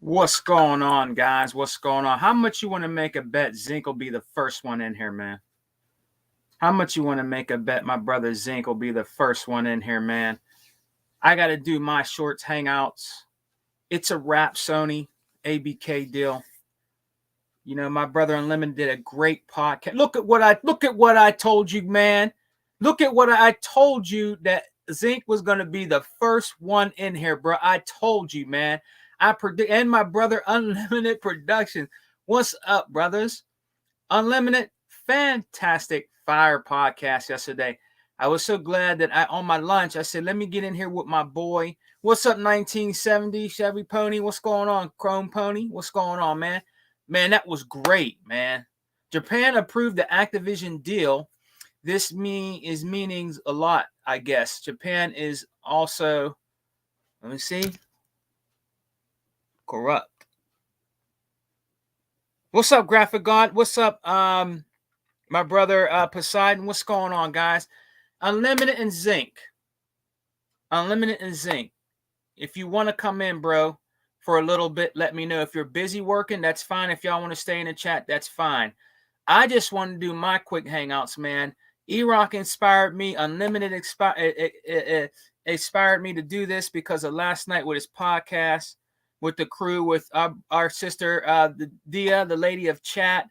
What's going on, guys? What's going on? How much you want to make a bet Zinc will be the first one in here, man? How much you want to make a bet my brother Zinc will be the first one in here, man? I got to do my shorts hangouts. It's a wrap, Sony ABK deal. You know, my brother Unlimited did a great podcast. Look at what I told you, man. Look at what I told you, that Zinc was going to be the first one in here, bro. I told you, man. I predict, and my brother Unlimited Production. What's up, brothers? Unlimited, fantastic fire podcast yesterday. I was so glad that on my lunch, I said, let me get in here with my boy. What's up, 1970 Chevy Pony? What's going on, Chrome Pony? What's going on, man? Man, that was great, man. Japan approved the Activision deal. This is meaning a lot, I guess. Japan is also, let me see, corrupt. What's up, Graphic God? What's up, my brother Poseidon? What's going on, guys? Unlimited and Zinc. Unlimited and Zinc. If you want to come in, bro, for a little bit, let me know. If you're busy working, that's fine. If y'all want to stay in the chat, that's fine. I just want to do my quick hangouts, man. E-Rock inspired me. Unlimited inspired me to do this because of last night with his podcast with the crew, with our sister, the Dia, the lady of chat,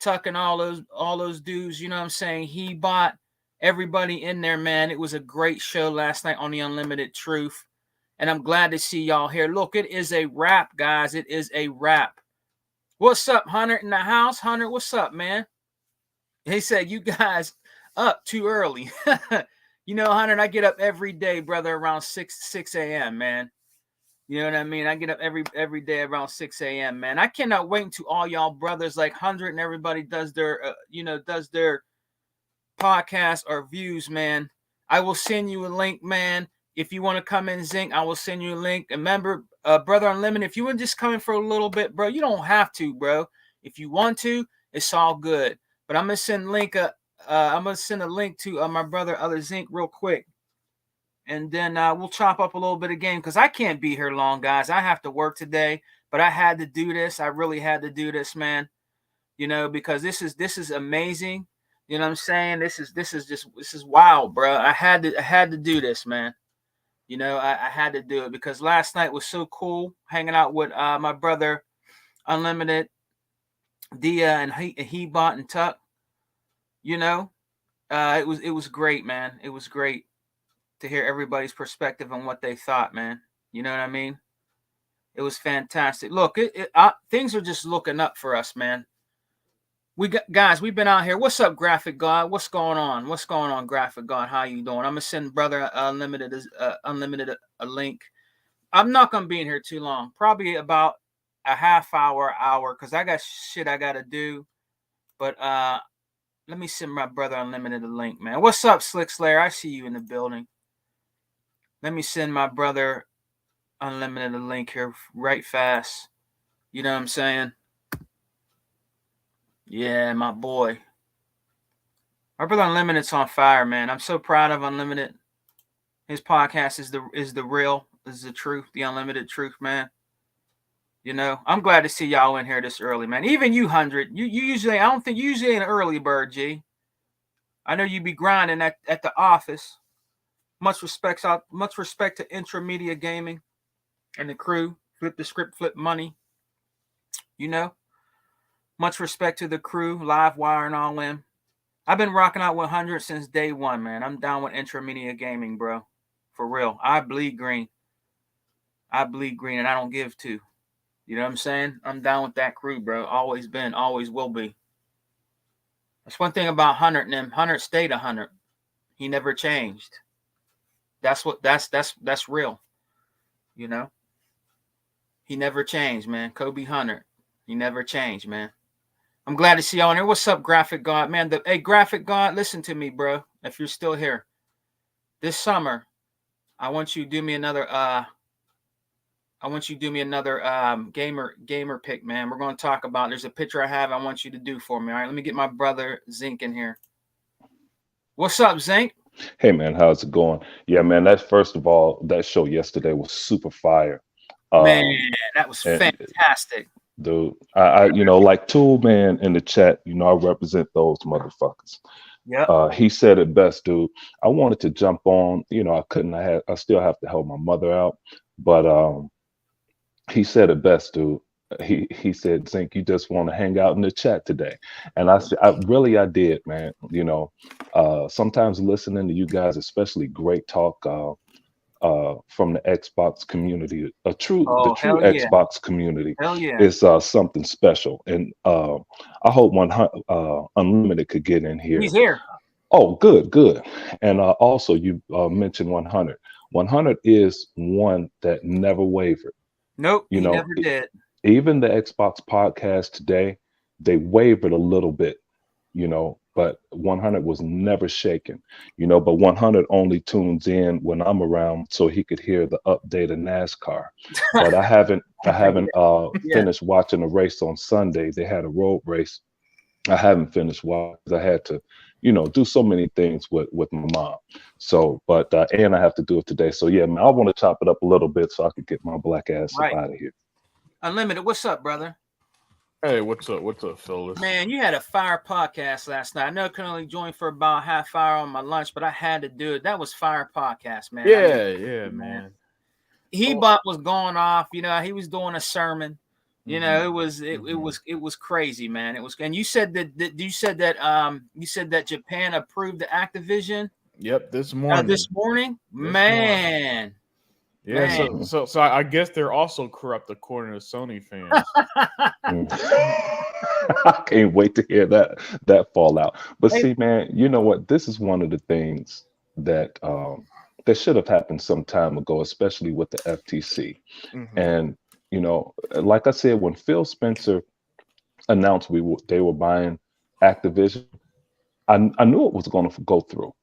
Tuck, and all those dudes. You know what I'm saying? He bought everybody in there, man. It was a great show last night on the Unlimited Truth, and I'm glad to see y'all here. Look, it is a wrap, guys. It is a wrap. What's up, Hunter in the house? Hunter, what's up, man? He said, you guys up too early. You know, Hunter, I get up every day, brother, around 6 a.m., man. You know what I mean? I get up every day around 6 a.m., man. I cannot wait until all y'all brothers like 100 and everybody does their, does their podcast or views, man. I will send you a link, man. If you want to come in, Zinc, I will send you a link. And remember, Brother Unlimited, if you want to just come in for a little bit, bro, you don't have to, bro. If you want to, it's all good. But I'm gonna send a link to my brother Other Zinc real quick. And then we'll chop up a little bit of game because I can't be here long, guys. I have to work today, but I had to do this. I really had to do this, man. You know, because this is amazing. You know what I'm saying? This is wild, bro. I had to do this, man. You know, I had to do it because last night was so cool hanging out with my brother Unlimited, Dia, and he bought and Tuck. You know, it was great, man. It was great to hear everybody's perspective on what they thought, man. You know what I mean? It was fantastic. Look, things are just looking up for us, man. Guys, we've been out here. What's up, Graphic God? What's going on? What's going on, Graphic God? How you doing? I'm gonna send brother Unlimited a link. I'm not gonna be in here too long. Probably about a half hour, because I got shit I gotta do. But let me send my brother Unlimited a link, man. What's up, Slick Slayer? I see you in the building. Let me send my brother Unlimited a link here right fast. You know what I'm saying? Yeah, my boy. My brother Unlimited's on fire, man. I'm so proud of Unlimited. His podcast is the real, is the truth, the Unlimited Truth, man. You know, I'm glad to see y'all in here this early, man. Even you, 100. You usually, I don't think you usually an early bird, G. I know you be grinding at the office. Much respect to Intramedia Gaming and the crew. Flip the script, flip money. You know, much respect to the crew, Live Wire and all them. I've been rocking out with 100 since day one, man. I'm down with Intramedia Gaming, bro. For real. I bleed green. And I don't give two. You know what I'm saying? I'm down with that crew, bro. Always been, always will be. That's one thing about 100 and them. 100 stayed 100. He never changed. That's real. You know? He never changed, man. Kobe 100. He never changed, man. I'm glad to see y'all in here. What's up, Graphic God? Man, hey, Graphic God, listen to me, bro. If you're still here. This summer, I want you to do me another gamer pick, man. We're going to talk about, there's a picture I have I want you to do for me. All right, let me get my brother Zinc in here. What's up, Zinc? Hey man, how's it going? Yeah, man, first of all, that show yesterday was super fire. Man, that was fantastic. Dude, I like Tool Man in the chat, I represent those motherfuckers. Yeah. He said it best, dude. I wanted to jump on, I couldn't. I still have to help my mother out, but he said it best, dude. He said, Zink, you just want to hang out in the chat today, and I said, I did, man. Sometimes listening to you guys, especially great talk. From the Xbox community, the true hell yeah. Xbox community Hell yeah. is something special, and I hope Unlimited could get in here. He's here. Oh, good. And also, you mentioned 100. 100 is one that never wavered. Nope, he never did. Even the Xbox podcast today, they wavered a little bit, but 100 was never shaken, but 100 only tunes in when I'm around so he could hear the update of NASCAR. But I haven't finished watching the race on Sunday. They had a road race. I haven't finished watching. I had to, do so many things with my mom. So, but and I have to do it today. So yeah, man, I want to chop it up a little bit so I could get my black ass up out of here. Unlimited, what's up, brother? Hey, what's up? What's up, fellas? Man, you had a fire podcast last night. I know I could only join for about half hour on my lunch, but I had to do it. That was fire podcast, man. Yeah, man. He-Bot was going off. He was doing a sermon. It was crazy, man. It was, and you said that Japan approved the Activision. Yep, this morning. Man. Yeah, man. So I guess they're also corrupt according to Sony fans. I can't wait to hear that fallout. But see, man, you know what? This is one of the things that that should have happened some time ago, especially with the FTC. And like I said, when Phil Spencer announced they were buying Activision, I knew it was going to go through.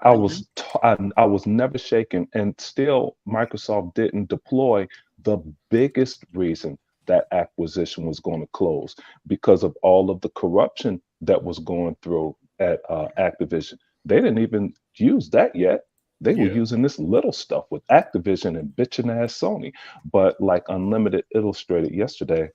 I was never shaken, and still Microsoft didn't deploy the biggest reason that acquisition was going to close, because of all of the corruption that was going through at Activision. They didn't even use that yet. They were using this little stuff with Activision and bitching ass Sony. But like Unlimited illustrated yesterday,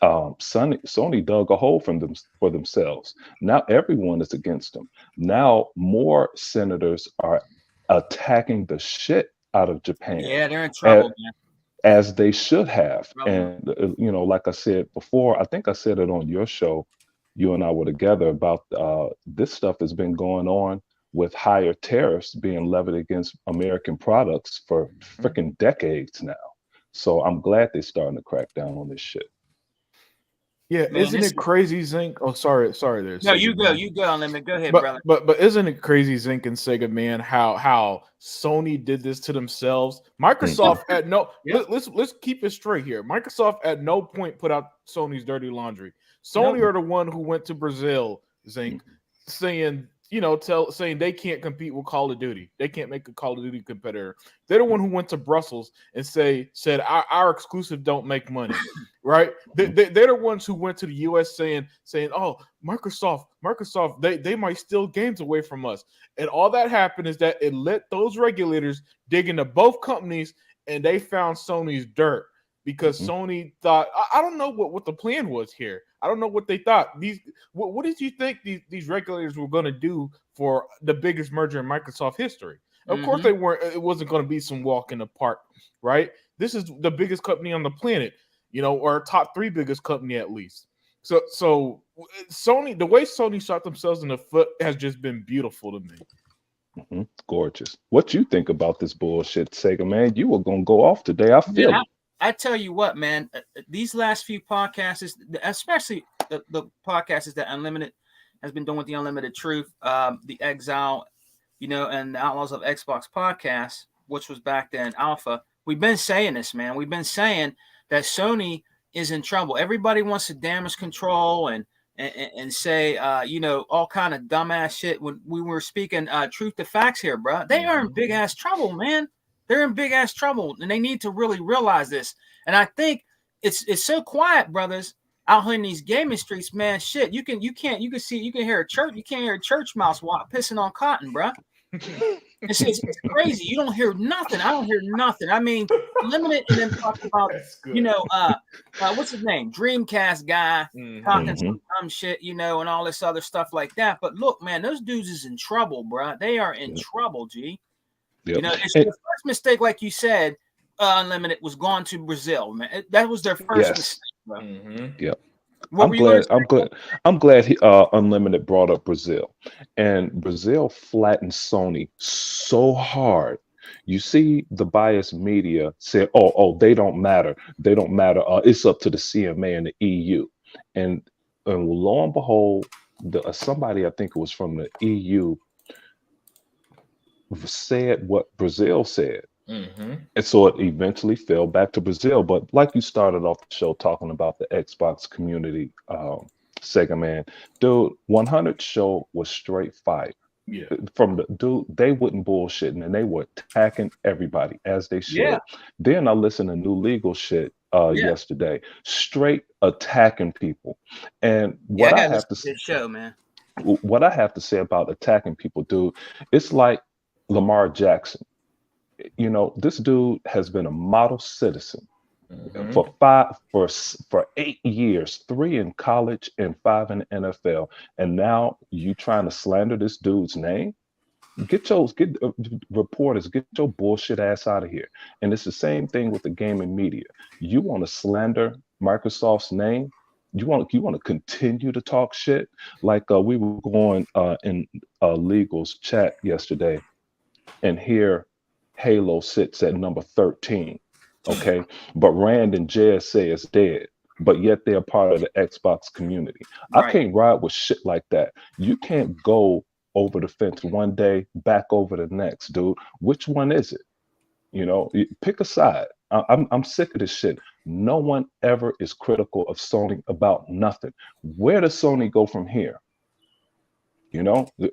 Sony dug a hole for themselves. Now everyone is against them. Now more senators are attacking the shit out of Japan. Yeah, they're in trouble, man. As they should have. And like I said before, I think I said it on your show. You and I were together about this stuff has been going on with higher tariffs being levied against American products for freaking decades now. So I'm glad they're starting to crack down on this shit. Yeah, man, isn't it crazy, Zink? Oh, sorry there. No, you go, Lemon. Go ahead, brother. But isn't it crazy, Zink and Sega, man, how Sony did this to themselves? Microsoft at no let's keep it straight here. Microsoft at no point put out Sony's dirty laundry. Sony are the one who went to Brazil, Zink, saying they can't compete with Call of Duty. They can't make a Call of Duty competitor. They're the one who went to Brussels and said our exclusive don't make money, right? They're the ones who went to the US saying, oh, Microsoft, they might steal games away from us. And all that happened is that it let those regulators dig into both companies, and they found Sony's dirt. Because Sony thought, I don't know what the plan was here. I don't know what they thought. What did you think these regulators were going to do for the biggest merger in Microsoft history? Of course they weren't. It wasn't going to be some walk in the park, right? This is the biggest company on the planet, or top 3 biggest company at least. So Sony, the way Sony shot themselves in the foot has just been beautiful to me. Gorgeous. What you think about this bullshit, Sega, man? You were going to go off today. I feel it. I tell you what, man, these last few podcasts, especially the podcasts that Unlimited has been doing with the Unlimited Truth, the Exile, and the Outlaws of Xbox podcast, which was back then Alpha. We've been saying this, man. We've been saying that Sony is in trouble. Everybody wants to damage control and say, all kind of dumbass shit. When we were speaking truth to facts here, bro, they are in big ass trouble, man. They're in big ass trouble, and they need to really realize this. And I think it's so quiet, brothers, out here in these gaming streets, man. Shit, you can hear a church. You can't hear a church mouse pissing on cotton, bro. It's crazy. You don't hear nothing. I don't hear nothing. I mean, Unlimited and then talk about, what's his name? Dreamcast guy talking some dumb shit, and all this other stuff like that. But look, man, those dudes is in trouble, bro. They are in trouble, G. Yep. It's the first mistake, like you said, Unlimited was gone to Brazil, man. That was their first mistake, bro. Yep. I'm glad he, Unlimited brought up Brazil, and Brazil flattened Sony so hard. You see, the biased media said, "Oh, they don't matter. They don't matter. It's up to the CMA and the EU." And lo and behold, somebody, I think it was from the EU, said what Brazil said. And so it eventually fell back to Brazil. But like you started off the show talking about the Xbox community, Sega man, dude, 100 show was straight fire. Yeah. From the dude, they wouldn't bullshit, and they were attacking everybody as they should. Yeah. Then I listened to New Legal shit yesterday, straight attacking people. And what I have to say, what I have to say about attacking people, dude, it's like Lamar Jackson. This dude has been a model citizen for 8 years, 3 in college and 5 in the NFL, and now you trying to slander this dude's name? Get reporters, get your bullshit ass out of here. And it's the same thing with the gaming media. You want to slander Microsoft's name? You want to continue to talk shit? Like we were going in Legal's chat yesterday, and here Halo sits at number 13, okay? But Rand and JSA is dead, but yet they're part of the Xbox community. Right. I can't ride with shit like that. You can't go over the fence one day, back over the next, dude. Which one is it? Pick a side. I'm sick of this shit. No one ever is critical of Sony about nothing. Where does Sony go from here?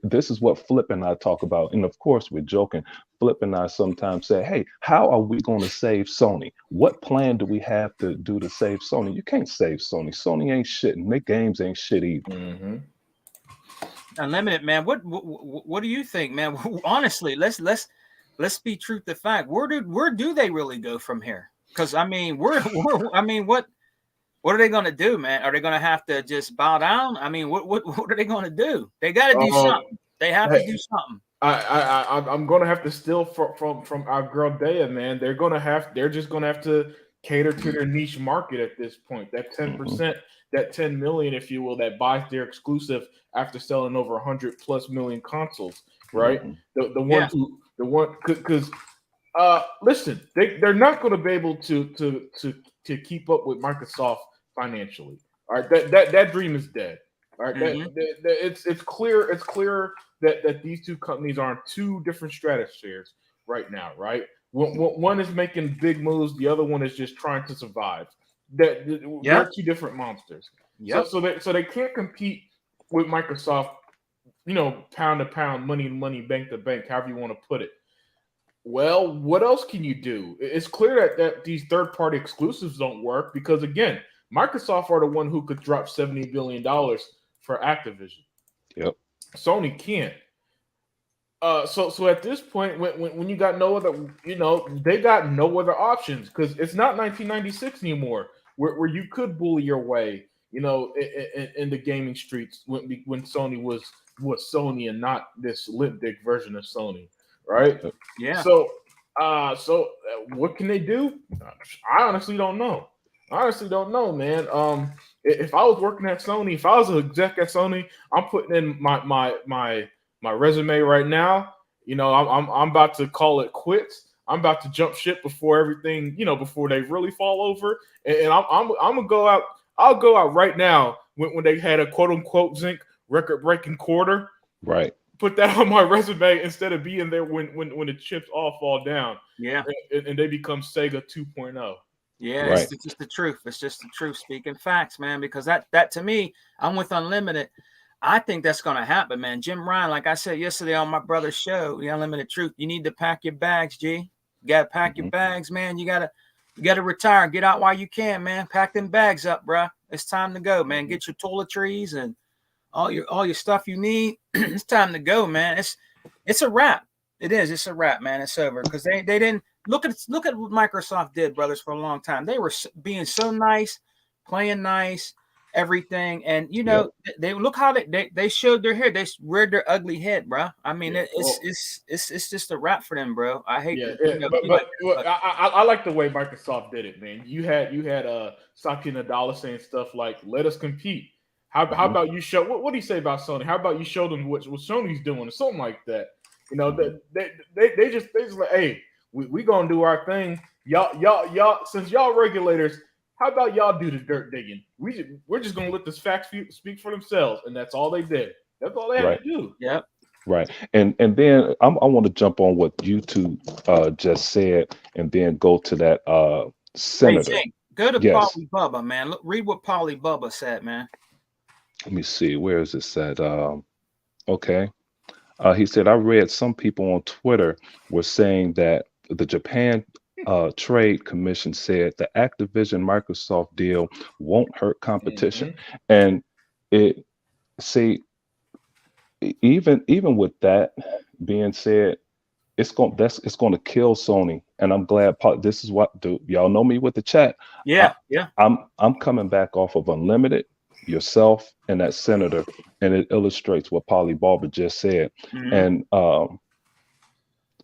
This is what Flip and I talk about. And of course, we're joking. Flip and I sometimes say, hey, how are we going to save Sony? What plan do we have to do to save Sony? You can't save Sony. Sony ain't shit, and their games ain't shit either. Unlimited, man. What do you think, man? Honestly, let's be truth to fact. Where do they really go from here? Because what are they going to do, man? Are they going to have to just bow down? I mean, what are they going to do? They got to do something. They have to do something. I'm going to have to steal from our girl Dea, man. They're just going to have to cater to their niche market at this point. That 10%, that 10 million, if you will, that buys their exclusive after selling over 100+ million consoles, right? Because listen, they're not going to be able to keep up with Microsoft financially. All right, that dream is dead. All right, it's clear that these two companies are on two different stratospheres right now. Right, one is making big moves, the other one is just trying to survive. They're two different monsters. Yep. So they can't compete with Microsoft. Pound to pound, money to money, bank to bank, however you want to put it. Well, what else can you do? It's clear that these third-party exclusives don't work because, again, Microsoft are the one who could drop $70 billion for Activision. Yep. Sony can't. So at this point, when you got no other, they got no other options because it's not 1996 anymore where you could bully your way, in the gaming streets when Sony was Sony and not this lip dick version of Sony. Right. Yeah. So what can they do? I honestly don't know. Man. If I was working at Sony, if I was an exec at Sony, I'm putting in my resume right now. I'm about to call it quits. I'm about to jump ship before everything, before they really fall over. And I'm gonna go out. I'll go out right now when they had a quote unquote Zinc record breaking quarter. Right. Put that on my resume instead of being there when the chips all fall down. Yeah. And they become Sega 2.0. Yeah, right. It's just the truth. It's just the truth. Speaking facts, man, because that to me, I'm with Unlimited. I think that's going to happen, man. Jim Ryan, like I said yesterday on my brother's show, The Unlimited Truth, you need to pack your bags, G. You got to pack your bags, man. You got to retire. Get out while you can, man. Pack them bags up, bro. It's time to go, man. Get your toiletries and all your stuff you need. It's time to go, man. It's a wrap. It is. It's a wrap, man. It's over because they didn't look at what Microsoft did, brothers, for a long time. They were being so nice, playing nice, everything, and they look how they showed their hair. They reared their ugly head, bro. I mean, it's just a wrap for them, bro. I hate but I like the way Microsoft did it, man. You had Satya Nadella saying stuff like, "Let us compete." How about you show what do you say about Sony? How about you show them what Sony's doing or something like that? You know, they just like, hey, we gonna do our thing. Y'all since y'all regulators, how about y'all do the dirt digging? We're just gonna let the facts speak for themselves, and that's all they did. That's all they had to do. Yeah. Right. And then I want to jump on what you two just said, and then go to that senator. Hey, go to Polly Bubba, man. Look, read what Polly Bubba said, man. Let me see. Where is this at? Okay. He said, I read some people on Twitter were saying that the Japan Trade Commission said the Activision Microsoft deal won't hurt competition. And even with that being said, it's going to kill Sony. And I'm glad this is what y'all know me with the chat. I'm coming back off of Unlimited, yourself, and that senator, and it illustrates what Polly Barber just said. And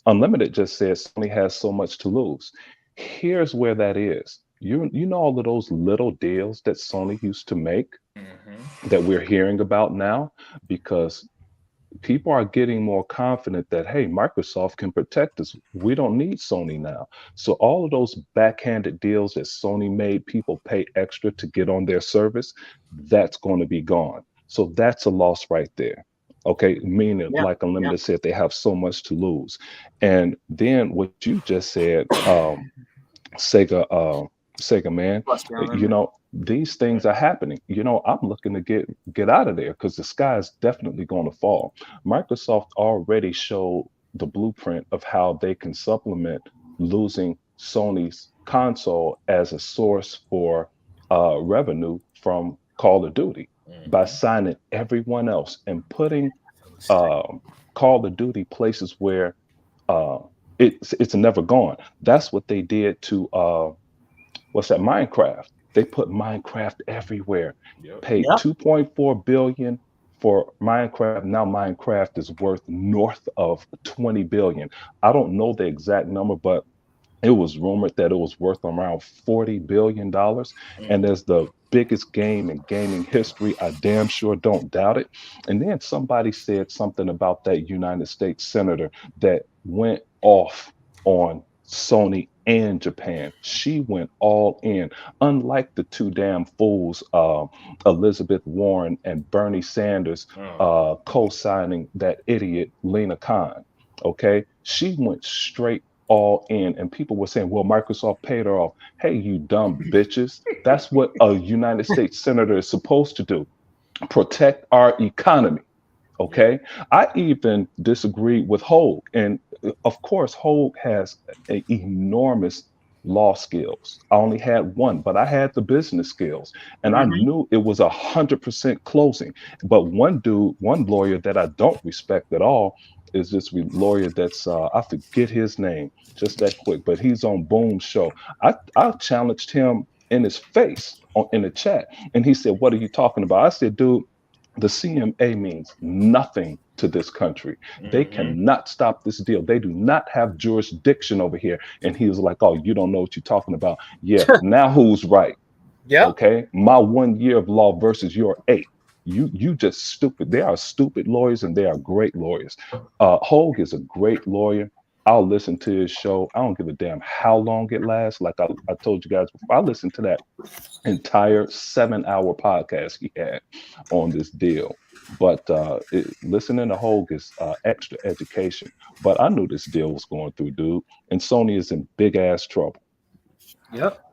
Unlimited just says Sony has so much to lose. Here's where that is. You know all of those little deals that Sony used to make that we're hearing about now, because people are getting more confident that, hey, Microsoft can protect us. We don't need Sony now. So all of those backhanded deals that Sony made people pay extra to get on their service, that's going to be gone. So that's a loss right there. Okay, meaning like Unlimited said, they have so much to lose. And then what you just said, Sega man, you know, these things are happening. You know, I'm looking to get out of there because the sky is definitely going to fall. Microsoft already showed the blueprint of how they can supplement losing Sony's console as a source for revenue from Call of Duty by signing everyone else and putting Call of Duty places where it's never gone. That's what they did to Minecraft. They put Minecraft everywhere. Paid $2.4 billion for Minecraft. Now Minecraft is worth north of $20 billion. I don't know the exact number, but it was rumored that it was worth around $40 billion. And as the biggest game in gaming history, I damn sure don't doubt it. And then somebody said something about that United States senator that went off on Sony and Japan. She went all in, unlike the two damn fools, Elizabeth Warren and Bernie Sanders, co-signing that idiot Lena Khan. Okay, she went straight all in, and people were saying, well, Microsoft paid her off. Hey, you dumb bitches. That's what a United States senator is supposed to do. Protect our economy. Okay. I even disagreed with Hogue. And of course, Hogue has an enormous law skills. I only had one, but I had the business skills, and I knew it was 100% closing. But one lawyer that I don't respect at all is this lawyer that's I forget his name just that quick, but he's on Boom's show. I challenged him in his face in the chat, and he said, "What are you talking about?" I said, "Dude, the CMA means nothing to this country. They cannot stop this deal. They do not have jurisdiction over here." And he was like, "Oh, you don't know what you're talking about." Yeah, now who's right? Yeah. Okay, my 1 year of law versus your 8. You just stupid. They are stupid lawyers, and they are great lawyers. Hogue is a great lawyer. I'll listen to his show. I don't give a damn how long it lasts. Like I told you guys before, I listened to that entire 7-hour podcast he had on this deal. But listening to Hogue is extra education. But I knew this deal was going through, dude. And Sony is in big ass trouble. Yep.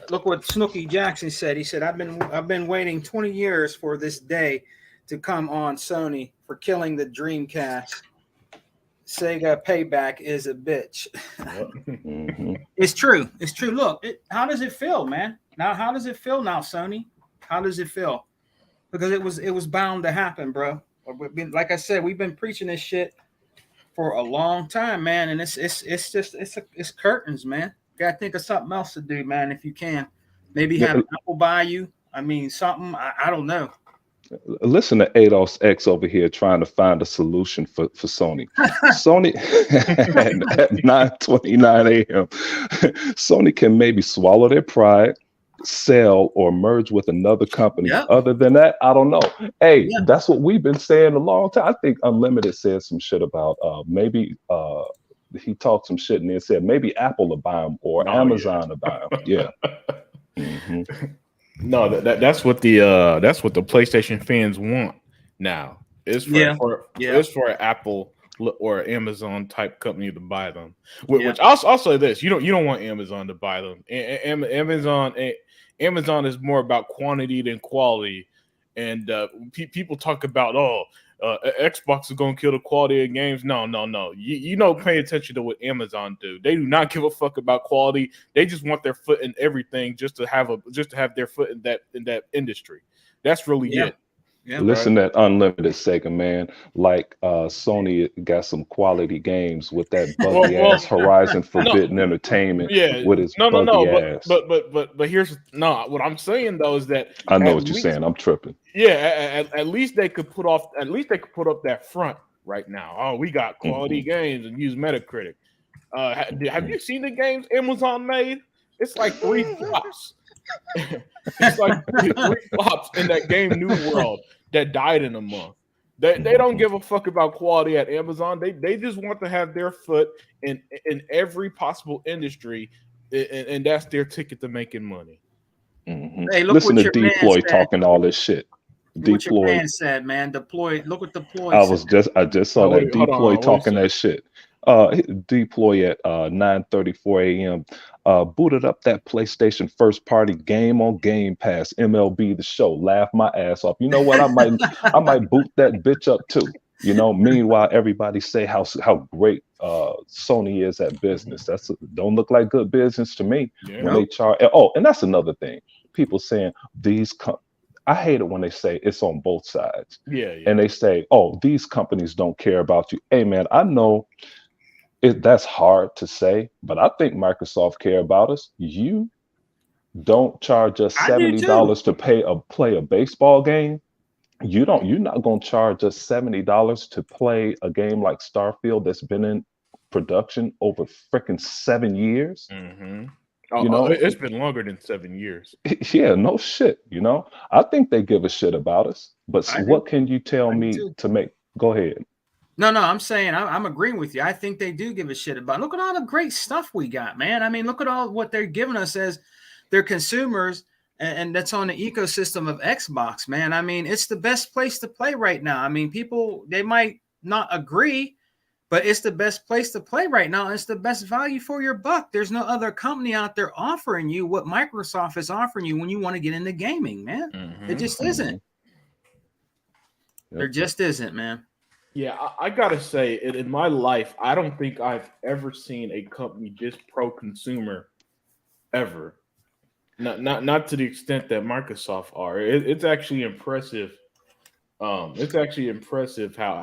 Look what Snooky Jackson said. He said, I've been waiting 20 years for this day to come on Sony for killing the Dreamcast. Sega payback is a bitch. It's true. It's true. Look, how does it feel, man? Now, how does it feel now, Sony? How does it feel? Because it was bound to happen, bro. Like I said, we've been preaching this shit for a long time, man, and it's curtains, man. Gotta think of something else to do, man, if you can. Maybe have Apple buy you. I mean, something. I don't know. Listen to Ados X over here trying to find a solution for Sony. Sony at 9:29 a.m. Sony can maybe swallow their pride, sell, or merge with another company. Yep. Other than that, I don't know. Hey, Yeah. that's what we've been saying a long time. I think Unlimited said some shit about maybe he talked some shit and then said maybe Apple will buy him or Amazon will buy him. Yeah. Mm-hmm. No, that's what the PlayStation fans want now. It's for an Apple or Amazon type company to buy them. Which I'll say this: you don't want Amazon to buy them. Amazon is more about quantity than quality, and people talk about Xbox is going to kill the quality of games. No. You don't pay attention to what Amazon do. They do not give a fuck about quality. They just want their foot in everything, just to have their foot in that industry. That's really it. Yeah, listen, right? That Unlimited Sega, man. Like Sony got some quality games with that buggy ass Horizon Forbidden Entertainment. Yeah, with his buggy ass. But here's what I'm saying though is that I know what you're saying. I'm tripping. Yeah, at least they could put up that front right now. Oh, we got quality games and use Metacritic. Have you seen the games Amazon made? It's like 3 flops. It's like 3 flops in that game New World that died in a month. They don't give a fuck about quality at Amazon. They just want to have their foot in every possible industry, and that's their ticket to making money. Mm-hmm. Hey, listen to Deploy talking all this shit. What your man said, man. Deploy. Look what Deploy. I just saw that Deploy talking that shit. Deploy at 9:34 a.m. Booted up that PlayStation first party game on Game Pass, MLB The Show. Laugh my ass off. You know what? I might boot that bitch up too. You know. Meanwhile, everybody say how great Sony is at business. Don't look like good business to me. Yeah. When they charge. Oh, and that's another thing. People saying I hate it when they say it's on both sides. Yeah. And they say, oh, these companies don't care about you. Hey, man, I know that's hard to say, but I think Microsoft care about us. You don't charge us $70 to play a baseball game. You're not going to charge us $70 to play a game like Starfield that's been in production over freaking 7 years. Mm-hmm. You know, it's been longer than 7 years. Yeah, no shit. You know, I think they give a shit about us. But what can you tell me to make? Go ahead. No, I'm saying I'm agreeing with you. I think they do give a shit about. Look at all the great stuff we got, man. I mean, look at all what they're giving us as their consumers, and that's on the ecosystem of Xbox, man. I mean, it's the best place to play right now. I mean, people, they might not agree, but it's the best place to play right now. It's the best value for your buck. There's no other company out there offering you what Microsoft is offering you when you want to get into gaming, man. Mm-hmm. It just isn't. Yep. There just isn't, man. Yeah, I gotta say, in my life, I don't think I've ever seen a company this pro-consumer ever. Not to the extent that Microsoft are. It's actually impressive. It's actually impressive how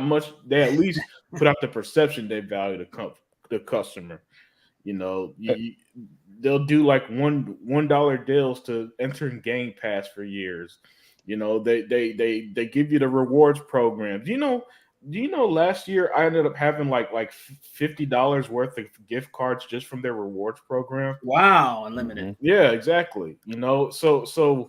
much they at least put out the perception they value the customer. You know, they'll do like $1 deals to enter in Game Pass for years. You know, they give you the rewards programs. Do you know last year I ended up having like $50 worth of gift cards just from their rewards program. Wow, unlimited. Yeah, exactly. You know, so a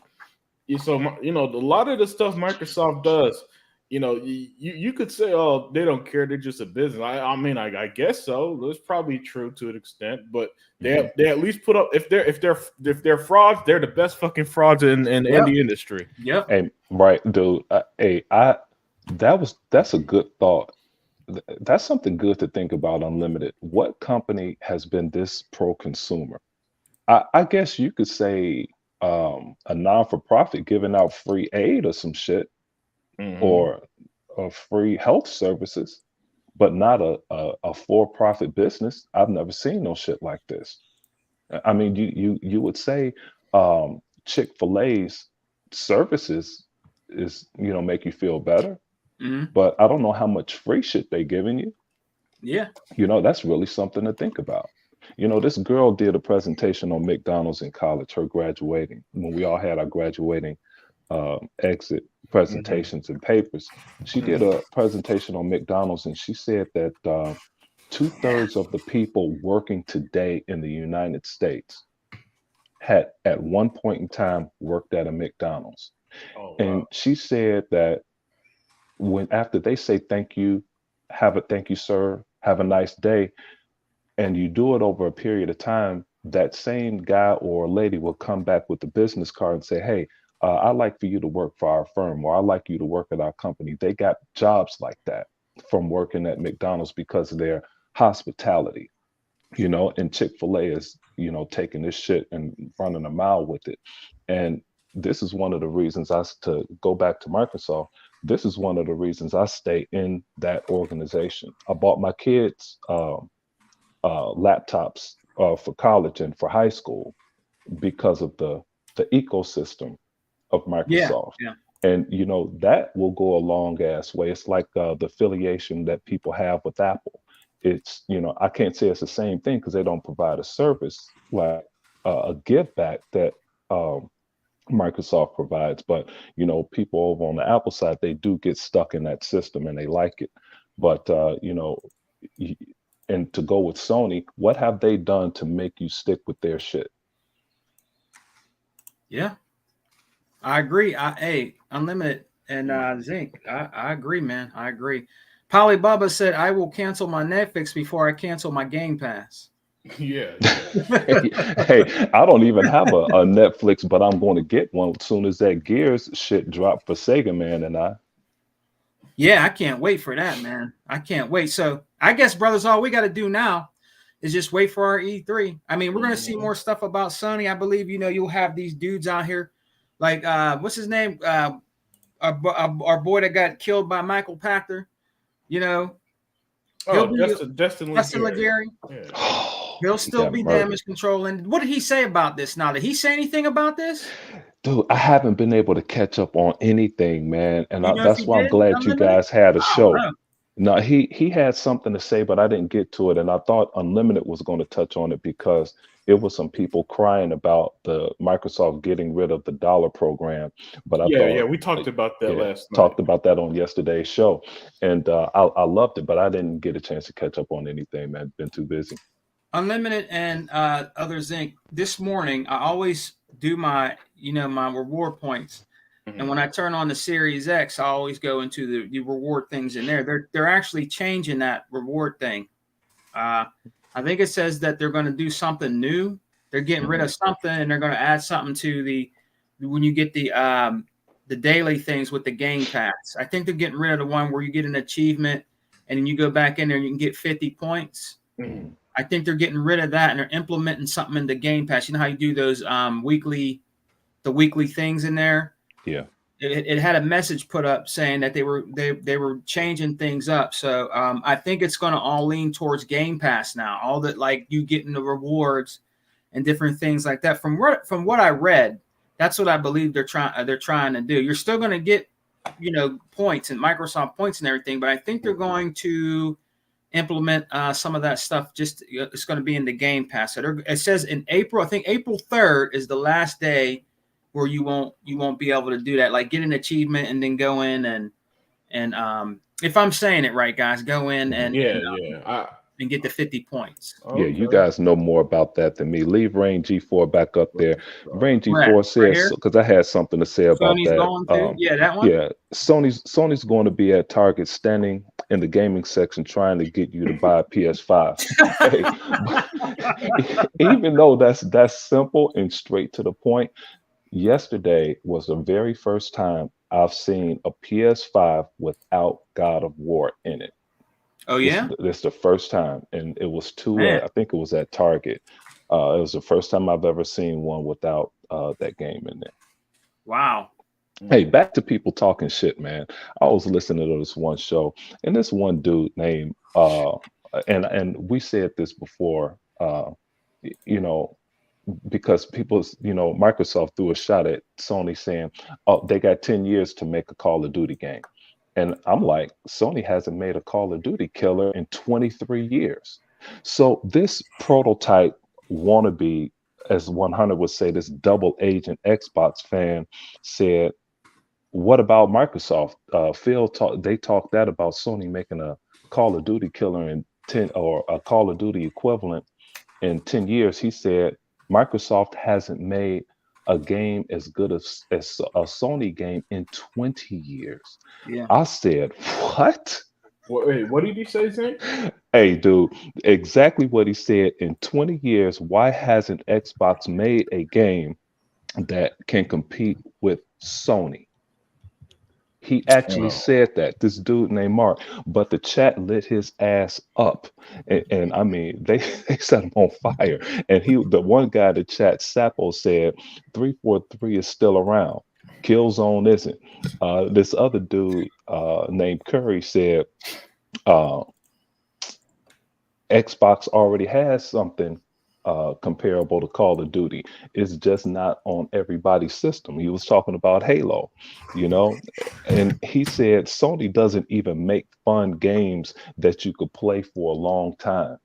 lot of the stuff Microsoft does, you know, you could say, oh, they don't care, they're just a business. I mean, I guess so. That's probably true to an extent, but they at least put up if they're frauds, they're the best fucking frauds in the industry. Yep. Hey, right, dude. That's a good thought. That's something good to think about. Unlimited. What company has been this pro-consumer? I guess you could say a non-for-profit giving out free aid or some shit. Mm-hmm. or free health services, but not a for-profit business. I've never seen no shit like this. I mean, you would say Chick-fil-A's services is make you feel better. Mm-hmm. But I don't know how much free shit they giving you. Yeah. That's really something to think about. This girl did a presentation on McDonald's in college, her graduating, when we all had our graduating exit presentations and papers. She did a presentation on McDonald's, and she said that 2/3 of the people working today in the United States had at one point in time worked at a McDonald's. Oh, wow. And she said that when after they say thank you, thank you, sir, have a nice day, and you do it over a period of time, that same guy or lady will come back with the business card and say, hey, I'd like for you to work for our firm, or I'd like you to work at our company. They got jobs like that from working at McDonald's because of their hospitality, and Chick-fil-A is, taking this shit and running a mile with it. And this is one of the reasons to go back to Microsoft, this is one of the reasons I stay in that organization. I bought my kids laptops for college and for high school because of the ecosystem of Microsoft. Yeah. And that will go a long ass way. It's like the affiliation that people have with Apple. It's I can't say it's the same thing because they don't provide a service like a give back that Microsoft provides. But people over on the Apple side, they do get stuck in that system and they like it. But and to go with Sony, what have they done to make you stick with their shit? Yeah, I agree. Hey, Unlimited and Zinc, I agree, man. I agree. Polly Bubba said, I will cancel my Netflix before I cancel my Game Pass. Yeah. Hey, I don't even have a Netflix, but I'm going to get one as soon as that Gears shit drop for Sega, man. And yeah, I can't wait for that, man. I can't wait. So I guess, brothers, all we got to do now is just wait for our E3. I mean, we're going to see more stuff about Sony. I believe, you'll have these dudes out here. Like, what's his name? Our boy that got killed by Michael Pachter, Justin Legary. Yeah. He'll still be damage control. And what did he say about this now? Did he say anything about this? Dude, I haven't been able to catch up on anything, man. And that's why I'm glad you guys had a show. No, he had something to say, but I didn't get to it. And I thought Unlimited was going to touch on it because it was some people crying about the Microsoft getting rid of the dollar program. But I thought, we talked about that last night. Talked about that on yesterday's show. And I loved it, but I didn't get a chance to catch up on anything, man. Been too busy. Unlimited and other Zinc. This morning, I always do my reward points. And when I turn on the Series X, I always go into the reward things in there. They're actually changing that reward thing. I think it says that they're going to do something new. They're getting rid of something, and they're going to add something to when you get the daily things with the Game Pass. I think they're getting rid of the one where you get an achievement, and then you go back in there and you can get 50 points. I think they're getting rid of that, and they're implementing something in the Game Pass. You know how you do those weekly things in there? Yeah. It had a message put up saying that they were changing things up. So I think it's going to all lean towards Game Pass now. All that, like, you getting the rewards and different things like that. From what I read, that's what I believe they're trying to do. You're still going to get points and Microsoft points and everything, but I think they're going to implement some of that stuff. Just it's going to be in the Game Pass. So it says in April. I think April 3rd is the last day where you won't be able to do that, like get an achievement and then go in and if I'm saying it right, guys, go in and get the 50 points. Okay. Yeah, you guys know more about that than me. Leave Rain G4 back up there. Rain G4 says, because I had something to say about Sony's that. Going to? Yeah, that one. Yeah, Sony's going to be at Target standing in the gaming section trying to get you to buy a PS5. Even though that's simple and straight to the point. Yesterday was the very first time I've seen a PS5 without God of War in it. Oh yeah, this the first time, and it was I think it was at Target. It was the first time I've ever seen one without that game in there. Wow. Hey, back to people talking shit, man. I was listening to this one show, and this one dude named and we said this before, because people, Microsoft threw a shot at Sony saying, oh, they got 10 years to make a Call of Duty game. And I'm like, Sony hasn't made a Call of Duty killer in 23 years. So this prototype wannabe, as 100 would say, this double agent Xbox fan said, what about Microsoft? They talked that about Sony making a Call of Duty killer in 10, or a Call of Duty equivalent in 10 years. He said Microsoft hasn't made a game as good as a Sony game in 20 years. Yeah. I said, what? Wait, what did he say, Zink? Hey, dude, exactly what he said. In 20 years, why hasn't Xbox made a game that can compete with Sony? He actually said that, this dude named Mark, but the chat lit his ass up. And I mean, they set him on fire. And the one guy in the chat, Sapo, said 343 is still around. Killzone isn't. This other dude named Curry said Xbox already has something comparable to Call of Duty. It's just not on everybody's system. He was talking about Halo, and he said Sony doesn't even make fun games that you could play for a long time.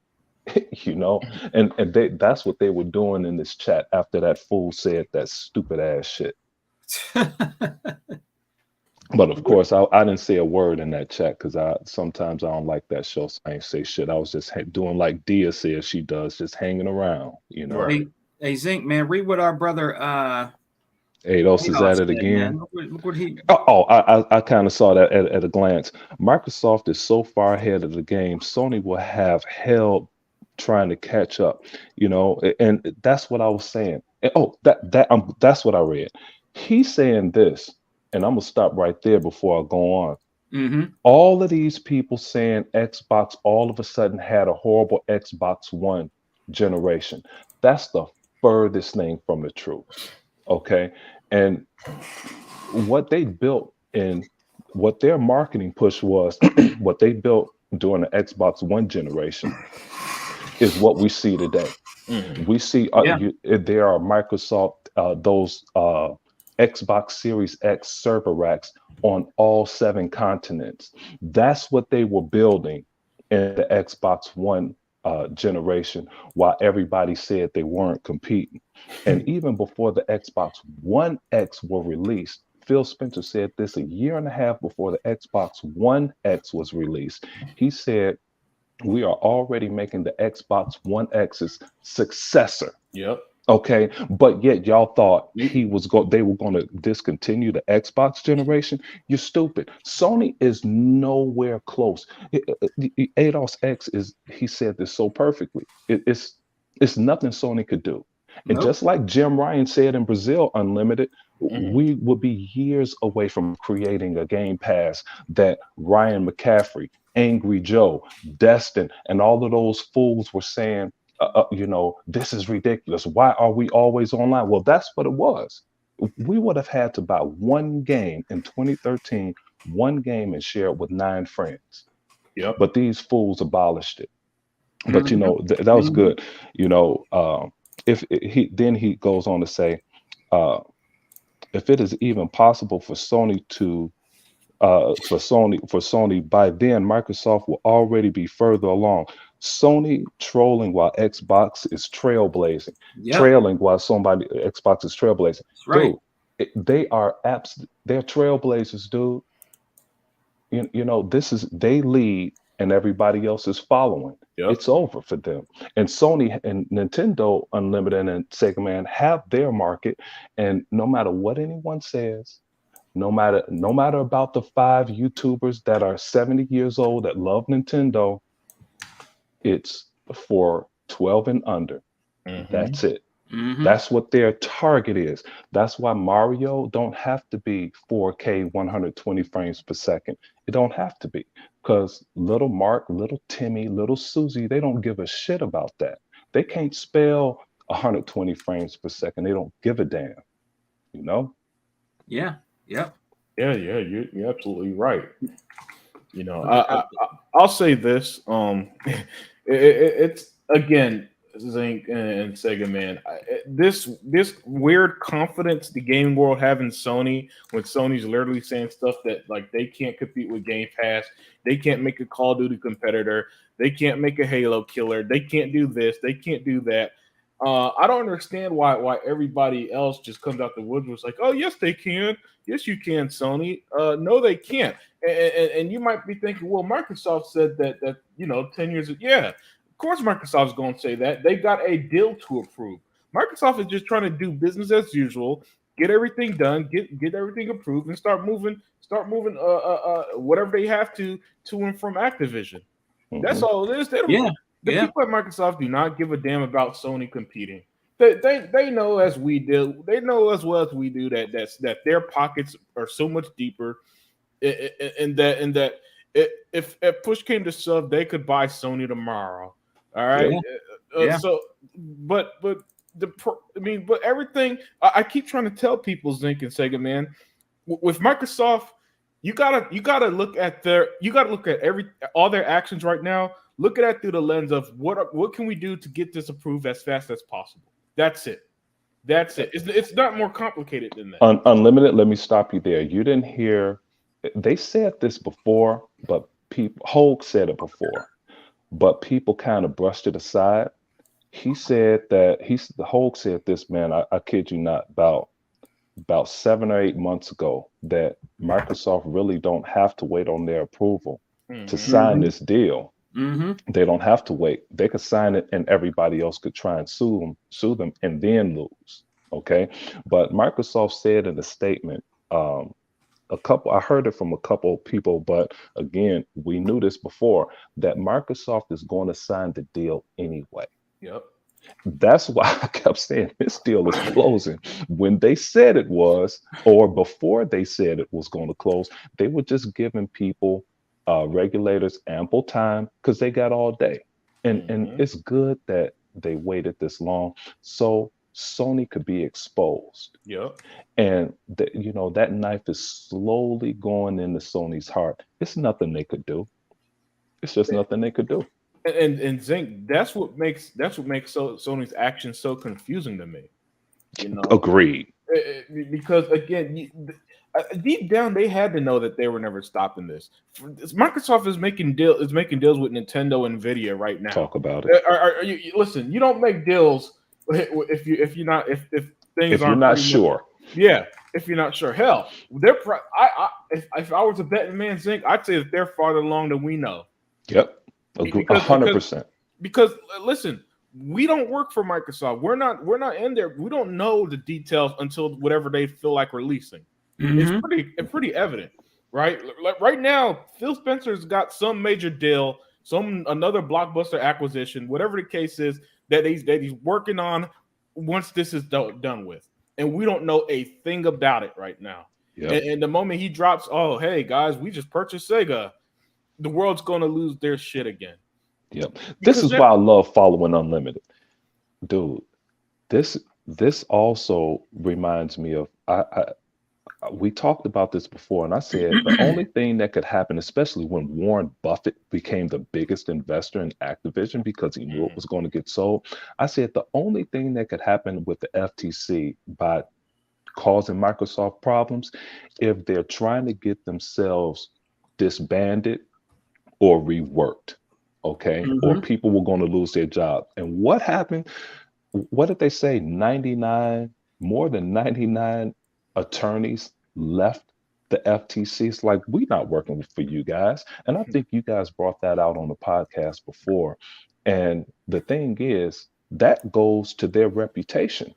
And that's what they were doing in this chat after that fool said that stupid ass shit. But of course, I didn't say a word in that chat because sometimes I don't like that show, so I ain't say shit. I was just doing like Dia says she does, just hanging around, Right. Hey, Zink, man, read what our brother Ados is at it again. Man. I kind of saw that at a glance. Microsoft is so far ahead of the game. Sony will have hell trying to catch up, and that's what I was saying. And, that's what I read. He's saying this. And I'm gonna stop right there before I go on. Mm-hmm. All of these people saying Xbox all of a sudden had a horrible Xbox One generation. That's the furthest thing from the truth. Okay. And what they built and what their marketing push was, what they built during the Xbox One generation is what we see today. Mm-hmm. We see there are Microsoft, those Xbox Series X server racks on all 7 continents. That's what they were building in the Xbox One generation, while everybody said they weren't competing. And even before the Xbox One X were released, Phil Spencer said this a year and a half before the Xbox One X was released. He said, we are already making the Xbox One X's successor. Yep. Okay, but yet y'all thought they were going to discontinue the Xbox generation. You're stupid. Sony is nowhere close. ADOS X he said this so perfectly. It's nothing Sony could do. And just like Jim Ryan said in Brazil Unlimited, we would be years away from creating a Game Pass that Ryan McCaffrey, Angry Joe, Destin, and all of those fools were saying, this is ridiculous. Why are we always online? Well, that's what it was. We would have had to buy one game in 2013, one game, and share it with 9 friends. Yep. But these fools abolished it. But that was good. Then he goes on to say, if it is even possible for Sony for Sony by then, Microsoft will already be further along. Sony trolling while Xbox is trailblazing, trailing while Xbox is trailblazing. That's right. Dude, they're trailblazers, dude. They lead and everybody else is following. Yep. It's over for them. And Sony and Nintendo Unlimited and Sega Man have their market, and no matter what anyone says, no matter about the 5 YouTubers that are 70 years old that love Nintendo, it's for 12 and under. Mm-hmm. That's it. Mm-hmm. That's what their target is. That's why Mario don't have to be 4K 120 frames per second. It don't have to be, because little Mark, little Timmy, little Susie, they don't give a shit about that. They can't spell 120 frames per second. They don't give a damn. Yeah. Yep. Yeah. You're absolutely right. I'll say this. It's again, Zink and Sega, man. This weird confidence the gaming world have in Sony, when Sony's literally saying stuff that like they can't compete with Game Pass, they can't make a Call of Duty competitor, they can't make a Halo killer, they can't do this, they can't do that. I don't understand why everybody else just comes out the woods and was like, oh yes they can, yes you can, Sony. No they can't. And you might be thinking, well, Microsoft said that 10 years, yeah. Of course, Microsoft's going to say that. They got a deal to approve. Microsoft is just trying to do business as usual, get everything done, get everything approved, and start moving whatever they have to and from Activision. That's all it is. The people at Microsoft do not give a damn about Sony competing. They know as we do. They know as well as we do that their pockets are so much deeper, and that if push came to shove, they could buy Sony tomorrow. All right. So, but everything. I keep trying to tell people, Zink and Sega, man, with Microsoft, you gotta look at all their actions right now. Look at it through the lens of what can we do to get this approved as fast as possible. That's it. It's not more complicated than that. Unlimited. Let me stop you there. You didn't hear. They said this before, but Hogue said it before. But people kind of brushed it aside. He said that Hogue said this, man. I kid you not, about 7 or 8 months ago, that Microsoft really don't have to wait on their approval to sign this deal. They don't have to wait. They could sign it, and everybody else could try and sue them, and then lose. Okay, but Microsoft said in a statement. I heard it from a couple of people, but again, we knew this before, that Microsoft is going to sign the deal anyway. Yep. That's why I kept saying this deal is closing. When they said it was, or before they said it was going to close, they were just giving people, regulators, ample time because they got all day. And it's good that they waited this long so Sony could be exposed. Yep. And that knife is slowly going into Sony's heart. It's nothing they could do. It's just nothing they could do. And Zink, that's what makes Sony's action so confusing to me. Agreed. Because again, deep down they had to know that they were never stopping this. Microsoft is making deals with Nintendo and Nvidia right now. Talk about it. Listen, you don't make deals if you're not sure. If you're not sure. Hell, if I was a betting man, Zink, I'd say that they're farther along than we know. Yep. 100%. Because listen, we don't work for Microsoft. We're not in there. We don't know the details until whatever they feel like releasing. It's pretty evident, right? Like right now, Phil Spencer's got some major deal, another blockbuster acquisition, whatever the case is that he's working on once this is done with, and we don't know a thing about it right now. Yep. And the moment he drops, oh hey guys, we just purchased Sega, the world's going to lose their shit again. Yep. This is why I love following Unlimited, dude. This also reminds me of we talked about this before, and I said the only thing that could happen, especially when Warren Buffett became the biggest investor in Activision because he knew it was going to get sold. I said the only thing that could happen with the FTC by causing Microsoft problems, if they're trying to get themselves disbanded or reworked, okay? Or people were going to lose their job. And what happened? What did they say? More than 99 attorneys left the FTC. It's like, we're not working for you guys. And I think you guys brought that out on the podcast before. And the thing is, that goes to their reputation.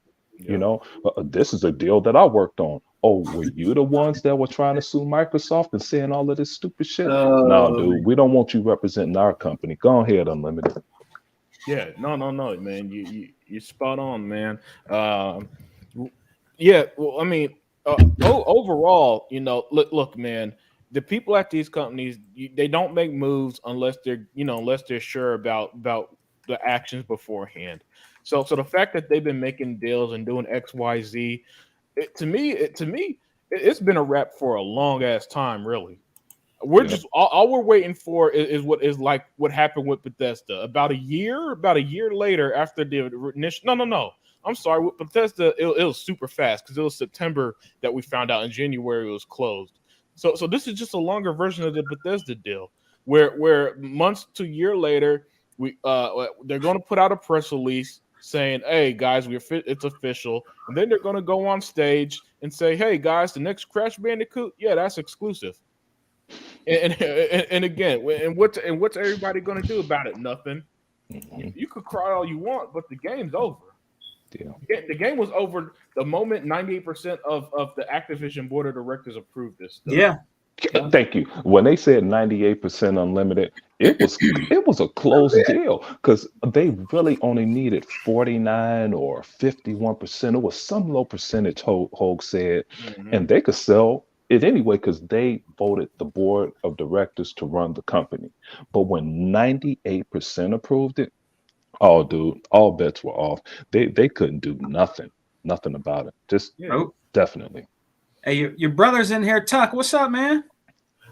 This is a deal that I worked on. Oh, were you the ones that were trying to sue Microsoft and saying all of this stupid shit? No, dude, we don't want you representing our company. Go ahead, Unlimited. Yeah, no, man. You're spot on, man. Yeah, well, I mean, overall, look, man, the people at these companies, they don't make moves unless they're sure about the actions beforehand. So the fact that they've been making deals and doing X, Y, Z, to me, it's been a wrap for a long ass time, really. We're just all we're waiting for is what happened with Bethesda about a year later after the initial. No. I'm sorry. With Bethesda, it was super fast because it was September that we found out in January it was closed. So this is just a longer version of the Bethesda deal, where months to a year later, they're going to put out a press release saying, "Hey guys, it's official," and then they're going to go on stage and say, "Hey guys, the next Crash Bandicoot, yeah, that's exclusive." And again, what's everybody going to do about it? Nothing. You could cry all you want, but the game's over. Yeah. The game was over the moment 98% of the Activision board of directors approved this stuff. Yeah. Thank you. When they said 98% unlimited, it was a close deal because they really only needed 49 or 51%. It was some low percentage, Hogue said, and they could sell it anyway because they voted the board of directors to run the company. But when 98% approved it, oh, dude, all bets were off. They couldn't do nothing about it. Just definitely. Hey, your brother's in here, Tuck. What's up, man?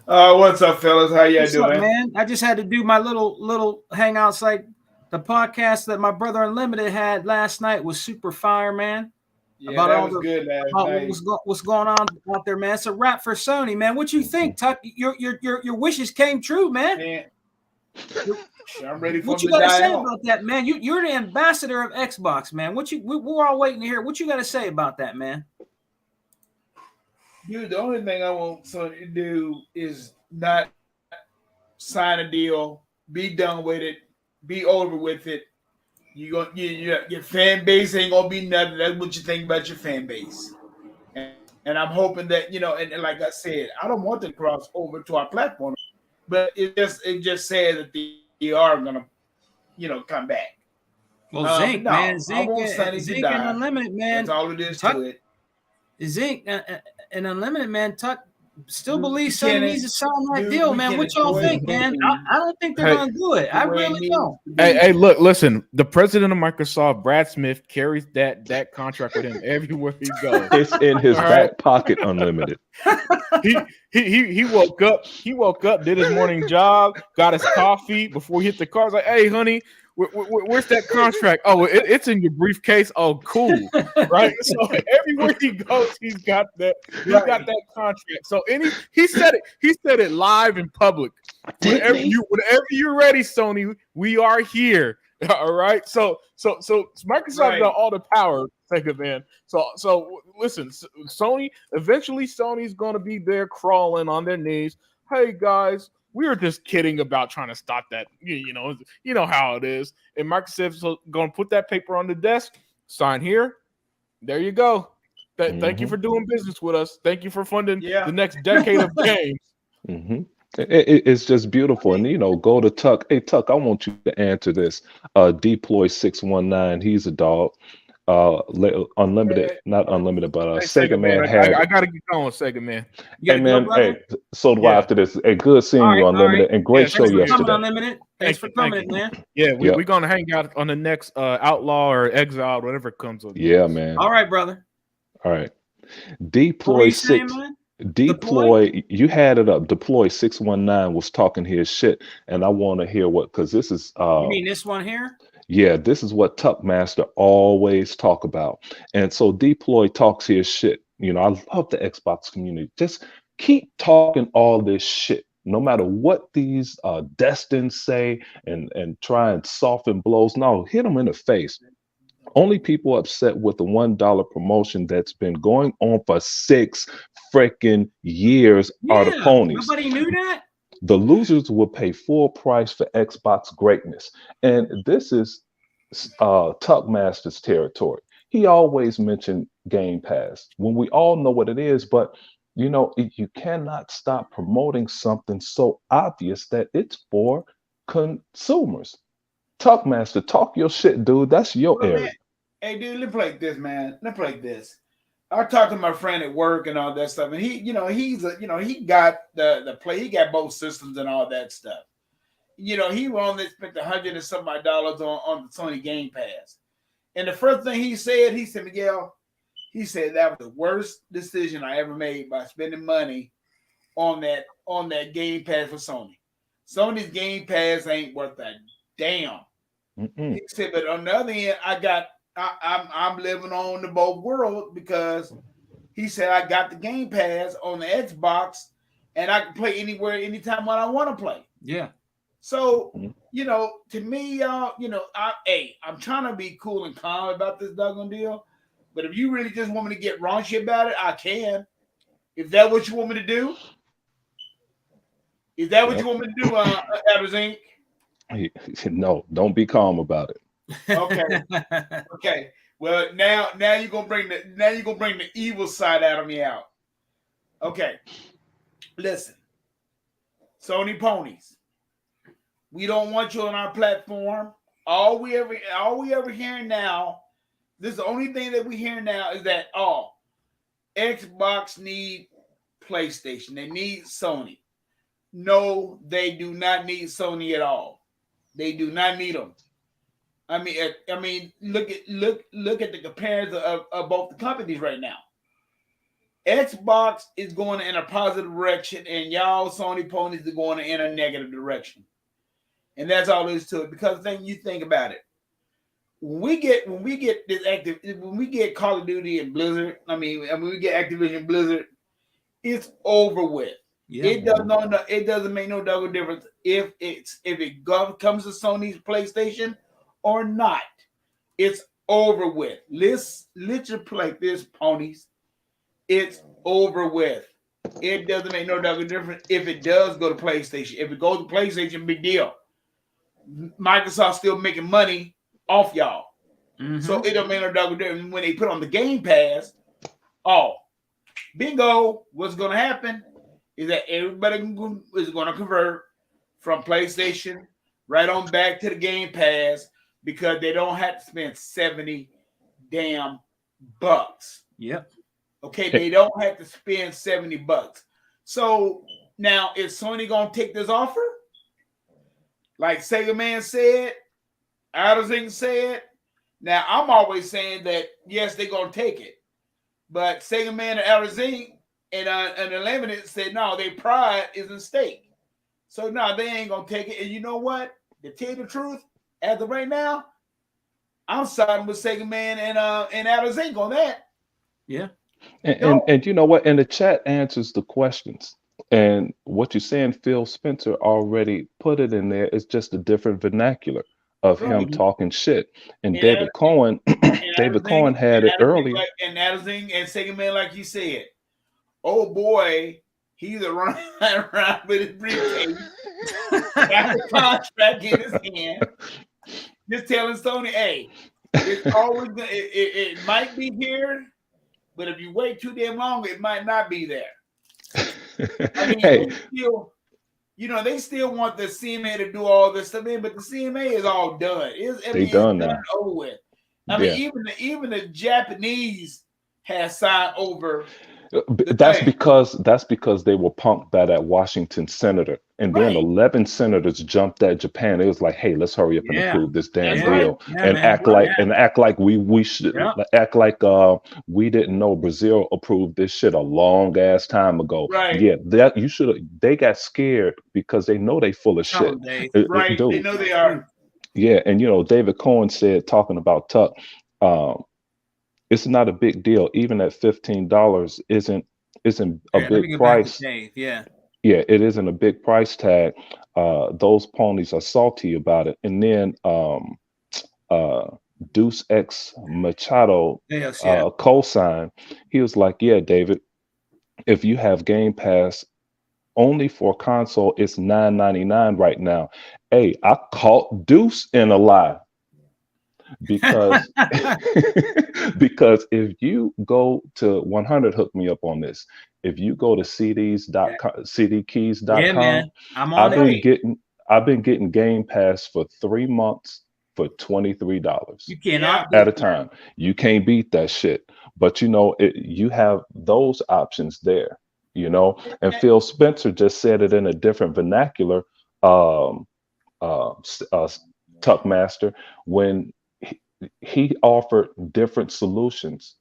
What's up, fellas? How y'all doing, man? I just had to do my little hangouts. Like the podcast that my brother Unlimited had last night was super fire, man. Yeah, about that was good last night. What's going on out there, man? It's a wrap for Sony, man. What you think, Tuck? Your wishes came true, man. I'm ready for what you got to say about that, man? You're the ambassador of Xbox, man. We're all waiting to hear. What you got to say about that, man? Dude, the only thing I want Sony to do is not sign a deal, be done with it, be over with it. Your fan base ain't gonna be nothing. That's what you think about your fan base. And I'm hoping that, and like I said, I don't want to cross over to our platform, but it just says that they are gonna, come back. Well, Zink, man, Zink and Unlimited, man. That's all it is to it. Zink and Unlimited, man. Tuck still believes Sony needs to sign that deal, man. What y'all think, man? I don't think they're gonna do it. I really don't. Hey, look, listen. The president of Microsoft, Brad Smith, carries that contract with him everywhere he goes. It's in his back pocket, Unlimited. He woke up, did his morning jog, got his coffee before he hit the car. I was like, "Hey, honey, where's that contract? Oh, it's in your briefcase. Oh, cool, right?" So everywhere he goes, he's got that. He's got that contract. So he said it live in public. Whenever you're ready, Sony, we are here. All right. So Microsoft got all the power. Sega, man. So listen, Sony's gonna be there crawling on their knees. Hey guys, we were just kidding about trying to stop that. You know how it is. And Microsoft's gonna put that paper on the desk, sign here. There you go. Thank you for doing business with us. Thank you for funding the next decade of games. Mm-hmm. It's just beautiful. And, go to Tuck. Hey, Tuck, I want you to answer this. Deploy 619. He's a dog. Unlimited, not Unlimited, but Sega Man had. I gotta get going, Sega Man. Hey man, so do I after this. Hey, good seeing you, Unlimited, and great show yesterday. Unlimited. Thanks for coming, man. Yeah, we're gonna hang out on the next Outlaw or Exile, whatever comes up. Yeah, man. All right, brother. All right. Deploy 6. Deploy, you had it up. Deploy 619 was talking his shit, and I want to hear what, because this is you mean this one here? Yeah, this is what Tuckmaster always talk about. And so Deploy talks his shit. I love the Xbox community. Just keep talking all this shit, no matter what these Destins say, and try and soften blows. No, hit them in the face. Only people upset with the $1 promotion that's been going on for 6 freaking years are the ponies. Nobody knew that. The losers will pay full price for Xbox greatness. And this is Tuckmaster's territory. He always mentioned Game Pass when we all know what it is, but you cannot stop promoting something so obvious that it's for consumers. Tuckmaster, talk your shit, dude. That's your area. Man. Hey, dude, let's play this, man. Let's play this. I talked to my friend at work and all that stuff, and he got the play. He got both systems and all that stuff. He only spent $100 and some odd dollars on the Sony Game Pass. And the first thing he said, Miguel, he said that was the worst decision I ever made by spending money on that Game Pass for Sony. Sony's Game Pass ain't worth a damn. He said, but on the other end, I'm living on the both worlds because he said I got the Game Pass on the Xbox and I can play anywhere, anytime when I want to play. Yeah. So, to me, y'all, I'm trying to be cool and calm about this doggone deal. But if you really just want me to get raunchy about it, I can. Is that what you want me to do? Is that what you want me to do, Adams Inc.? No, don't be calm about it. Okay. Okay. Well, now you're gonna bring the evil side out of me out. Okay. Listen, Sony ponies. We don't want you on our platform. All we ever hearing now, this is the only thing that we hear now is that Xbox need PlayStation. They need Sony. No, they do not need Sony at all. They do not need them. I mean, look at the comparison of both the companies right now. Xbox is going in a positive direction, and y'all Sony ponies are going in a negative direction. And that's all there is to it. Because then you think about it. When we get when we get Call of Duty and Blizzard, when we get Activision Blizzard, it's over with. Yeah. It doesn't make no double difference if it comes to Sony's PlayStation or not. It's over with. Let's your play this, ponies. It's over with. It doesn't make no double difference if it does go to PlayStation. If it goes to PlayStation, big deal. Microsoft's still making money off y'all. Mm-hmm. So it don't make no double difference when they put on the Game Pass. Bingo, what's going to happen is that everybody is going to convert from PlayStation right on back to the Game Pass because they don't have to spend $70 damn bucks. Yep. Okay, they don't have to spend $70. So now is Sony going to take this offer? Like Sega Man said, Adams said. Now I'm always saying that yes, they're going to take it. But Sega Man and Adams and Unlimited said, no, their pride is in stake. So, no, they ain't going to take it. And you know what? To tell you the truth, as of right now, I'm siding with Sega Man and Adams on that. Yeah. And you know what? And the chat answers the questions. And what you're saying, Phil Spencer already put it in there. It's just a different vernacular of him talking shit. And David Cohen, Cohen had it earlier. And Adams and Sega Man, like you said, oh boy, he's running around with his briefcase, got the contract in his hand, just telling Sony, hey, it's always it might be here, but if you wait too damn long, it might not be there. I mean, hey. They still want the CMA to do all this stuff, but the CMA is all done. It's done now. Over with. I mean, even the Japanese has signed over. That's because they were punked by that Washington senator, and then 11 senators jumped at Japan. It was like, hey, let's hurry up and approve this damn deal and act like we should act like we didn't know Brazil approved this shit a long ass time ago. Right. Yeah, that you should have. They got scared because they know they full of shit. Right. They know they are. Yeah, and David Cohen said, talking about Tuck, it's not a big deal. Even at $15 isn't a big price. Yeah, it isn't a big price tag. Those ponies are salty about it. And then Deuce X Machado co-sign. He was like, yeah, David, if you have Game Pass only for console, it's $9.99 right now. Hey, I caught Deuce in a lie. Because if you go to 100, hook me up on this. If you go to cdkeys.com, I'm on I've been getting Game Pass for 3 months for $23. You cannot at a time. You can't beat that shit. But you have those options there. And Phil Spencer just said it in a different vernacular. Tuckmaster, when he offered different solutions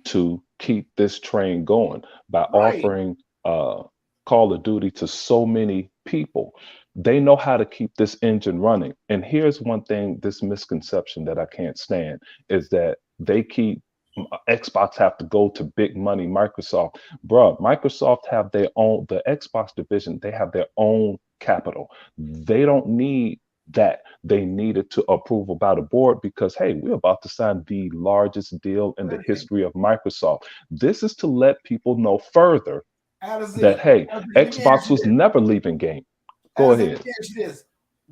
to keep this train going by offering Call of Duty to so many people. They know how to keep this engine running. And here's one thing, this misconception that I can't stand is that they keep Xbox have to go to big money Microsoft. Bruh, Microsoft have their own, the Xbox division, they have their own capital. They don't need that. They needed to approval by the board because, hey, we're about to sign the largest deal in the history of Microsoft. This is to let people know further that, hey, Xbox was never leaving game. Go ahead. This.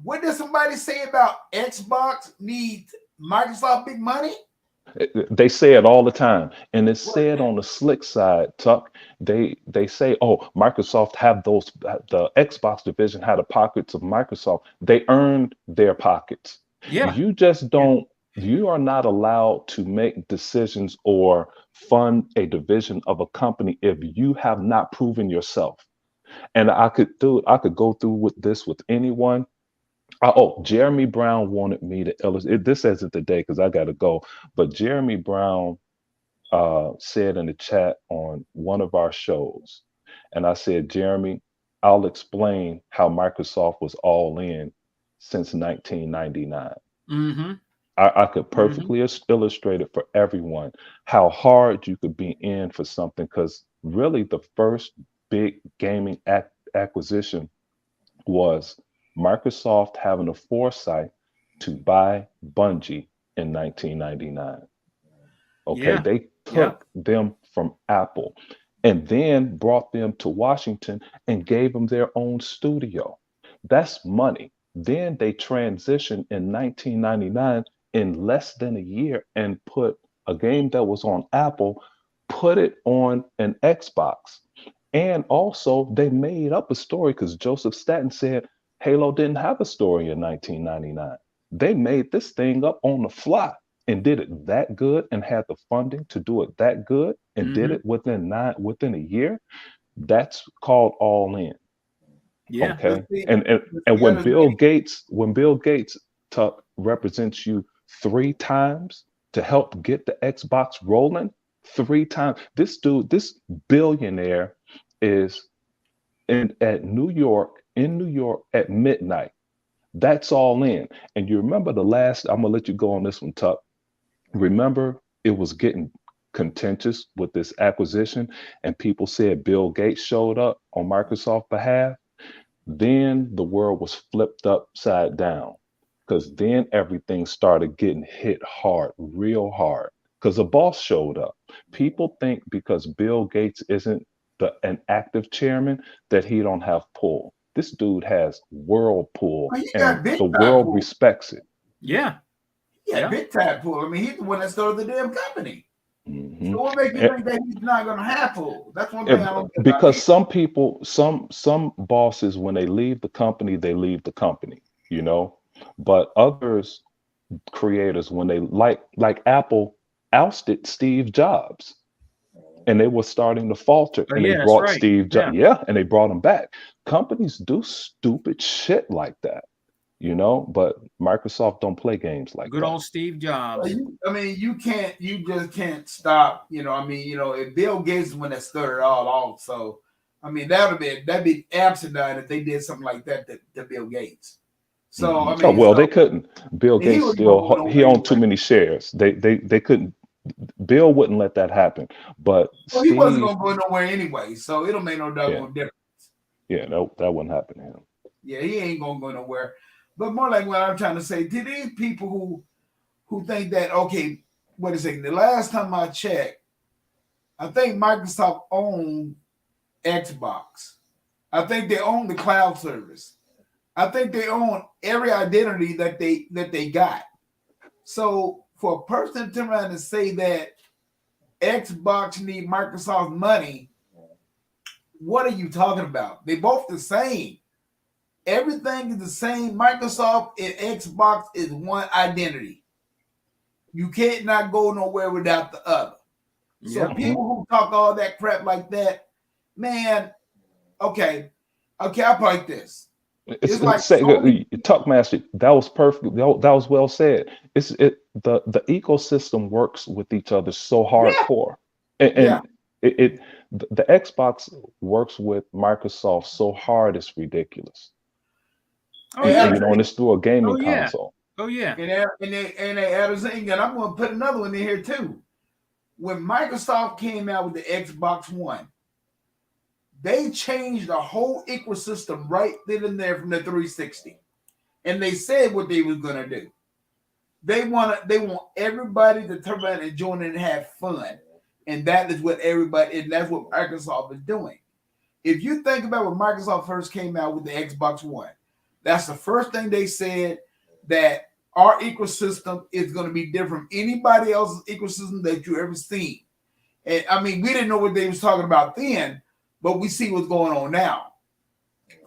What does somebody say about Xbox needs Microsoft big money? They say it all the time, and it's said on the slick side, Tuck. They say, "Oh, Microsoft have those. The Xbox division had the pockets of Microsoft. They earned their pockets. Yeah. You just don't. You are not allowed to make decisions or fund a division of a company if you have not proven yourself. And I could go through with this with anyone. Jeremy Brown wanted me to illustrate. This isn't the day because I got to go. But Jeremy Brown said in the chat on one of our shows, and I said, Jeremy, I'll explain how Microsoft was all in since 1999. Mm-hmm. I could perfectly illustrate it for everyone how hard you could be in for something, because really the first big gaming acquisition was Microsoft having the foresight to buy Bungie in 1999. Okay, Yeah. they took them from Apple and then brought them to Washington and gave them their own studio. That's money. Then they transitioned in 1999 in less than a year and put a game that was on Apple, put it on an Xbox. And also they made up a story because Joseph Staten said Halo didn't have a story in 1999. They made this thing up on the fly and did it that good and had the funding to do it that good and did it within a year. That's called all in. Yeah. Okay. And when Bill Gates Tuck represents you 3 times to help get the Xbox rolling, 3 times. This billionaire is in New York at midnight. That's all in. And you remember I'm gonna let you go on this one, Tuck. Remember, it was getting contentious with this acquisition, and people said Bill Gates showed up on Microsoft's behalf. Then the world was flipped upside down, because then everything started getting hit hard, real hard, because a boss showed up. People think because Bill Gates isn't an active chairman that he don't have pull. This dude has world pull, and the world respects it. Yeah. Yeah, big time pull. I mean, he's the one that started the damn company. So what makes you think that he's not going to have pull? That's one thing I don't get. Because some people, some bosses, when they leave the company, they leave the company, you know. But others, creators, when they like Apple ousted Steve Jobs, and they were starting to falter, and they brought Steve Jobs, and they brought him back. Companies do stupid shit like that. You know, but Microsoft don't play games like good that. old Steve Jobs. You just can't stop. If Bill Gates is when that started all off. So, I mean, that'd be absurd if they did something like that to Bill Gates. So, they couldn't. Bill Gates he owned too many shares. They couldn't. Bill wouldn't let that happen. But he wasn't gonna go nowhere anyway, so it don't make no doggone difference. Yeah, no, that wouldn't happen to him. Yeah, he ain't gonna go nowhere. But more like what I'm trying to say, to these people who think that, okay, wait a second, the last time I checked, I think Microsoft owned Xbox. I think they own the cloud service. I think they own every identity that they got. So for a person to turn around and say that Xbox need Microsoft money, what are you talking about? They both the same. Everything is the same. Microsoft and Xbox is one identity. You can't not go nowhere without the other. So people who talk all that crap like that, man, okay, I'll put like this. It's like Talkmaster. That was perfect. That was well said. The ecosystem works with each other so hardcore, and the Xbox works with Microsoft so hard it's ridiculous. Oh And, yeah. you know, and it's through a gaming Oh yeah. console. Oh yeah. And they add a thing, and I'm going to put another one in here too. When Microsoft came out with the Xbox One, they changed the whole ecosystem right then and there from the 360, and they said what they was going to do. They want everybody to turn around and join in and have fun, and that is what everybody, and that's what Microsoft is doing. If you think about when Microsoft first came out with the Xbox One, that's the first thing they said, that our ecosystem is going to be different from anybody else's ecosystem that you ever seen. And I mean, we didn't know what they was talking about then, but we see what's going on now.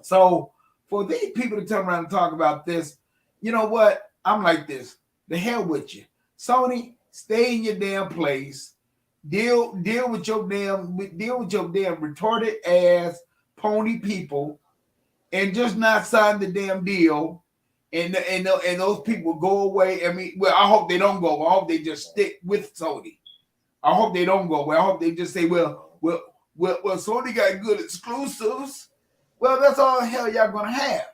So for these people to turn around and talk about this, you know what? I'm like this. The hell with you. Sony, stay in your damn place. Deal with your damn retarded ass pony people, and just not sign the damn deal. And those people go away. I mean, well, I hope they don't go. I hope they just stick with Sony. I hope they don't go away. I hope they just say, well, Sony got good exclusives. Well, that's all the hell y'all gonna have.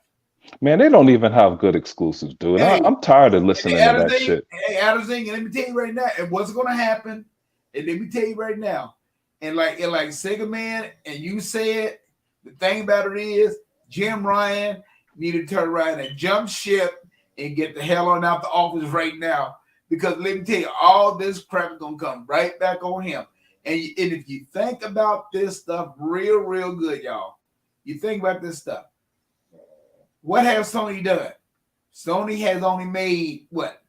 Man, they don't even have good exclusives, dude. Hey, I'm tired of listening to that shit. Hey, Adamsing, and let me tell you right now, and what's gonna happen, and let me tell you right now, and like Sega Man, and you said, the thing about it is, Jim Ryan needed to turn around and jump ship and get the hell on out the office right now, because let me tell you, all this crap is gonna come right back on him. And if you think about this stuff real good, y'all, you think about this stuff. What has Sony done? Sony has only made what,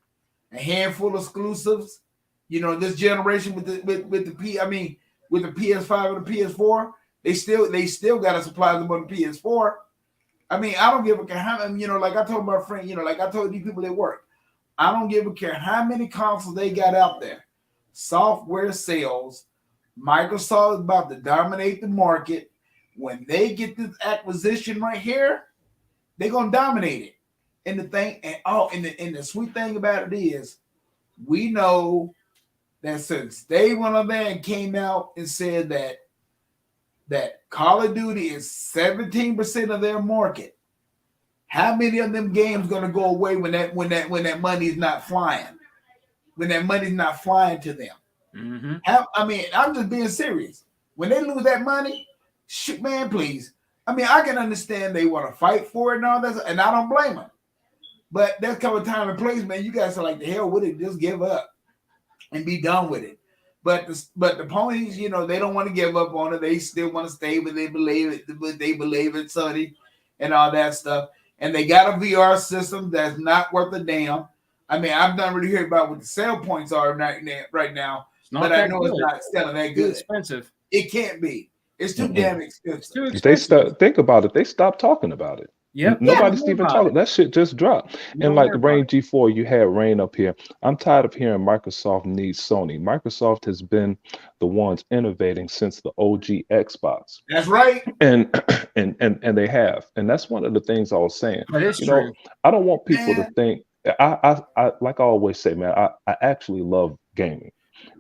a handful of exclusives. You know, this generation with the PS5 and the PS4, they still got to supply them on the PS4. I mean, I don't give a care how many, you know, like I told my friend, you know, like I told these people at work, I don't give a care how many consoles they got out there. Software sales. Microsoft is about to dominate the market. When they get this acquisition right here, they're gonna dominate it. And the sweet thing about it is, we know that since day one of man came out and said that Call of Duty is 17% of their market, how many of them games gonna go away when that money is not flying? When that money's not flying to them. Mm-hmm. I mean, I'm just being serious. When they lose that money, shit, man, please. I mean, I can understand they want to fight for it and all that, and I don't blame them. But there's come a time and place, man. You guys are like, the hell with it, just give up and be done with it. But the ponies, you know, they don't want to give up on it. They still want to stay, but they believe it. But they believe it, Sonny, and all that stuff. And they got a VR system that's not worth a damn. I mean, I've not really heard about what the sale points are right now, but I know it's not selling that good. It's expensive. It can't be. It's too damn expensive. It's too expensive. Think about it. They stopped talking about it. Yep. Nobody's even talking. That shit just dropped. And like the Rain G4, you had Rain up here. I'm tired of hearing Microsoft needs Sony. Microsoft has been the ones innovating since the OG Xbox. That's right. And they have. And that's one of the things I was saying. That is true. Know, I don't want people to think. I like I always say, man. I actually love gaming.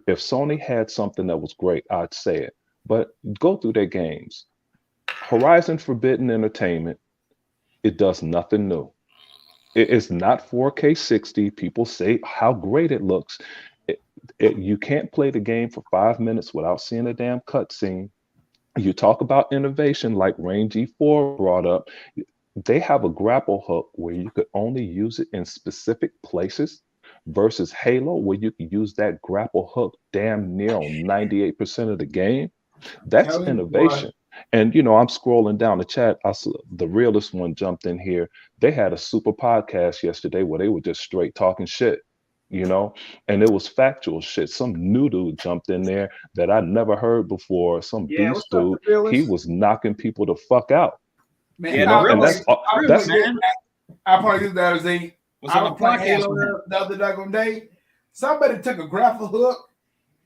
If Sony had something that was great, I'd say it. But go through their games. Horizon Forbidden Entertainment, it does nothing new. It is not 4K 60. People say how great it looks. You can't play the game for 5 minutes without seeing a damn cutscene. You talk about innovation like Rain G4 brought up. They have a grapple hook where you could only use it in specific places versus Halo, where you can use that grapple hook damn near on 98% of the game. That's innovation. And, you know, I'm scrolling down the chat. I saw the realest one jumped in here. They had a super podcast yesterday where they were just straight talking shit, you know, and it was factual shit. Some new dude jumped in there that I never heard before. Some beast dude. He was knocking people the fuck out. Man, you know, and that's I probably use that as I was playing Halo the other day. Somebody took a grapple hook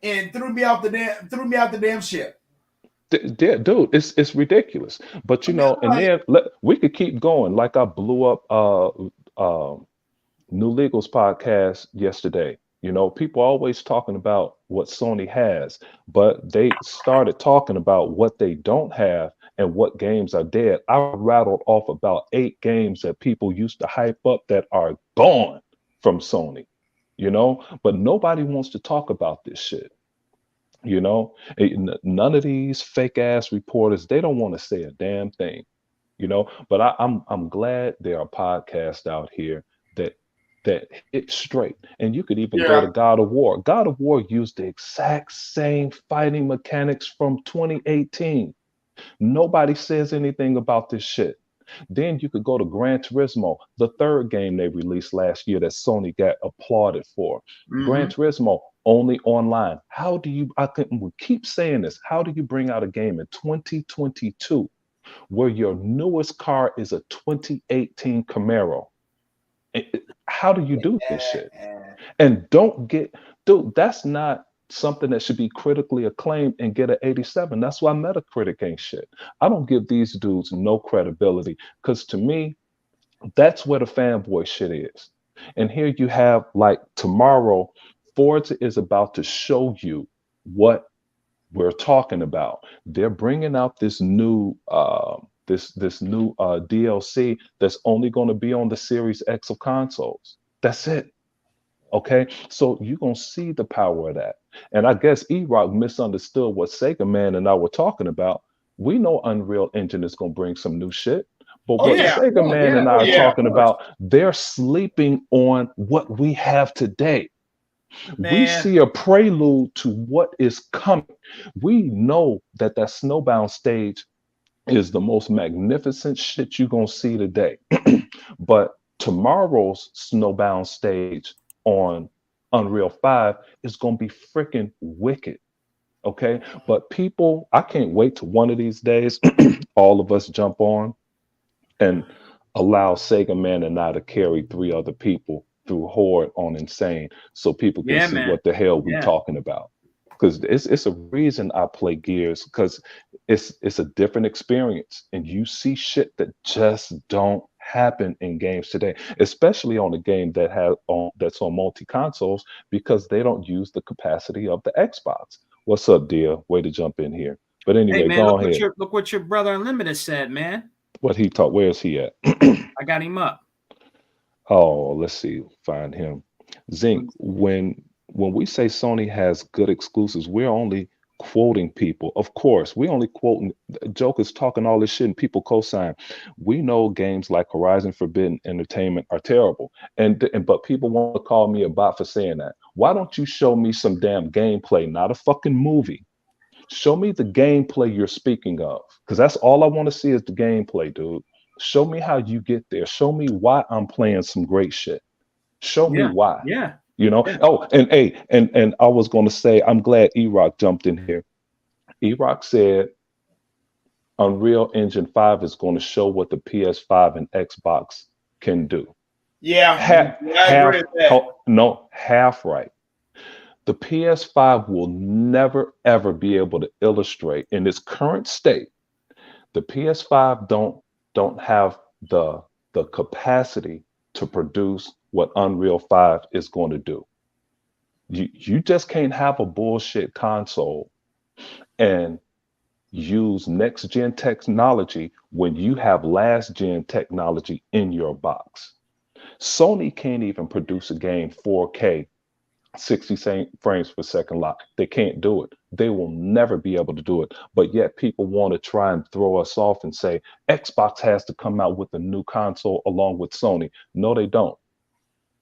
and threw me out the damn ship. Dude, it's ridiculous. But you know, and then we could keep going. Like I blew up New Legal's podcast yesterday. You know, people are always talking about what Sony has, but they started talking about what they don't have and what games are dead. I rattled off about 8 games that people used to hype up that are gone from Sony, you know, but nobody wants to talk about this shit. You know, none of these fake ass reporters, they don't want to say a damn thing, you know. But I'm glad there are podcasts out here that hit straight. And you could even go to Yeah. God of War. God of War used the exact same fighting mechanics from 2018. Nobody says anything about this shit. Then you could go to Gran Turismo, the third game they released last year that Sony got applauded for. Gran Turismo only online. How do you, we keep saying this, how do you bring out a game in 2022 where your newest car is a 2018 Camaro? How do you do this shit? And don't get, dude, that's not something that should be critically acclaimed and get an 87. That's why Metacritic ain't shit. I don't give these dudes no credibility because to me, that's where the fanboy shit is. And here you have like tomorrow, Forza is about to show you what we're talking about. They're bringing out this new DLC that's only going to be on the Series X of consoles. That's it. Okay, so you're gonna see the power of that. And I guess E-Rock misunderstood what Sega Man and I were talking about. We know Unreal Engine is gonna bring some new shit, but Oh what yeah. Sega Oh, Man yeah. and I Oh, are yeah. talking about, they're sleeping on what we have today. We Man. see a prelude to what is coming. We know that that Snowbound stage is the most magnificent shit you're gonna see today. But tomorrow's Snowbound stage on Unreal 5 is gonna be freaking wicked. Okay. But people, I can't wait to one of these days, all of us jump on and allow Sega Man and I to carry 3 other people through Horde on Insane so people can Yeah, see man. what the hell we Yeah. talking about. Because it's a reason I play Gears because it's a different experience and you see shit that just don't happen in games today, especially on a game that that's on multi consoles because they don't use the capacity of the Xbox. What's up, dear? Way to jump in here. But Hey anyway, man, go ahead. look what your brother Unlimited said, man. What he taught? Where is he at? I got him up. Oh, let's see, find him. Zinc, when we say Sony has good exclusives, we're only quoting people. Of course, we only quoting jokers talking all this shit and people co-sign. We know games like Horizon Forbidden Entertainment are terrible. And but people want to call me a bot for saying that. Why don't you show me some damn gameplay, not a fucking movie? Show me the gameplay you're speaking of. Because that's all I want to see is the gameplay, dude. Show me how you get there. Show me why I'm playing some great shit. Show me Yeah. why. Yeah. You know. Yeah. Oh, and hey, and I was going to say, I'm glad E-Rock jumped in here. E-Rock said Unreal Engine 5 is going to show what the PS5 and Xbox can do. Yeah, Half, I agree with that. no, half right. The PS5 will never ever be able to illustrate in its current state. The PS5 don't have the capacity to produce what Unreal 5 is going to do. You just can't have a bullshit console and use next gen technology when you have last gen technology in your box. Sony can't even produce a game 4K 60 frames per second lock. They can't do it. They will never be able to do it. But yet people want to try and throw us off and say Xbox has to come out with a new console along with Sony. No, they don't.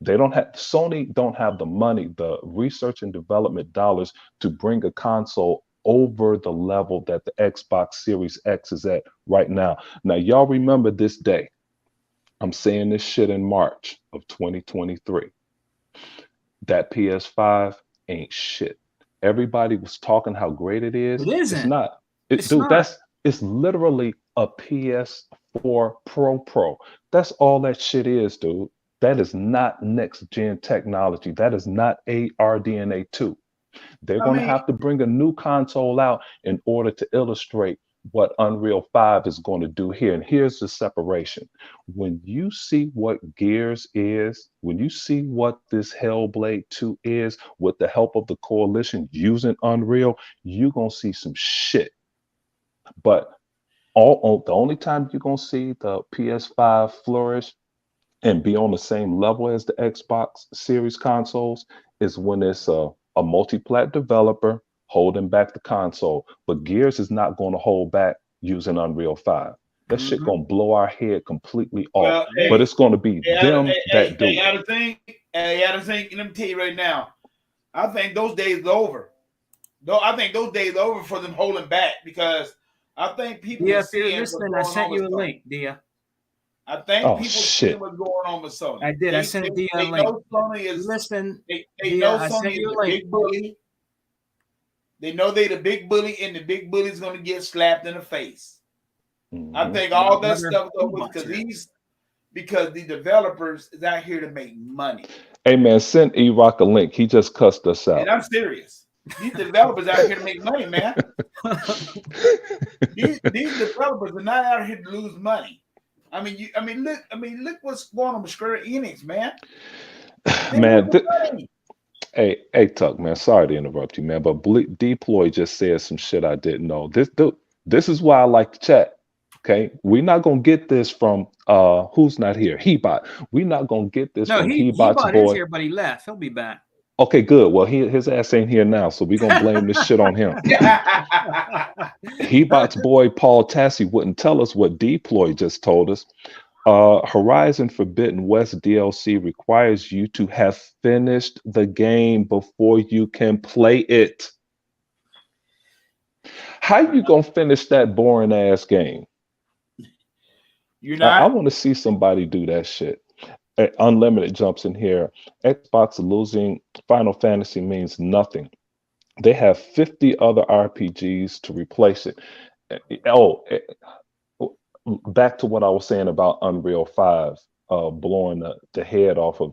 They don't have Sony don't have the money, the research and development dollars to bring a console over the level that the Xbox Series X is at right now. Now, y'all remember this day. I'm saying this shit in March of 2023. That PS5 ain't shit. Everybody was talking how great it is. It It's isn't. not. It's Dude, not. it's literally a PS4 Pro. That's all that shit is, dude. That is not next gen technology. That is not ARDNA 2. They're I going to mean, have to bring a new console out in order to illustrate what Unreal 5 is going to do here. And here's the separation. When you see what Gears is, when you see what this Hellblade 2 is, with the help of the coalition using Unreal, you're going to see some shit. But the only time you're going to see the PS5 flourish and be on the same level as the Xbox Series consoles is when it's a multi-plat developer holding back the console. But Gears is not going to hold back using Unreal 5. That shit going to blow our head completely off. But it's going to be them that do it. I think, let me tell you right now, I think those days are over. I think those days are over for them holding back, because I think people are seeing what's going I sent you a Sony. link, Dia. I think people see what's going on with Sony. I did. I sent Dia a link. They know Sony is They know Sony is the big bully. They know they the big bully, and the big bully's going to get slapped in the face. Mm-hmm. I think all that stuff is because the developers is out here to make money. Hey man, send E-Rock a link. He just cussed us out. And I'm serious. These developers out here to make money, man. these developers are not out here to lose money. Look what's going on with Square Enix, man. Hey, Tuck, man. Sorry to interrupt you, man, but Deploy just said some shit I didn't know. This is why I like to chat. Okay, we're not gonna get this from who's not here. Hebot. We're not gonna get this from Hebot's boy. Is here, but he left. He'll be back. Okay, good. Well, his ass ain't here now, so we're gonna blame this shit on him. Hebot's boy Paul Tassi wouldn't tell us what Deploy just told us. Horizon Forbidden West DLC requires you to have finished the game before you can play it. How you gonna finish that boring ass game? You're not. I want to see somebody do that shit. Unlimited jumps in here. Xbox losing Final Fantasy means nothing. They have 50 other RPGs to replace it. Back to what I was saying about Unreal 5 blowing the head off of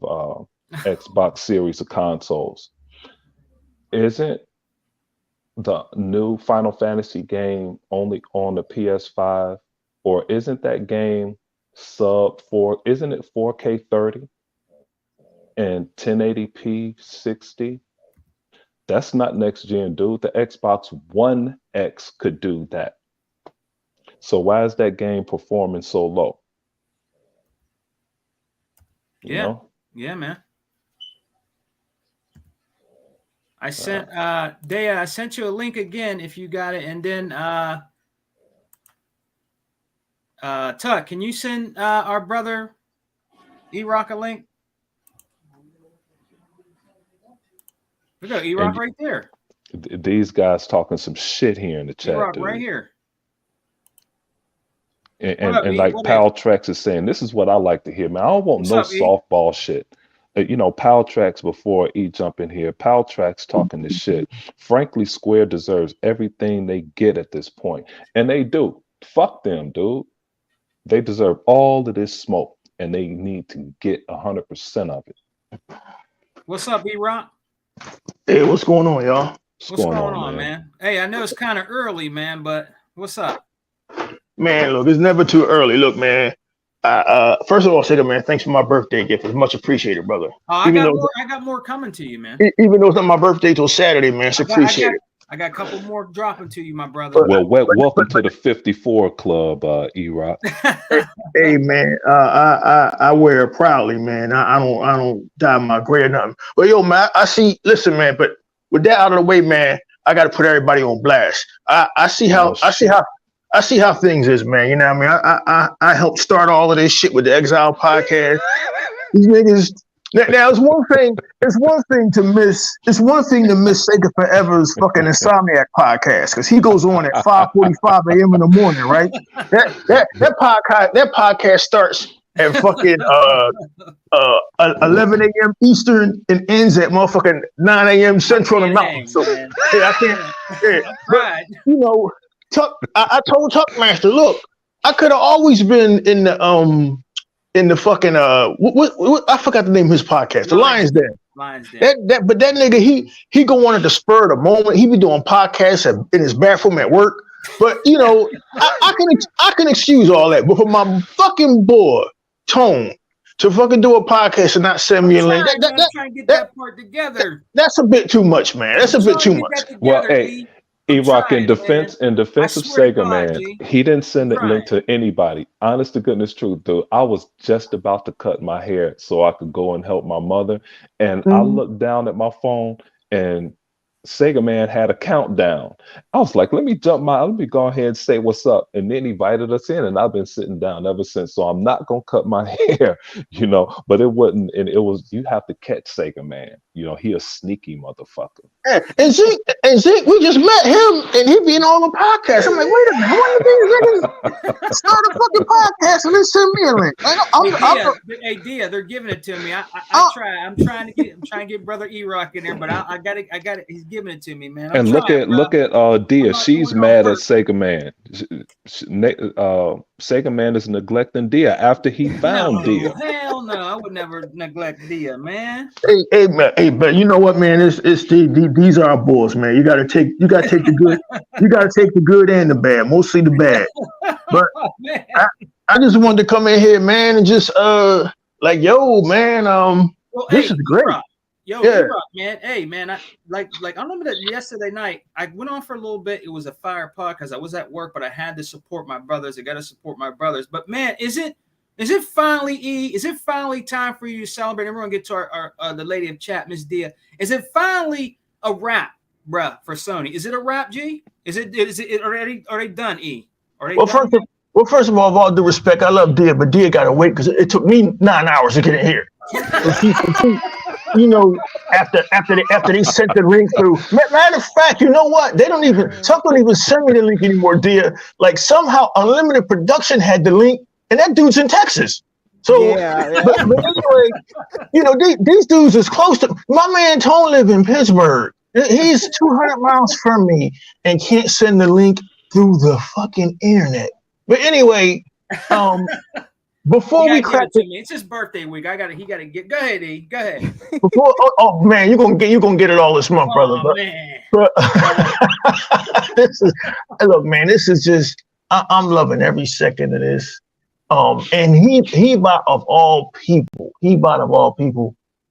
Xbox series of consoles. Isn't the new Final Fantasy game only on the PS5? Or isn't that game isn't it 4K 30 and 1080p 60? That's not next gen, dude. The Xbox One X could do that. So why is that game performing so low? You know? Yeah, man. I sent Dea, I sent you a link again if you got it, and then Tuck, can you send our brother E-Rock a link? We got E-Rock right there. These guys talking some shit here in the chat, E-Rock dude. right here. And like Pal Trax is saying, this is what I like to hear, man. I don't want no softball shit. Pal Trax before E jump in here. Pal Trax talking this shit. Frankly, Square deserves everything they get at this point, and they do. Fuck them, dude. They deserve all of this smoke, and they need to get 100% of it. What's up, E-Rock? Hey, what's going on, y'all? What's going on, man? Hey, I know it's kind of early, man, but what's up? Man, look, it's never too early. Look, man. First of all, Sega, man, thanks for my birthday gift. It's much appreciated, brother. I got more coming to you, man. Even though it's not my birthday till Saturday, man, it's appreciated. I got a couple more dropping to you, my brother. Well, welcome to the 54 club, E-Rock. Hey, man, I wear it proudly, man. I don't dye my gray or nothing. But yo, man, listen, man. But with that out of the way, man, I got to put everybody on blast. I see how things is, man. You know what I mean? I helped start all of this shit with the Exile podcast. These niggas. Now it's one thing to miss Sega Forever's fucking Insomniac podcast, because he goes on at 5:45 a.m. in the morning, right? That podcast starts at fucking 11 a.m. Eastern and ends at motherfucking 9 a.m. Central and Mountain. So I can't. Yeah. But, I told Tuckmaster, look, I could have always been in the fucking what I forgot the name of his podcast, the Lions Den. But that nigga, he go on at the spur of the moment. He be doing podcasts in his bathroom at work. But you know, I can excuse all that. But for my fucking boy Tone to fucking do a podcast and not send me a link, I'm trying to get that part together. That's a bit too much, man. That's a bit too much. Well, hey, E-Rock, in defense of Sega, man, he didn't send a link to anybody. Honest to goodness truth, dude. I was just about to cut my hair so I could go and help my mother. And I looked down at my phone and Sega Man had a countdown. I was like, let me go ahead and say what's up. And then he invited us in, and I've been sitting down ever since. So I'm not gonna cut my hair, you know. But it wasn't, and it was, you have to catch Sega Man. You know, he a sneaky motherfucker. Yeah. And Zeke, we just met him, and he be in all the podcasts. I'm like, wait a minute, one of these niggas start a fucking podcast and then send me a link. Hey, Dia, they're giving it to me. I'm trying to get brother E-Rock in there, but I got it. He's giving it to me, man. And look at Dia. She's mad at Sega Man. Sega Man is neglecting Dia after he found Dia. Hell no, I would never neglect Dia, man. Hey, man. Hey, but you know what, man? These are our boys, man. You gotta take the good. You gotta take the good and the bad, mostly the bad. But I just wanted to come in here, man, and just like, yo, man, this is great. Yo, E-Rock, man. Hey, man, I remember that yesterday night. I went on for a little bit. It was a fire podcast. I was at work, but I had to support my brothers. I got to support my brothers. But man, is it finally Is it finally time for you to celebrate? Everyone get to our the lady of chat, Miss Dia. Is it finally a wrap, bruh, for Sony? Is it a wrap, G? Is it already? Are they done, E? First of all, with all due respect, I love Dia, but Dia gotta wait because it took me 9 hours to get in here. You know, after they sent the link through. Matter of fact, you know what? Some don't even send me the link anymore, Dia. Like somehow Unlimited Production had the link, and that dude's in Texas. So, But anyway, you know, these dudes is close to. My man Tone live in Pittsburgh. He's 200 miles from me and can't send the link through the fucking internet. But anyway, before we crack it, it's his birthday week. He gotta get. Go ahead, E. Go ahead. Oh man, you're gonna get it all this month, brother. But look, man, this is just. I'm loving every second of this. And he of all people,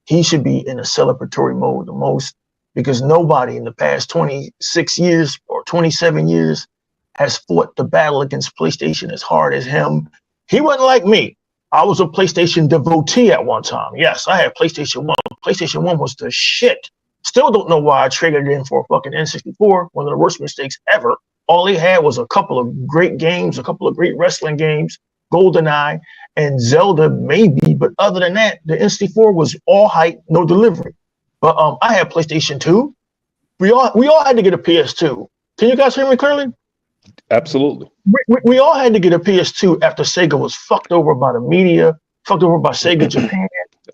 he should be in a celebratory mode the most, because nobody in the past 26 years or 27 years has fought the battle against PlayStation as hard as him. He wasn't like me. I was a PlayStation devotee at one time. Yes, I had PlayStation 1. PlayStation 1 was the shit. Still don't know why I traded it in for a fucking N64, one of the worst mistakes ever. All they had was a couple of great games, a couple of great wrestling games, GoldenEye and Zelda maybe, but other than that, the N64 was all hype, no delivery. But I had PlayStation 2. We all had to get a PS2. Can you guys hear me clearly? Absolutely. We all had to get a PS2 after Sega was fucked over by the media, fucked over by Sega Japan,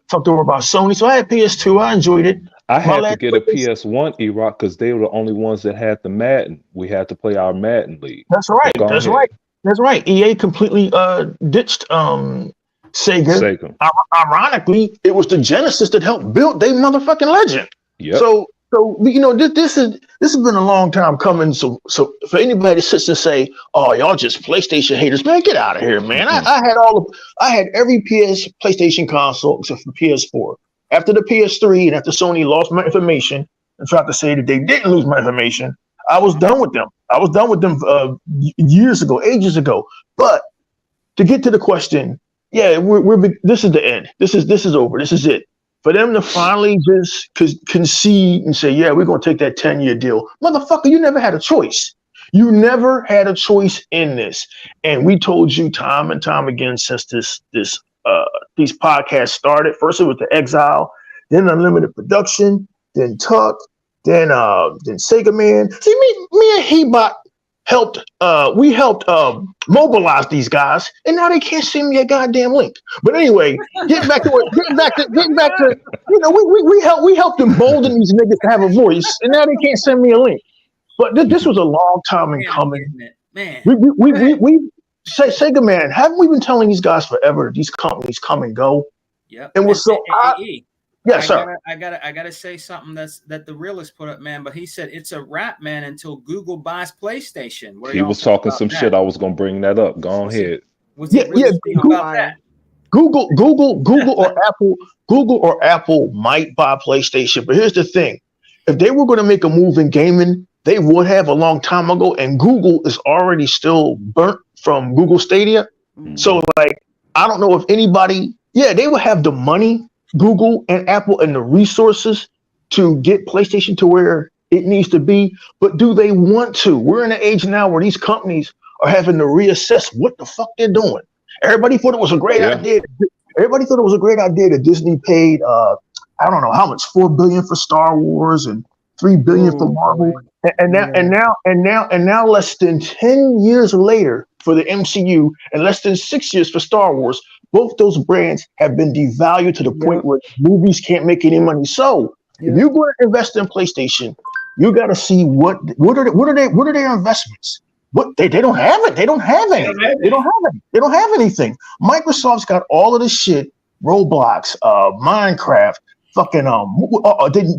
fucked over by Sony. So I had PS2. I enjoyed it. I had to get a PS1, E-Rock, because they were the only ones that had the Madden. We had to play our Madden League. That's right. That's right. EA completely ditched Sega. Ironically, it was the Genesis that helped build their motherfucking legend. Yep. So you know, this has been a long time coming. So for anybody that sits and say, "Oh, y'all just PlayStation haters," man, get out of here, man. I had every PlayStation console except for PS4. After the PS3 and after Sony lost my information and tried to say that they didn't lose my information, I was done with them. Years ago, ages ago. But to get to the question, yeah, this is the end. This is over. This is it. For them to finally just concede and say, yeah, we're going to take that 10-year deal. Motherfucker, you never had a choice. You never had a choice in this. And we told you time and time again since these podcasts started. First it was the Exile, then Unlimited Production, then Tuck, then Sega Man. See, me and Hebot helped mobilize these guys, and now they can't send me a goddamn link. But anyway, getting back to you know, we helped embolden these niggas to have a voice, and now they can't send me a link. But this was a long time in coming. Man, we Sega Man, haven't we been telling these guys forever that these companies come and go? Yeah. And we're so Yes, sir. I gotta say something that the realist put up, man. But he said it's a wrap, man, until Google buys PlayStation. What He was talking some shit. I was gonna bring that up. Go ahead. What's the realist thing about that? Google or Apple might buy PlayStation, but here's the thing: if they were going to make a move in gaming, they would have a long time ago. And Google is already still burnt from Google Stadia, so like I don't know if anybody. Yeah, they would have the money, Google and Apple, and the resources to get PlayStation to where it needs to be. But do they want to? We're in an age now where these companies are having to reassess what the fuck they're doing. Everybody thought it was a great idea. Everybody thought it was a great idea that Disney paid I don't know how much, $4 billion for Star Wars and $3 billion for Marvel. And now less than 10 years later for the MCU and less than 6 years for Star Wars, both those brands have been devalued to the point where movies can't make any money. So if you're going to invest in PlayStation, you got to see what are their investments. What they don't have it. They don't have any. They don't have anything. Microsoft's got all of this shit. Roblox, Minecraft, fucking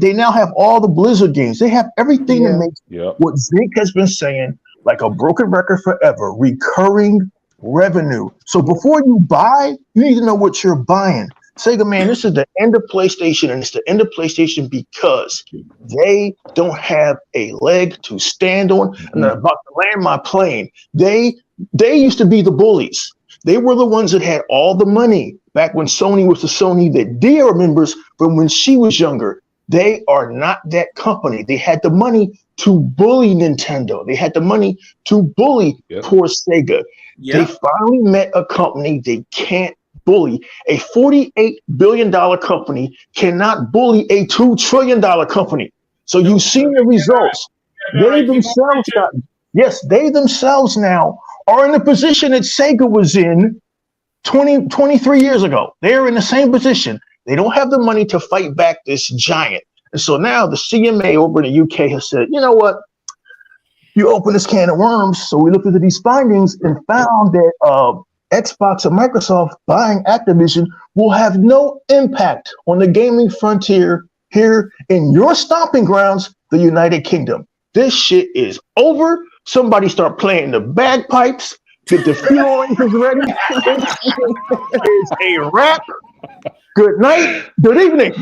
they now have all the Blizzard games. They have everything that makes what Zink has been saying, like a broken record forever, recurring revenue. So before you buy, you need to know what you're buying. Sega, man, this is the end of PlayStation, and it's the end of PlayStation because they don't have a leg to stand on. And I'm about to land my plane. They used to be the bullies. They were the ones that had all the money back when Sony was the Sony that Dia remembers from when she was younger. They are not that company. They had the money to bully Nintendo. They had the money to bully poor Sega. They finally met a company they can't bully. A $48 billion company cannot bully a $2 trillion company. So you've seen the results. They themselves now are in the position that Sega was in 23 years ago. They're in the same position. They don't have the money to fight back this giant. And so now the CMA over in the UK has said, you know what? You open this can of worms. So we looked into these findings and found that Xbox and Microsoft buying Activision will have no impact on the gaming frontier here in your stomping grounds, the United Kingdom. This shit is over. Somebody start playing the bagpipes. Get the fuel engines ready. It's a wrap. Good night. Good evening.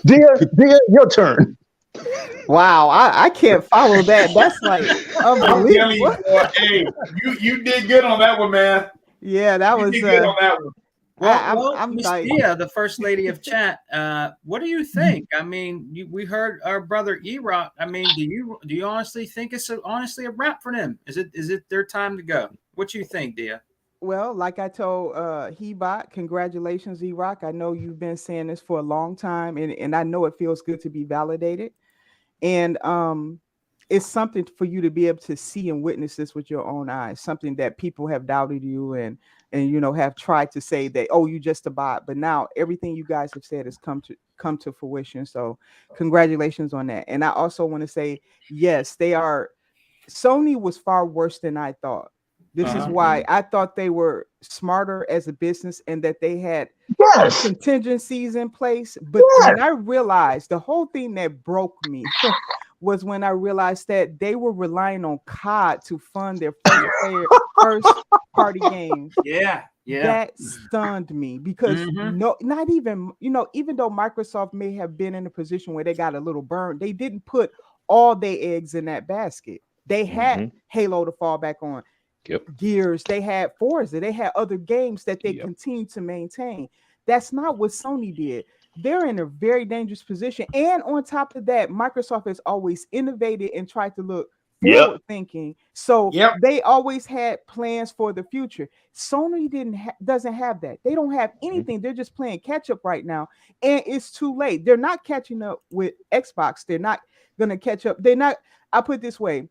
Dia, your turn. Wow, I can't follow that. That's like unbelievable. Hey, you did good on that one, man. Yeah, that was good on that one. Well, Miss Dia, the first lady of chat, what do you think? I mean, we heard our brother E-Rock. I mean, do you honestly think it's honestly a wrap for them? Is it their time to go? What you think, Dia? Well, like I told Hebot, congratulations, E-Rock. I know you've been saying this for a long time, and I know it feels good to be validated. And it's something for you to be able to see and witness this with your own eyes, something that people have doubted you and have tried to say that, oh, you just a bot. But now everything you guys have said has come to fruition. So congratulations on that. And I also want to say, yes, Sony was far worse than I thought. This is why I thought they were smarter as a business and that they had contingencies in place. But when I realized the whole thing that broke me was when I realized that they were relying on COD to fund their first party games. Yeah. That stunned me because even though Microsoft may have been in a position where they got a little burned, they didn't put all their eggs in that basket. They had Halo to fall back on. Gears, they had Forza, they had other games that they continue to maintain. That's not what Sony did. They're in a very dangerous position. And on top of that, Microsoft has always innovated and tried to look forward thinking. So they always had plans for the future. Sony doesn't have that. They don't have anything. They're just playing catch up right now. And it's too late. They're not catching up with Xbox. They're not going to catch up. I'll put it this way.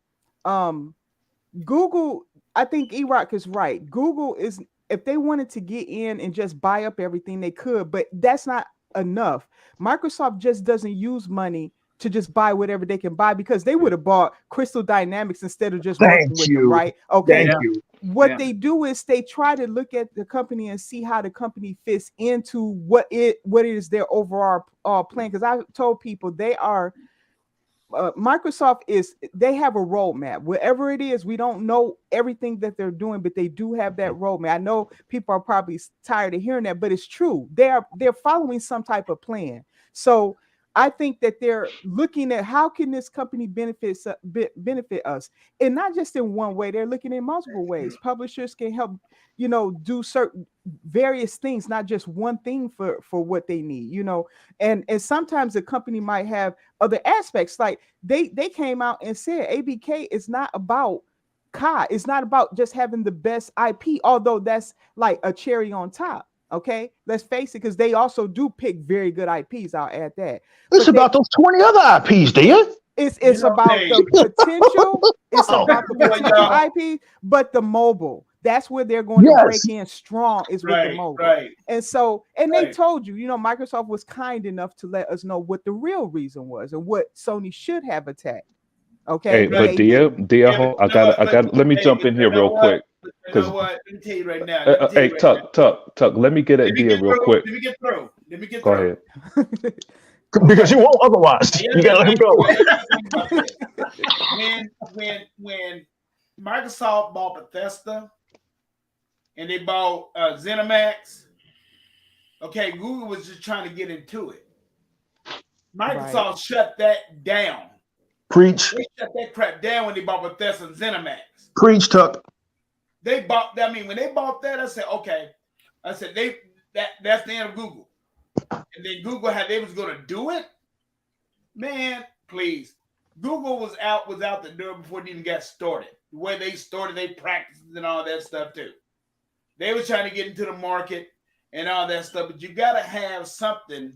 Google, I think E-Rock is right. Google is, if they wanted to get in and just buy up everything, they could, but that's not enough. Microsoft just doesn't use money to just buy whatever they can buy because they would have bought Crystal Dynamics instead of just working with them, right? Okay. what they do is they try to look at the company and see how the company fits into what is their overall plan. Because I told people they are Microsoft they have a roadmap. Wherever it is, we don't know everything that they're doing, but they do have that roadmap. I know people are probably tired of hearing that, but it's true. They're following some type of plan. So I think that they're looking at how can this company benefit us, and not just in one way. They're looking in multiple ways. Publishers can help, do certain various things, not just one thing for what they need, and sometimes the company might have other aspects. Like they came out and said ABK is not about COD. It's not about just having the best IP, although that's like a cherry on top. Okay, let's face it, because they also do pick very good IPs. I'll add that. It's about those 20 other IPs, dear. It's about the potential. It's about the potential IP, but the mobile. That's where they're going to break in strong, is with the mobile. Right. And so, they told you, Microsoft was kind enough to let us know what the real reason was and what Sony should have attacked. Okay. Hey, but Dia, I got. Let me jump in here real quick. You know what? Let me tell you right now. Hey, Tuck. Let me get at Dia real quick. Let me get through. Go ahead. Because you won't otherwise. You gotta let him go. when Microsoft bought Bethesda and they bought ZeniMax, okay, Google was just trying to get into it. Microsoft shut that down. Preach. They shut that crap down when they bought Bethesda and ZeniMax. Preach, Tuck. They bought. I mean, when they bought that, I said, okay. I said that's the end of Google. And then Google they was going to do it. Man, please. Google was out the door before it even got started. The way they started, they practiced and all that stuff too. They was trying to get into the market and all that stuff, but you got to have something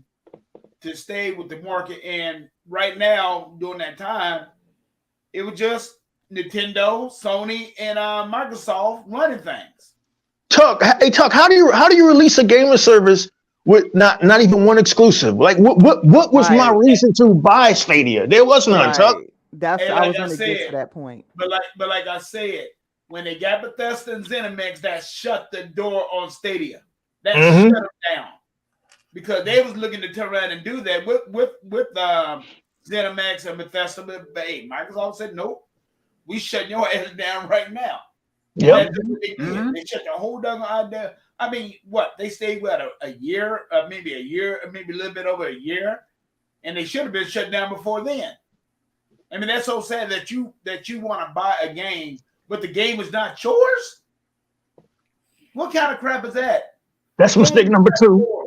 to stay with the market. And right now, during that time, it was just Nintendo, Sony, and Microsoft running things. Tuck, how do you release a gaming service with not even one exclusive? Like what was my reason to buy Stadia? There was none, Tuck. I was going to get to that point. But like I said, when they got Bethesda and ZeniMax, that shut the door on Stadia. That shut them down. Because they was looking to turn around and do that with ZeniMax and Bethesda, but hey, Microsoft said nope. We shutting your ass down right now. Yep. They shut the whole dang idea. I mean, what? They stayed a year, maybe a little bit over a year, and they should have been shut down before then. I mean, that's so sad that you want to buy a game, but the game is not yours. What kind of crap is that? That's mistake number 2.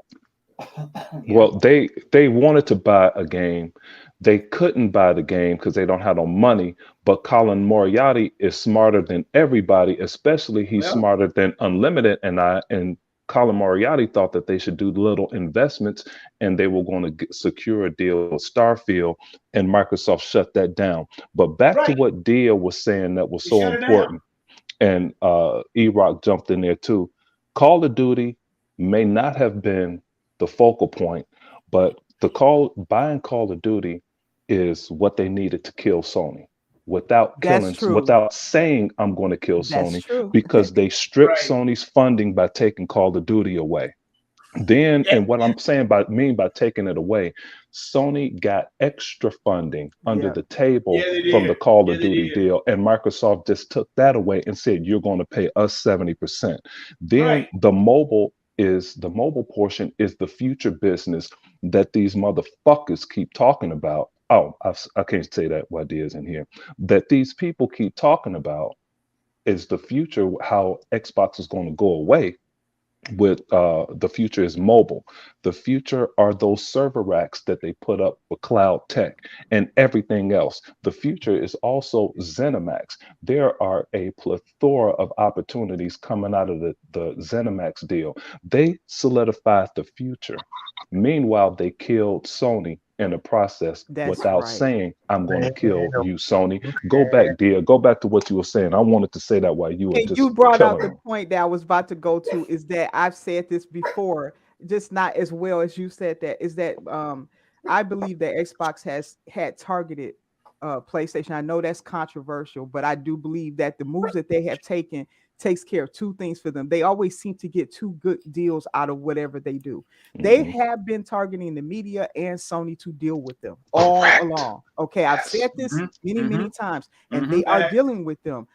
Well, they wanted to buy a game. They couldn't buy the game because they don't have no money. But Colin Moriarty is smarter than everybody, especially he's smarter than Unlimited. And Colin Moriarty thought that they should do little investments, and they were going to secure a deal with Starfield, and Microsoft shut that down. But back to what Dia was saying that was so important, and E-Rock jumped in there too. Call of Duty may not have been the focal point, but buying Call of Duty is what they needed to kill Sony without saying I'm going to kill Sony, because they stripped Sony's funding by taking Call of Duty away. Then, and what I'm saying by taking it away, Sony got extra funding under the table from the Call of Duty deal, and Microsoft just took that away and said, you're going to pay us 70%. Then the mobile portion is the future business that these motherfuckers keep talking about. Oh, I can't say that while Dia's in here. That these people keep talking about is the future, how Xbox is going to go away. With the future is mobile. The future are those server racks that they put up with cloud tech and everything else. The future is also ZeniMax. There are a plethora of opportunities coming out of the ZeniMax deal. They solidified the future. Meanwhile, they killed Sony in the process without saying, I'm going to kill you, Sony. Go back, Dia. Go back to what you were saying. I wanted to say that while you were just you brought out the point that I was about to go to, is that I've said this before, just not as well as you said that, is that I believe that Xbox had targeted PlayStation. I know that's controversial, but I do believe that the moves that they have taken takes care of two things for them. They always seem to get two good deals out of whatever they do. They have been targeting the media and Sony to deal with them all along. Okay, I've said this many times, and they are dealing with them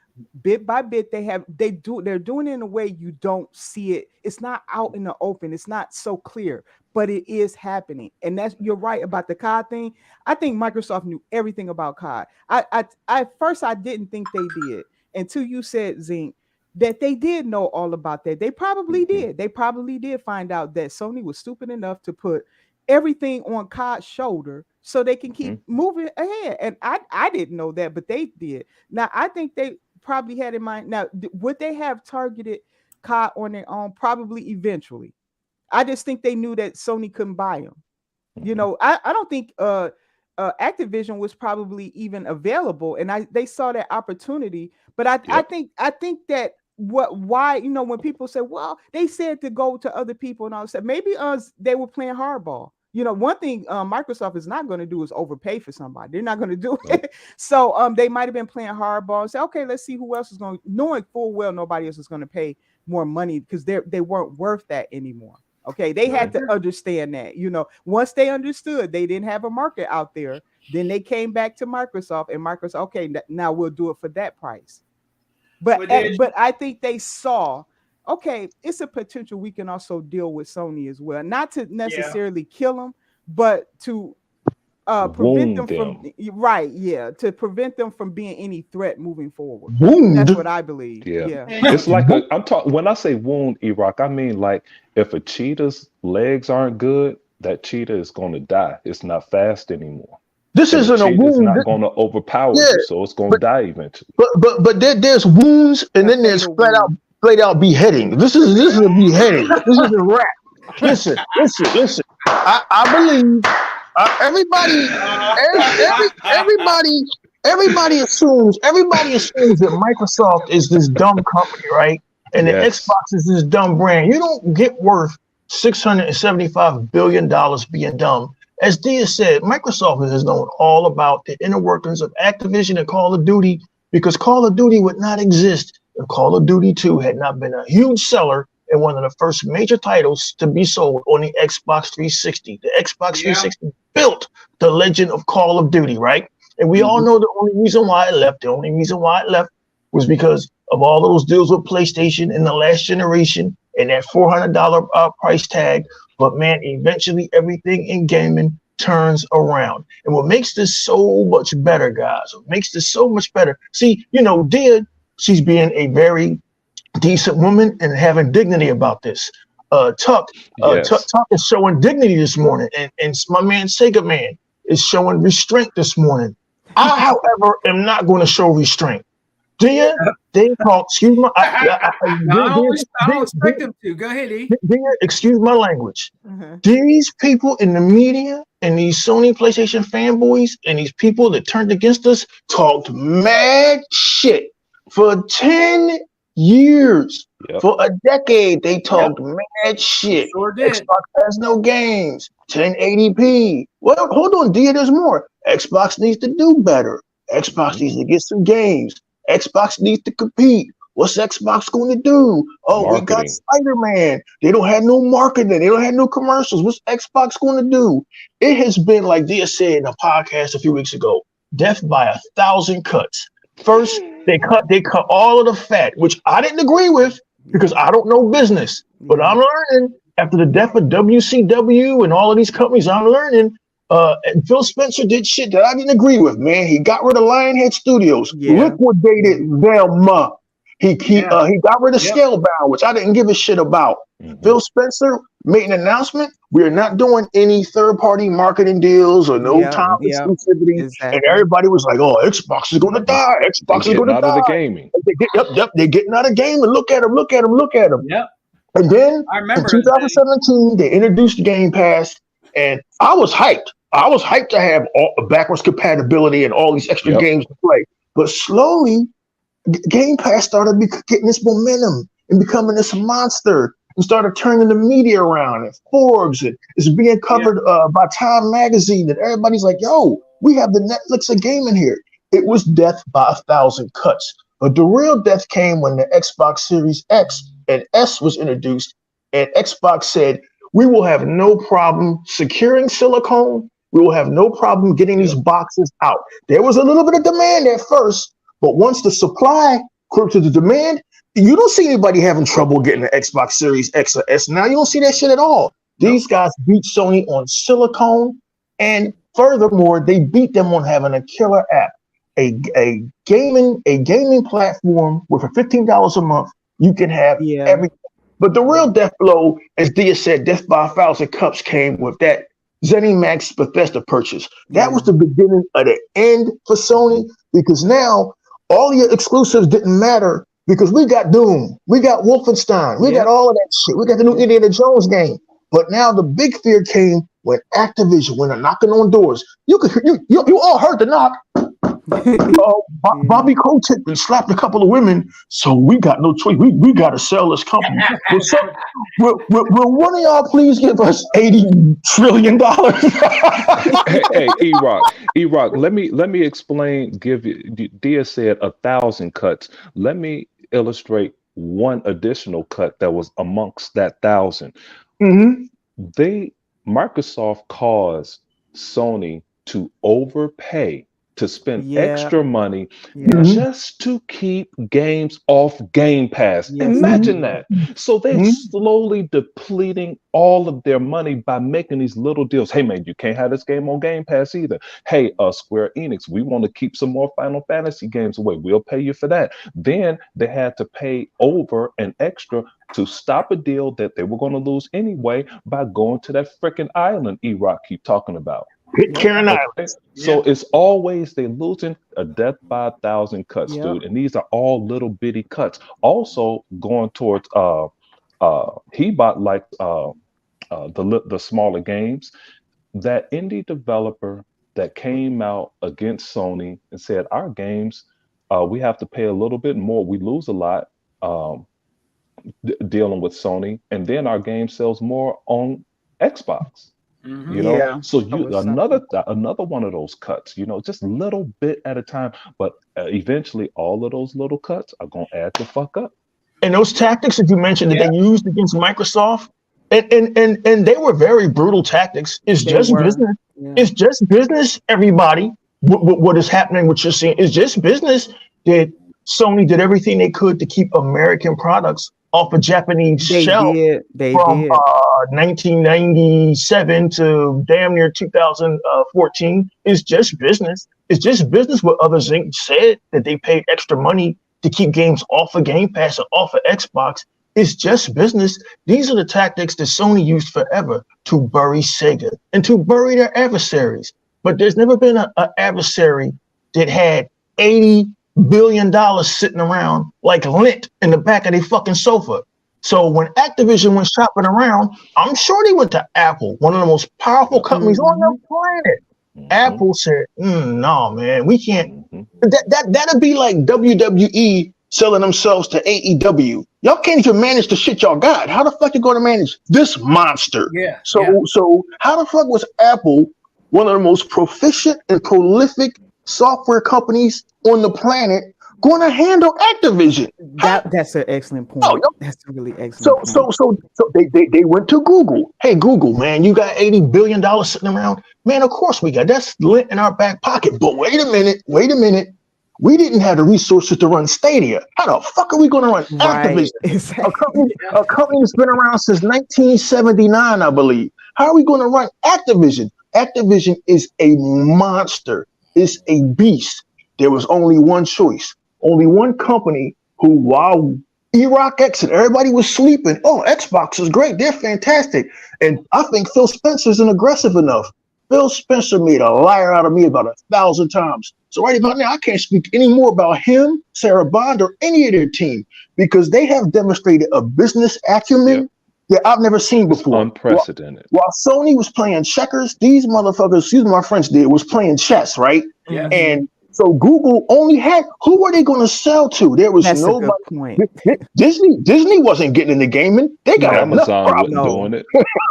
bit by bit. They're doing it in a way you don't see it. It's not out in the open. It's not so clear, but it is happening. And you're right about the COD thing. I think Microsoft knew everything about COD. At first I didn't think they did until you said, Zink, that they did know all about that. They probably did. They probably did find out that Sony was stupid enough to put everything on COD's shoulder so they can keep moving ahead. And I didn't know that, but they did. Now, I think they probably had in mind. Now, would they have targeted COD on their own? Probably eventually. I just think they knew that Sony couldn't buy them. You know, I don't think Activision was probably even available, and they saw that opportunity. But I think that why you know, when people say, well, they said to go to other people and all that, maybe they were playing hardball. You know, one thing Microsoft is not going to do is overpay for somebody. They're not going to do it. So they might have been playing hardball and say, okay, let's see who else is going, knowing full well nobody else is going to pay more money because they weren't worth that anymore. Okay, they had to understand that. You know, once they understood they didn't have a market out there, then they came back to Microsoft, and Microsoft, okay, now we'll do it for that price. But I think they saw, okay, it's a potential we can also deal with Sony as well, not to necessarily kill them, but to prevent them from to prevent them from being any threat moving forward. That's what I believe. It's like when I say wound, Iraq, I mean like if a cheetah's legs aren't good, that cheetah is going to die. It's not fast anymore. This isn't a wound. It's not going to overpower you, so it's going to die eventually. But there's wounds, and then there's flat out beheading. This is a beheading. This is a rap. Listen. I believe everybody assumes that Microsoft is this dumb company, right? And the Xbox is this dumb brand. You don't get worth $675 billion being dumb. As Dia said, Microsoft has known all about the inner workings of Activision and Call of Duty, because Call of Duty would not exist if Call of Duty 2 had not been a huge seller and one of the first major titles to be sold on the Xbox 360. The Xbox 360 built the legend of Call of Duty, right? And we all know the only reason why it left. The only reason why it left was because of all of those deals with PlayStation in the last generation and that $400 price tag. But man, eventually everything in gaming turns around. And what makes this so much better, guys, what makes this so much better, see, you know, Dia, she's being a very decent woman and having dignity about this. Tuck is showing dignity this morning, and my man Sega Man is showing restraint this morning. I, however, am not going to show restraint. Dia, they talk. Excuse my. I don't expect them to. Go ahead, E. Dia, excuse my language. These people in the media and these Sony PlayStation fanboys and these people that turned against us talked mad shit for 10 years. For a decade, they talked mad shit. Sure did. Xbox has no games. 1080p. Well, hold on, Dia. There's more. Xbox needs to do better. Xbox needs to get some games. Xbox needs to compete. What's Xbox going to do? Oh, marketing. We got Spider-Man. They don't have no marketing. They don't have no commercials. What's Xbox going to do? It has been, like Dia said in a podcast a few weeks ago, death by 1,000 cuts. First, they cut all of the fat, which I didn't agree with because I don't know business. But I'm learning after the death of WCW and all of these companies, I'm learning. And Phil Spencer did shit that I didn't agree with, man. He got rid of Lionhead Studios, liquidated them. He got rid of Scalebound, which I didn't give a shit about. Phil Spencer made an announcement. We're not doing any third-party marketing deals or no time exclusivity. And everybody was like, "Oh, Xbox is going to die. Xbox is going to die." Out of the gaming. They're getting out of gaming. Look at them. Yep. And then in 2017, they introduced Game Pass, and I was hyped. I was hyped to have all backwards compatibility and all these extra games to play. But slowly, Game Pass started getting this momentum and becoming this monster. and started turning the media around, and Forbes, and it's being covered by Time Magazine, and everybody's like, yo, we have the Netflix of gaming here. It was death by 1,000 cuts. But the real death came when the Xbox Series X and S was introduced, and Xbox said, we will have no problem securing silicone. We will have no problem getting these boxes out. There was a little bit of demand at first, but once the supply grew to the demand, you don't see anybody having trouble getting the Xbox Series X or S. Now you don't see that shit at all. These guys beat Sony on silicone, and furthermore, they beat them on having a killer app. A gaming platform where for $15 a month you can have everything. But the real death blow, as Dia said, death by 1,000 cups came with that ZeniMax Bethesda purchase. That was the beginning of the end for Sony, because now all your exclusives didn't matter because we got Doom, we got Wolfenstein, we got all of that shit. We got the new Indiana Jones game. But now the big fear came when Activision went knocking on doors. You all heard the knock. Bobby Kotick and slapped a couple of women, so we got no choice. We got to sell this company. Will one of y'all please give us $80 trillion? hey, E-Rock, let me explain. Dia said 1,000 cuts. Let me illustrate one additional cut that was amongst that 1,000. Microsoft caused Sony to overpay, to spend extra money just to keep games off Game Pass. Imagine that. So they're slowly depleting all of their money by making these little deals. Hey man, you can't have this game on Game Pass either. Hey, Square Enix, we want to keep some more Final Fantasy games away. We'll pay you for that. Then they had to pay over an extra to stop a deal that they were going to lose anyway by going to that freaking island E-Rock keep talking about. Karen Island. So it's always they're losing a death by 1,000 cuts, dude. And these are all little bitty cuts. Also going towards Hebot, like the smaller games. That indie developer that came out against Sony and said, our games, we have to pay a little bit more. We lose a lot dealing with Sony, and then our game sells more on Xbox. You know, so another one of those cuts, you know, just a little bit at a time, but eventually all of those little cuts are gonna add the fuck up. And those tactics that you mentioned that they used against Microsoft, and they were very brutal tactics. It's just business. It's just business, everybody. What is happening, what you're seeing is just business. That Sony did everything they could to keep American products off a Japanese shelf from 1997 to damn near 2014. It's just business. It's just business. What others said that they paid extra money to keep games off of Game Pass and off of Xbox. It's just business. These are the tactics that Sony used forever to bury Sega and to bury their adversaries. But there's never been an adversary that had $80 billion sitting around like lint in the back of their fucking sofa. So when Activision went shopping around, I'm sure they went to Apple, one of the most powerful companies on the planet. Apple said, no, man, we can't. That'd be like WWE selling themselves to AEW. Y'all can't even manage the shit y'all got. How the fuck you going to manage this monster? So how the fuck was Apple, one of the most proficient and prolific software companies on the planet, going to handle Activision? That's an excellent point. That's a really excellent point. So they went to Google. Hey, Google, man, you got $80 billion sitting around. Man, of course we got. That's lint in our back pocket. But wait a minute. We didn't have the resources to run Stadia. How the fuck are we going to run Activision? Exactly. A company that's been around since 1979, I believe. How are we going to run Activision? Activision is a monster. It's a beast. There was only one choice. Only one company who, while E-Rock X and everybody was sleeping, Xbox is great. They're fantastic. And I think Phil Spencer isn't aggressive enough. Phil Spencer made a liar out of me about 1,000 times. So right about now, I can't speak any more about him, Sarah Bond, or any of their team, because they have demonstrated a business acumen that I've never seen before. Unprecedented. While Sony was playing checkers, these motherfuckers, excuse my French, was playing chess, right? And So Google only had, who were they going to sell to? There was That's a nobody. good point. Disney wasn't getting into gaming. They got enough Amazon problems. wasn't doing it.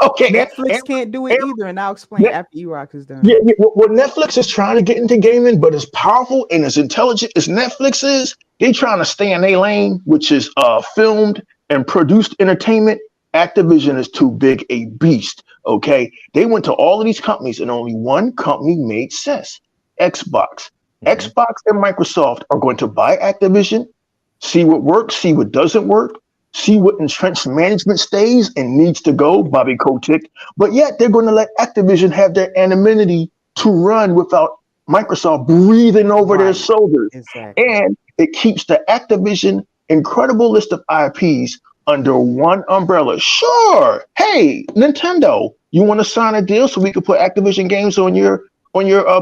Okay, Netflix can't do it either, and I'll explain after E-Rock is done. Yeah, what Netflix is trying to get into gaming, but as powerful and as intelligent as Netflix is, they trying to stay in their lane, which is filmed and produced entertainment. Activision is too big a beast. Okay, they went to all of these companies, and only one company made sense: Xbox. Xbox and Microsoft are going to buy Activision, see what works, see what doesn't work, see what entrenched management stays and needs to go, Bobby Kotick. But yet they're going to let Activision have their anonymity to run without Microsoft breathing over their shoulders. Exactly. And it keeps the Activision incredible list of IPs under one umbrella. Sure. Hey, Nintendo, you want to sign a deal so we can put Activision games on your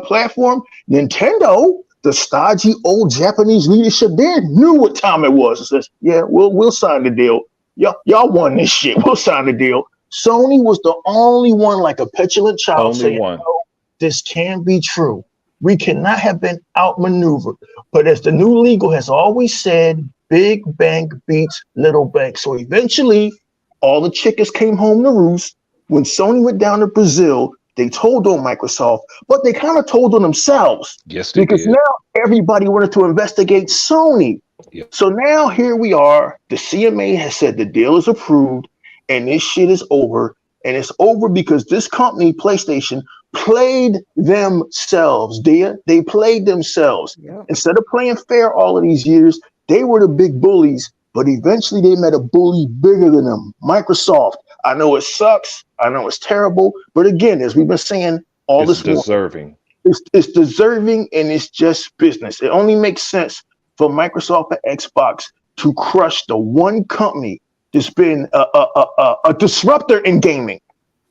platform? Nintendo, the stodgy old Japanese leadership there, knew what time it was. It says, yeah, we'll sign the deal. Y'all won this shit. We'll sign the deal. Sony was the only one, like a petulant child, saying, no, this can't be true. We cannot have been outmaneuvered. But as the new legal has always said, big bank beats little bank. So eventually, all the chickens came home to roost. When Sony went down to Brazil, they told on Microsoft, but they kind of told on themselves. Yes, they because did. now everybody wanted to investigate Sony. Yep. So now here we are. The CMA has said the deal is approved and this shit is over. And it's over because this company, PlayStation, played themselves, dear. They played themselves. Yep. Instead of playing fair all of these years, they were the big bullies, but eventually they met a bully bigger than them, Microsoft. I know it sucks. I know it's terrible. But again, as we've been saying all this morning, deserving. It's deserving and it's just business. It only makes sense for Microsoft and Xbox to crush the one company that's been a disruptor in gaming.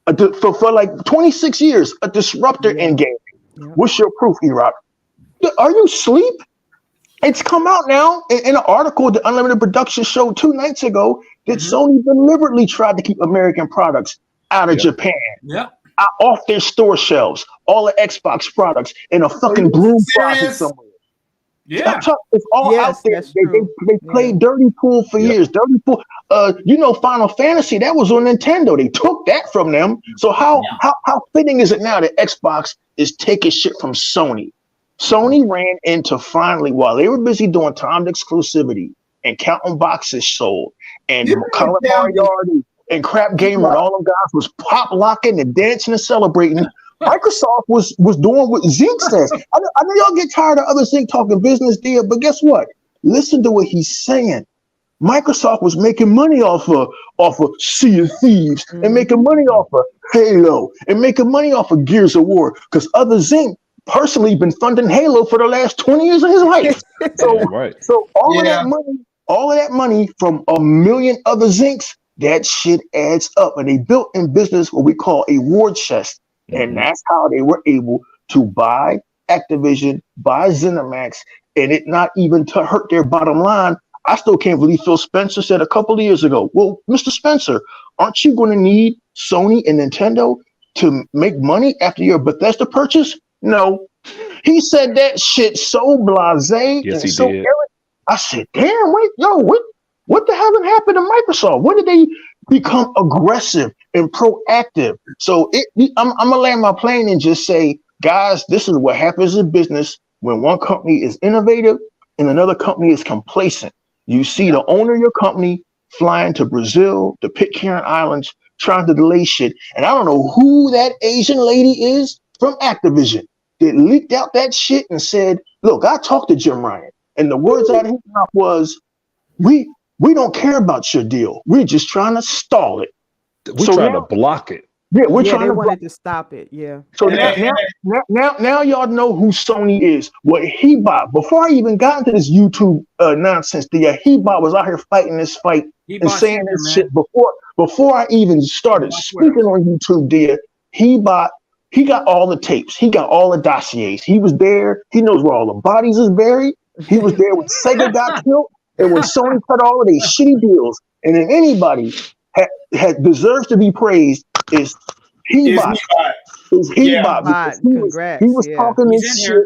For like 26 years, a disruptor in gaming. Yeah. What's your proof, E-Rock? Are you asleep? It's come out now in an article the Unlimited Production showed 2 nights ago that Sony deliberately tried to keep American products out of Japan, off their store shelves, all the Xbox products in a fucking broom closet somewhere. Yeah, it's all out there. They played Dirty Pool for years. Dirty Pool, Final Fantasy, that was on Nintendo. They took that from them. So how fitting is it now that Xbox is taking shit from Sony? Sony ran into finally, while they were busy doing timed exclusivity and counting boxes sold, and Colin Moriarty and Crap Gamer and all them guys was pop locking and dancing and celebrating. Microsoft was doing what Zink says. I know y'all get tired of other Zink talking business deal, but guess what? Listen to what he's saying. Microsoft was making money off of Sea of Thieves and making money off of Halo and making money off of Gears of War because other Zink personally been funding Halo for the last 20 years of his life. So all of that money from a million other Zinks, that shit adds up. And they built in business what we call a war chest. And that's how they were able to buy Activision, buy ZeniMax, and it not even to hurt their bottom line. I still can't believe Phil Spencer said a couple of years ago, well, Mr. Spencer, aren't you going to need Sony and Nintendo to make money after your Bethesda purchase? No. He said that shit so blasé and so arrogant. I said, damn, what the hell happened to Microsoft? When did they become aggressive and proactive? So I'm gonna land my plane and just say, guys, this is what happens in business when one company is innovative and another company is complacent. You see the owner of your company flying to Brazil, the Pitcairn Islands, trying to delay shit. And I don't know who that Asian lady is from Activision that leaked out that shit and said, look, I talked to Jim Ryan, and the words out of his mouth was, we don't care about your deal. We're just trying to stall it. We're trying to block it. Yeah, they wanted to stop it. Yeah. So now y'all know who Sony is. What he bought before I even got into this YouTube nonsense. He was out here fighting this fight and saying this shit before I even started speaking on YouTube. He got all the tapes. He got all the dossiers. He was there. He knows where all the bodies is buried. He was there when Sega got killed and when Sony cut all of these shitty deals. And if anybody deserves to be praised, is He-Bot. He was talking this shit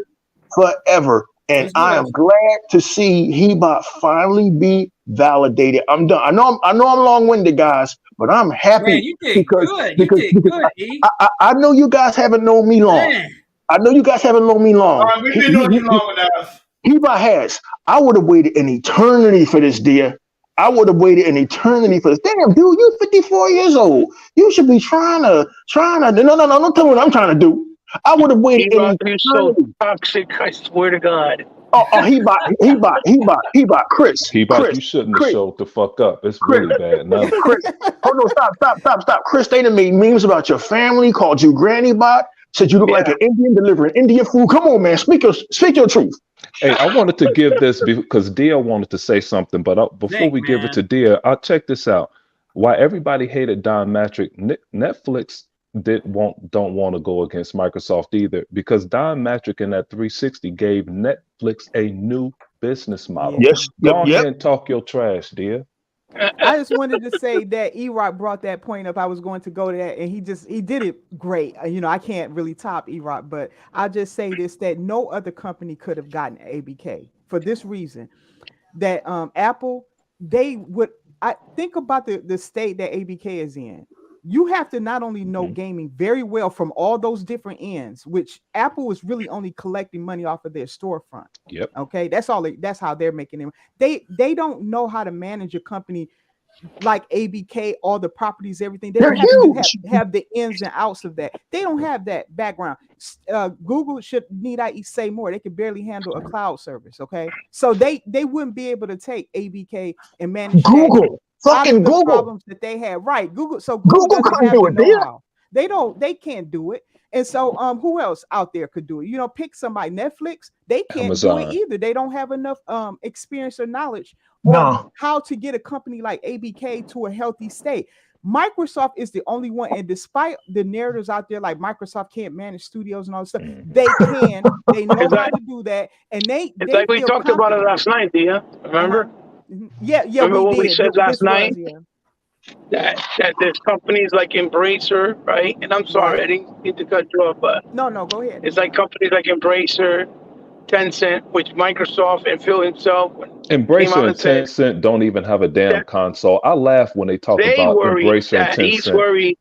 forever. And I am glad to see Hebot finally be validated. I'm done. I know I'm long-winded, guys, but I'm happy. Man, you did because good. You did good, E. I know you guys haven't known me long. Man. I know you guys haven't known me long. All right, we've been knowing you long enough. Hebot has. I would have waited an eternity for this, dear. I would have waited an eternity for this. Damn, dude, you're 54 years old. You should be trying to. No, don't tell me what I'm trying to do. I would have waited an eternity. So toxic, I swear to God. Hebot, Chris. Hebot, you shouldn't have showed the fuck up. It's really bad. No. Chris, hold on, stop. Chris, they done made memes about your family, called you Granny Bot, said you look like an Indian delivering Indian food. Come on, man, speak your truth. Hey, I wanted to give this because Dia wanted to say something, but before we give it to Dia, I'll check this out. Why everybody hated Don Matrick, Netflix don't want to go against Microsoft either, because Don Matrick in that 360 gave Netflix a new business model. Yes. Go ahead and talk your trash, Dia. I just wanted to say that E-Rock brought that point up. I was going to go to that, and he did it great. You know, I can't really top E-Rock, but I'll just say this, that no other company could have gotten ABK for this reason, that Apple, I think about the state that ABK is in. You have to not only know gaming very well from all those different ends, which Apple is really only collecting money off of their storefront. Yep. Okay, that's how they're making them. They don't know how to manage a company like ABK, all the properties, everything. They don't have the ins and outs of that. They don't have that background. Google need I say more? They can barely handle a cloud service. Okay, so they wouldn't be able to take ABK and manage Google. Fucking Google problems that they have, right? Google couldn't do it. They can't do it. And so who else out there could do it? You know, pick somebody. Netflix, they can't Amazon. do it either. They don't have enough experience or knowledge on how to get a company like ABK to a healthy state. Microsoft is the only one, and despite the narratives out there like Microsoft can't manage studios and all this stuff, they can. They know how to do that, and it's like we talked about it last night, Dia. Remember? Yeah. Remember what we said last night? That there's companies like Embracer, right? And I'm sorry, I didn't need to cut you off, but no, go ahead. It's like companies like Embracer, Tencent, which Microsoft and Phil himself. Embracer and Tencent don't even have a damn console. I laugh when they talk about Embracer and Tencent. He's worried.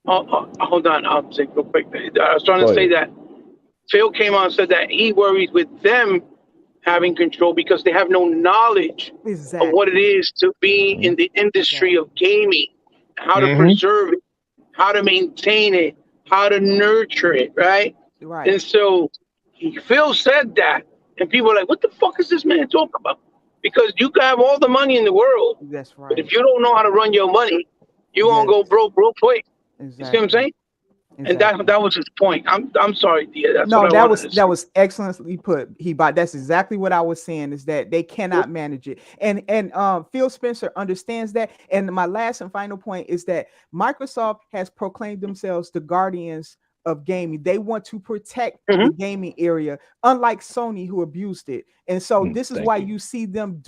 Hold on, I'll say real quick. I was trying to say that Phil came on and said that he worries with them having control because they have no knowledge of what it is to be in the industry of gaming, how to preserve it, how to maintain it, how to nurture it, right? And so Phil said that, and people are like, what the fuck is this man talking about? Because you can have all the money in the world, that's right. But if you don't know how to run your money, you won't go broke real quick. You see what I'm saying? Exactly. And that was his point. I'm sorry, Dia. That was excellently put, Hebot. That's exactly what I was saying, is that they cannot manage it. And Phil Spencer understands that. And my last and final point is that Microsoft has proclaimed themselves the guardians of gaming. They want to protect the gaming area, unlike Sony, who abused it. And so this is why you see them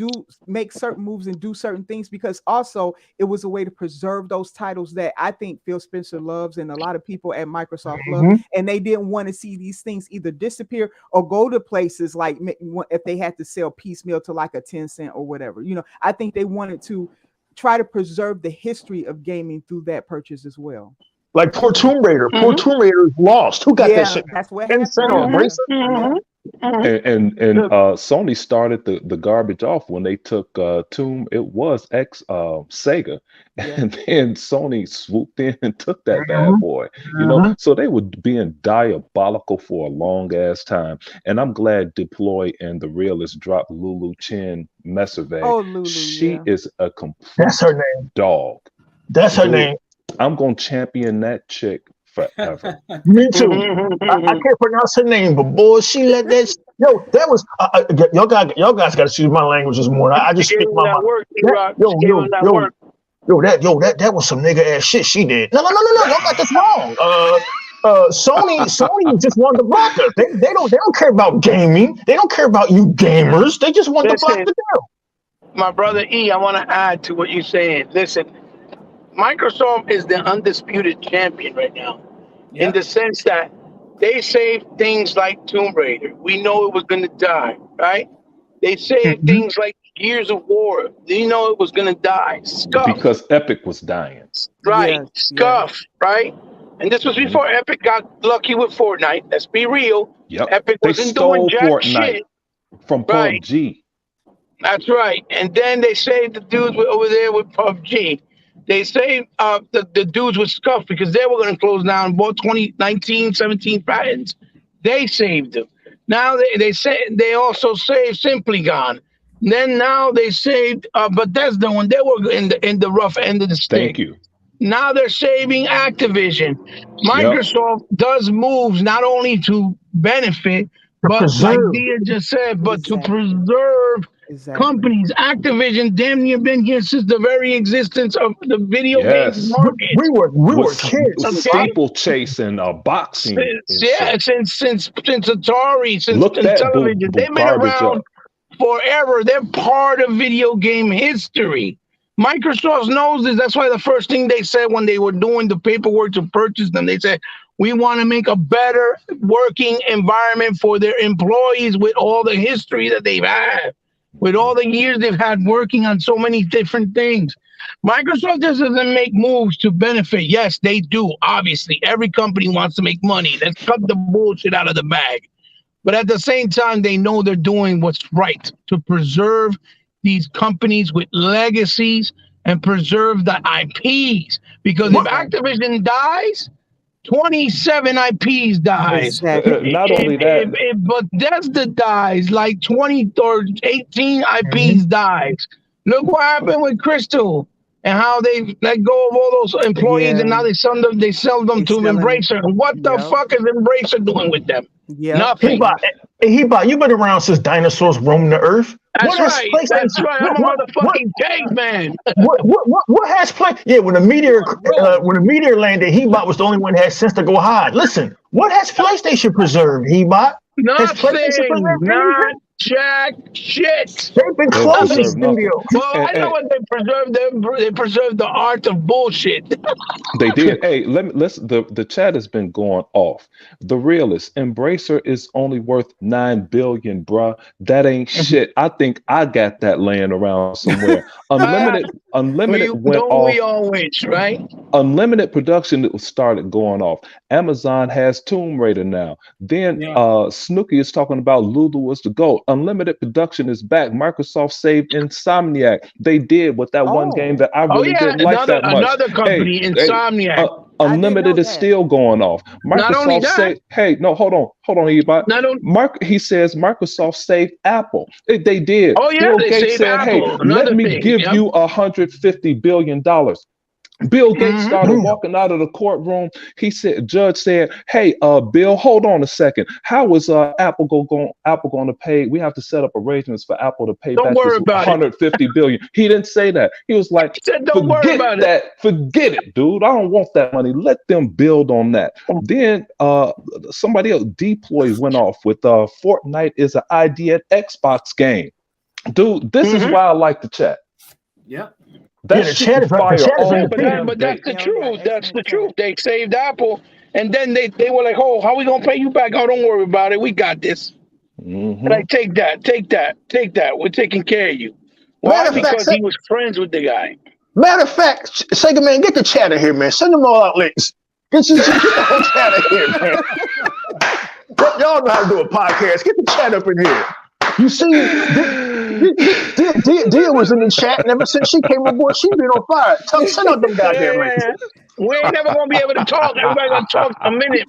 make certain moves and do certain things, because also it was a way to preserve those titles that I think Phil Spencer loves and a lot of people at Microsoft love. And they didn't want to see these things either disappear or go to places like if they had to sell piecemeal to like a Tencent or whatever. You know, I think they wanted to try to preserve the history of gaming through that purchase as well. Like poor Tomb Raider. Poor Tomb Raider is lost. Who got that shit? That's what happened. And Sony started the garbage off when they took Tomb. It was Sega, and then Sony swooped in and took that bad boy. You know, so they were being diabolical for a long ass time. And I'm glad Deploy and the Realist dropped Lulu Chen Messerve. Oh, Lulu, she is a complete That's her name. Dog. That's her name. I'm gonna champion that chick forever. Me too. I can't pronounce her name, but boy, she let that. That was y'all guys got to excuse my language this morning. I just speak my mind. That was some nigga ass shit she did. No, y'all got this wrong. Sony just wanted to block her. They don't care about gaming. They don't care about you gamers. They just want to block the deal. My brother E, I want to add to what you're saying. Listen. Microsoft is the undisputed champion right now, in the sense that They saved things like Tomb Raider. We know it was going to die, right? They saved things like Gears of War. They know it was going to die. Scuff. Because Epic was dying. Right. Scuff, right? And this was before Epic got lucky with Fortnite. Let's be real. Yep. Epic They wasn't stole doing jack Fortnite shit. from Right. PUBG. That's right. And then they saved the dudes over there with PUBG. They saved the dudes with Scuff because they were going to close down about 2019, 17 patents. They saved them. Now they also saved Simply Gone. Then now they saved Bethesda when they were in the rough end of the stick. Thank you. Now they're saving Activision. Microsoft does moves not only to benefit, but like Dia just said, but to preserve companies. Activision damn near been here since the very existence of the video games market. We were kids. Steeplechase and boxing. Since Atari, since Look that television. They've been around forever. They're part of video game history. Microsoft knows this. That's why the first thing they said when they were doing the paperwork to purchase them, they said, we want to make a better working environment for their employees with all the history that they've had, with all the years they've had working on so many different things. Microsoft doesn't make moves to benefit. Yes, they do. Obviously, every company wants to make money. Let's cut the bullshit out of the bag. But at the same time, they know they're doing what's right to preserve these companies with legacies and preserve the IPs. Because if Activision dies, 27 IPs dies. Not only that. If Bethesda dies, like 20 or 18 IPs dies. Look what happened with Crystal and how they let go of all those employees and now they sell them to Embracer. And what the fuck is Embracer doing with them? Nothing. He-Bot, you've been around since dinosaurs roamed the earth. That's right. I'm a motherfucking caveman. What has played? Yeah, when the meteor landed, He-Bot was the only one that had sense to go hide. Listen, what has PlayStation preserved, He-Bot? Nothing. Not jack shit. They've been closing studios. Well, I know what they preserved. They preserved the art of bullshit. They did. Hey, the chat has been going off. The realist Embracer is only worth $9 billion, bruh. That ain't shit. I think I got that laying around somewhere. Unlimited went off. We all wish, right? Unlimited production started going off. Amazon has Tomb Raider now. Then Snooki is talking about Lulu was the GOAT. Unlimited production is back. Microsoft saved Insomniac. They did with that one game that I really didn't like that much. Another company, Insomniac. Unlimited is still going off. Microsoft saved. Hey, no, hold on, E-Bot. He says Microsoft saved Apple. They did. Oh yeah, Bill they Gates saved said, Apple. "Hey, let me give you $150 billion." Bill Gates started walking out of the courtroom. Judge said, "Hey, Bill, hold on a second. How is Apple going to pay? We have to set up arrangements for Apple to pay back this $150 billion." He didn't say that. He was like, "Don't worry about that. Forget it, dude. I don't want that money. Let them build on that." Then somebody else, Deploy, went off with Fortnite is an ID at Xbox game. Dude, this is why I like the chat. Yeah. But that's the truth. That's the truth. They saved Apple, and then they were like, "Oh, how are we gonna pay you back? Oh, don't worry about it. We got this." Like, take that. We're taking care of you. Why? Because he was friends with the guy. Matter of fact, Sega man, get the chat in here, man. Send them all out links. Get the whole chat in here, man. Y'all know how to do a podcast. Get the chat up in here. You see, Dia was in the chat, and ever since she came aboard, she's been on fire. Send out them goddamn links. We ain't never gonna be able to talk. Everybody gonna talk a minute.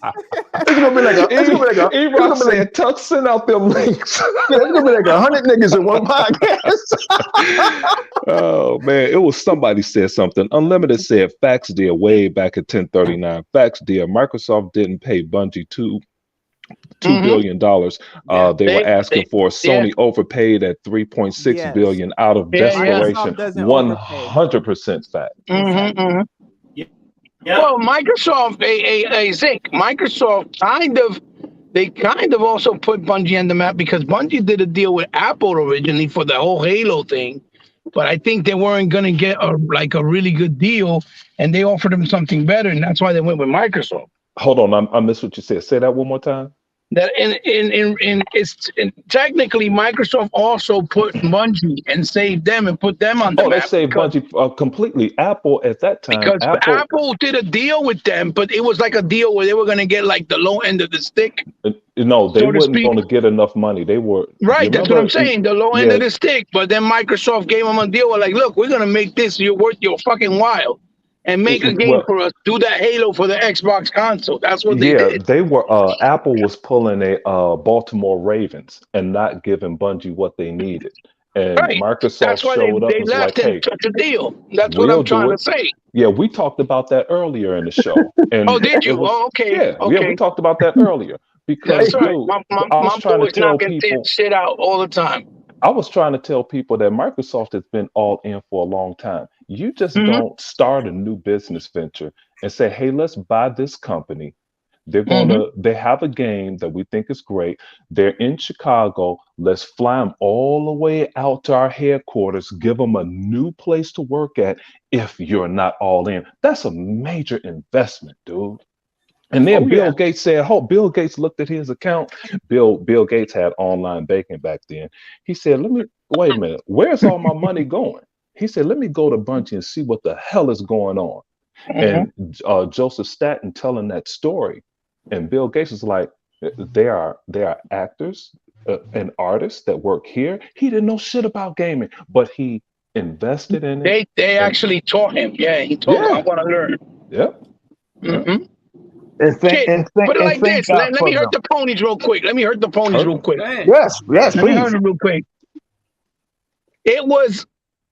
It's gonna be like a. E-Rock said, "Tuck, send out them links." Yeah, it's gonna be like 100 niggas in one podcast. Oh man, it was somebody said something. Unlimited said, "Facts, dear." Way back at 1039. Facts, dear. Microsoft didn't pay Bungie $2 billion. They were asking for. Sony overpaid at $3.6 billion out of desperation. 100% fact. Well, Microsoft, Zinc, Microsoft kind of also put Bungie on the map because Bungie did a deal with Apple originally for the whole Halo thing, but I think they weren't going to get a really good deal, and they offered them something better, and that's why they went with Microsoft. Hold on, I missed what you said. Say that one more time. That technically Microsoft also put Bungie and saved them and put them on the map. They saved Bungie completely. Apple at that time. Because Apple did a deal with them, but it was like a deal where they were going to get like the low end of the stick. No, they weren't going to get enough money. They were right. That's what I'm saying. The low end of the stick. But then Microsoft gave them a deal. Where like, look, we're going to make this worth your fucking while. And make a game for us. Do that Halo for the Xbox console. That's what they did. They were. Apple was pulling a Baltimore Ravens and not giving Bungie what they needed. And Microsoft showed up and was like, "Hey, such a deal." That's what I'm trying to say. Yeah, we talked about that earlier in the show. And did you? Okay. Yeah, we talked about that earlier because right. My boys knocking shit out all the time. I was trying to tell people that Microsoft has been all in for a long time. You just don't start a new business venture and say, hey, let's buy this company. They're they have a game that we think is great. They're in Chicago. Let's fly them all the way out to our headquarters, give them a new place to work at if you're not all in. That's a major investment, dude. And then Bill Gates said, Bill Gates looked at his account. Bill Gates had online banking back then. He said, wait a minute, where's all my money going? He said, let me go to Bungie and see what the hell is going on. And Joseph Staten telling that story. And Bill Gates was like, they are actors and artists that work here. He didn't know shit about gaming, but he invested in it. They actually taught him. Yeah, he told him, I want to learn. Yep. Mm-hmm. Put it like this. Let me hurt the ponies real quick. Yes, please. Let me hurt them real quick. It was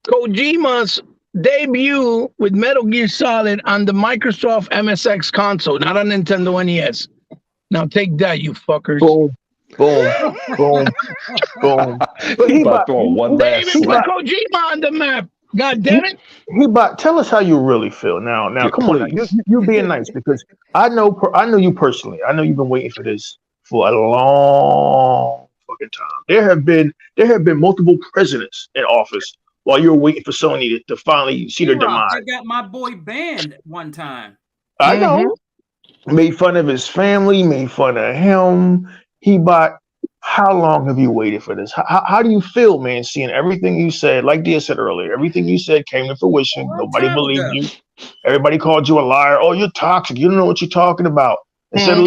Kojima's debut with Metal Gear Solid on the Microsoft MSX console, not on Nintendo NES. Now take that, you fuckers. Boom. But he about throwing one they even put Kojima on the map. God damn it! Tell us how you really feel now. Come on, you being nice because I know you personally. I know you've been waiting for this for a long fucking time. There have been multiple presidents in office while you were waiting for Sony to finally see their demise. I got my boy banned one time. I know. Made fun of his family. Made fun of him. How long have you waited for this? How do you feel, man, seeing everything you said, like Dia said earlier, everything you said came to fruition. Nobody believed you. Everybody called you a liar. Oh, you're toxic. You don't know what you're talking about. Instead of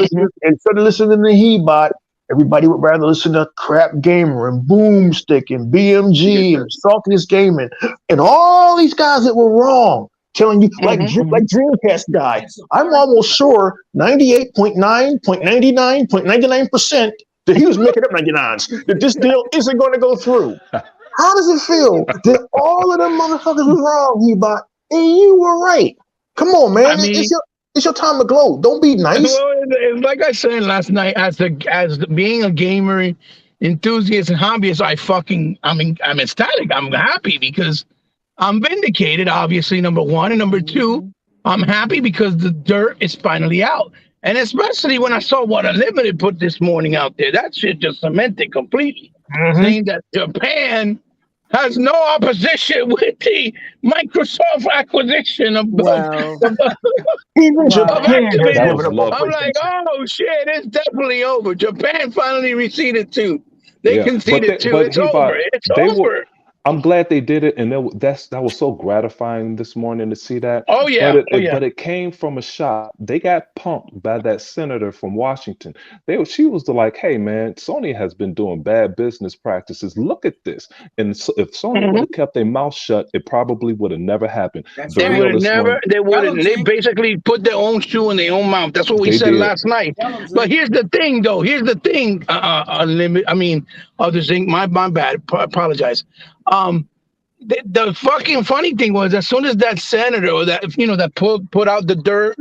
listening to He-Bot, everybody would rather listen to Crap Gamer and Boomstick and BMG and Saltiest Gaming and all these guys that were wrong. Telling you like Dreamcast guy. I'm almost sure 98.9.99.99% that he was making up 99s, that this deal isn't going to go through. How does it feel that all of them motherfuckers was wrong, He-Bot, and you were right? Come on, man. It's your time to glow. Don't be nice. Well, like I said last night, as being a gamer enthusiast and hobbyist, I'm ecstatic. I'm happy because I'm vindicated, obviously, number one. And number two, I'm happy because the dirt is finally out. And especially when I saw what Unlimited put this morning out there, that shit just cemented completely. Saying that Japan has no opposition with the Microsoft acquisition of even Japan. I'm like, oh shit, it's definitely over. Japan finally conceded too. They conceded too. It's over. It's over. I'm glad they did it, and that was so gratifying this morning to see that. Oh yeah, but it came from a shop. They got pumped by that senator from Washington. She was like, "Hey man, Sony has been doing bad business practices. Look at this." And so if Sony would have kept their mouth shut, it probably would have never happened. They would have never. They wouldn't. They basically put their own shoe in their own mouth. That's what we said last night. But here's the thing, though. Here's the thing. Unlimited. I mean, other thing. My bad. Apologize. The fucking funny thing was, as soon as that senator that put out the dirt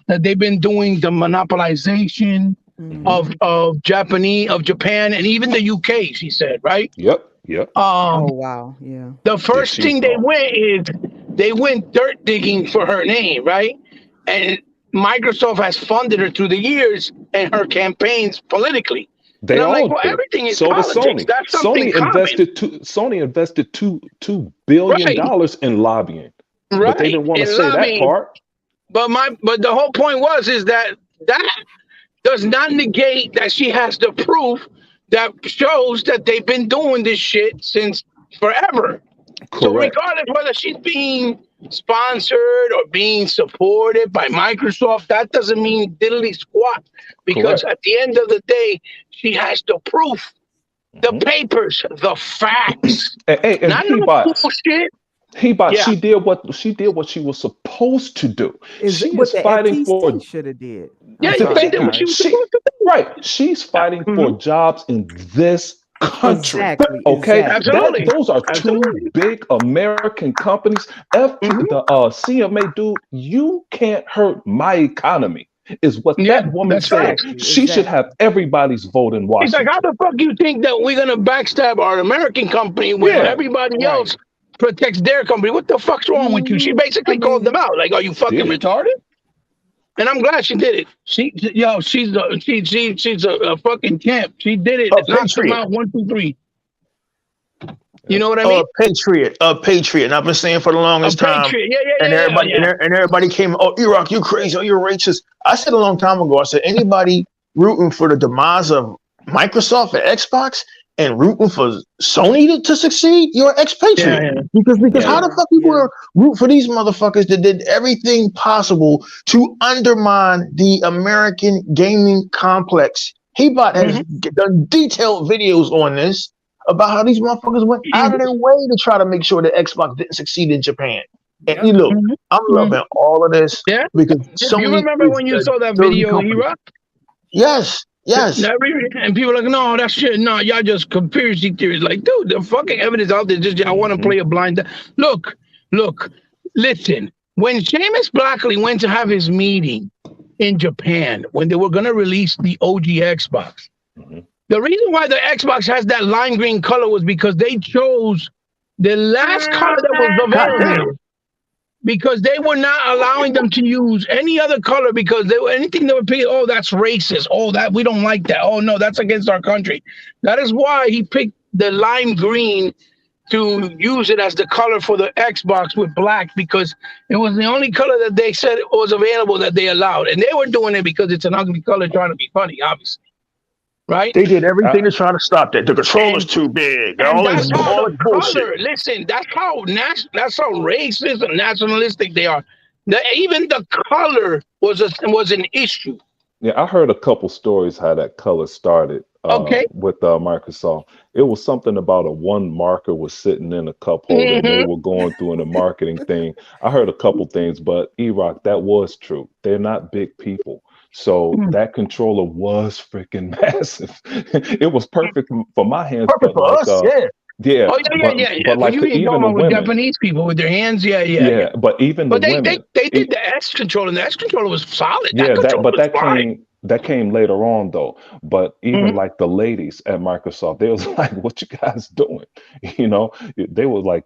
that they've been doing the monopolization of Japan and even the UK, she said, right? Yep. Oh wow, yeah. The first thing they went dirt digging for her name, right? And Microsoft has funded her through the years and her campaigns politically. They all like, well, everything is politics. Sony. That's something Sony invested $2 billion in lobbying, but they didn't want to say that part. But the whole point is that that does not negate that she has the proof that shows that they've been doing this shit since forever. Correct. So regardless whether she's being sponsored or being supported by Microsoft, that doesn't mean diddly squat, because Correct. at the end of the day, she has the proof, the papers, the facts. And not no bullshit. She did what she was supposed to do. She what is the fighting for. FTC should have did. Yeah, she did what she was supposed to do. Right. She's fighting for jobs in this country. Exactly. Okay. Absolutely. Those are two big American companies. The CMA dude, you can't hurt my economy. Is what that woman said. She should have everybody's vote in Washington. He's like, how the fuck you think that we're gonna backstab our American company when everybody else protects their company? What the fuck's wrong with you? She basically called them out. Like, are you fucking retarded? And I'm glad she did it. She's a fucking champ. She did it. Knocked them out 1, 2, 3. You know what I mean? A patriot. And I've been saying for the longest time. And everybody came, oh, Iraq, you crazy, oh, you're racist. I said a long time ago, I said, anybody rooting for the demise of Microsoft and Xbox and rooting for Sony to succeed, you're an expatriate. Because how the fuck you want to root for these motherfuckers that did everything possible to undermine the American gaming complex? Hebot has done detailed videos on this, about how these motherfuckers went out of their way to try to make sure that Xbox didn't succeed in Japan. And you look, I'm loving all of this because Sony. You remember when you saw that video, Iraq? Yes. And people are like, no, that shit, no, y'all just conspiracy theories. Like, dude, the fucking evidence out there. Just I want to play a blind. Look, listen. When Seamus Blackley went to have his meeting in Japan, when they were gonna release the OG Xbox. The reason why the Xbox has that lime green color was because they chose the last color that was available, because they were not allowing them to use any other color, because anything that would be, oh, that's racist. Oh, that we don't like that. Oh, no, that's against our country. That is why he picked the lime green to use it as the color for the Xbox with black, because it was the only color that they said was available that they allowed. And they were doing it because it's an ugly color trying to be funny, obviously. Right? They did everything to try to stop that. The controller's too big. That's how the color. Listen, that's how racist and nationalistic they are. Even the color was an issue. Yeah, I heard a couple stories how that color started. With Microsoft, it was something about one marker was sitting in a cup holder. And they were going through in a marketing thing. I heard a couple things, but Iraq, that was true. They're not big people. So that controller was freaking massive. It was perfect for my hands. Perfect for us, yeah. Oh yeah. But like even the women, Japanese people with their hands, yeah. But even the women, they did the X controller, and the X controller was solid. That came later on though. But even like the ladies at Microsoft, they was like, "What you guys doing?" You know, they were like,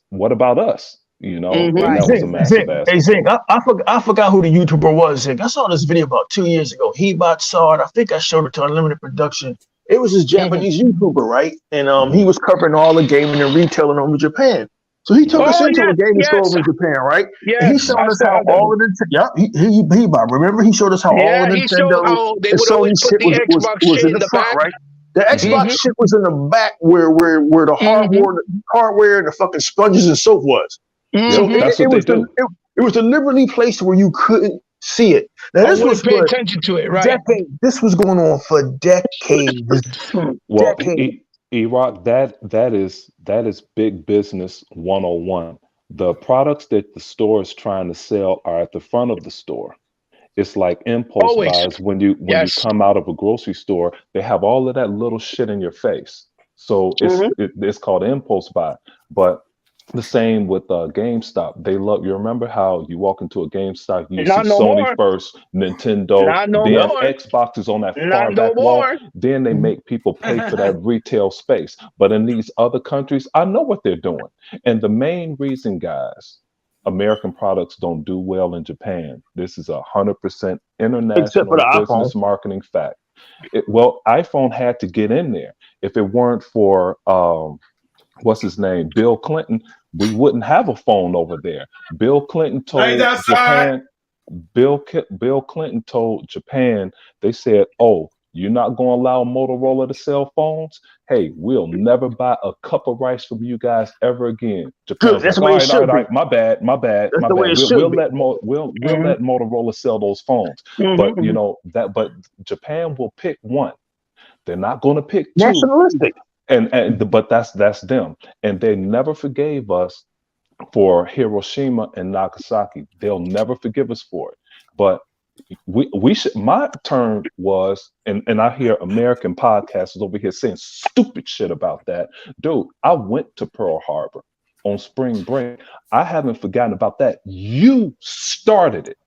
what about us?" You know, and that was a massive ass. Hey, Zink, I forgot who the YouTuber was, Zink. I saw this video about 2 years ago. Hebot saw it. I think I showed it to Unlimited Production. It was this Japanese YouTuber, right? And he was covering all the gaming and retailing over Japan. So he took us into a gaming store over in Japan, right? Yeah. And he showed us how all of the Hebot. Remember, he showed us how all of the Nintendo and Sony shit was in the front, right? The Xbox shit was in the back where the hardware and the fucking sponges and soap was. So it was deliberately placed where you couldn't see it. Now this was pay attention to it, right? This was going on for decades. Well, Iraq, that is big business 101. The products that the store is trying to sell are at the front of the store. It's like impulse buys when you come out of a grocery store. They have all of that little shit in your face. So it's called impulse buy. But the same with GameStop. They love. You remember how you walk into a GameStop, you see Sony first, Nintendo, then Xbox is on that far back wall. Then they make people pay for that retail space. But in these other countries, I know what they're doing. And the main reason, guys, American products don't do well in Japan. This is 100% international business marketing fact. iPhone had to get in there. If it weren't for what's his name, Bill Clinton, we wouldn't have a phone over there. Bill Clinton told Japan, Bill Clinton told Japan, they said, "Oh, you're not going to allow Motorola to sell phones? Hey, we'll never buy a cup of rice from you guys ever again." Japan's That's like, the way all it right, should be. my bad. That's the way it We'll, should we'll be. let let Motorola sell those phones. But you know but Japan will pick one. They're not going to pick two. Nationalistic. But that's them. And they never forgave us for Hiroshima and Nagasaki. They'll never forgive us for it. But we should. My turn was, and I hear American podcasters over here saying stupid shit about that. Dude, I went to Pearl Harbor on spring break. I haven't forgotten about that. You started it.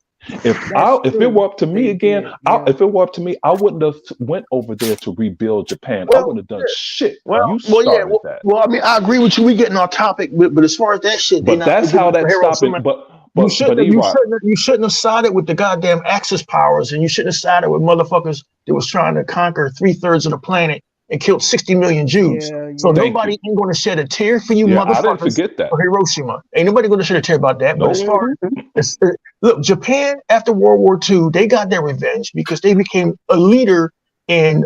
If it were up to me again, if it were up to me, I wouldn't have went over there to rebuild Japan. I wouldn't have done shit. You started that. Well, I mean, I agree with you. We getting off topic, but as far as that shit, but that's how that stopped it. But you shouldn't have sided with the goddamn Axis powers, and you shouldn't have sided with motherfuckers that was trying to conquer 3/3 of the planet and killed 60 million Jews. So nobody ain't going to shed a tear for you, motherfuckers. I didn't forget that. For Hiroshima, ain't nobody going to shed a tear about that. But as far as look, Japan after World War II, they got their revenge because they became a leader in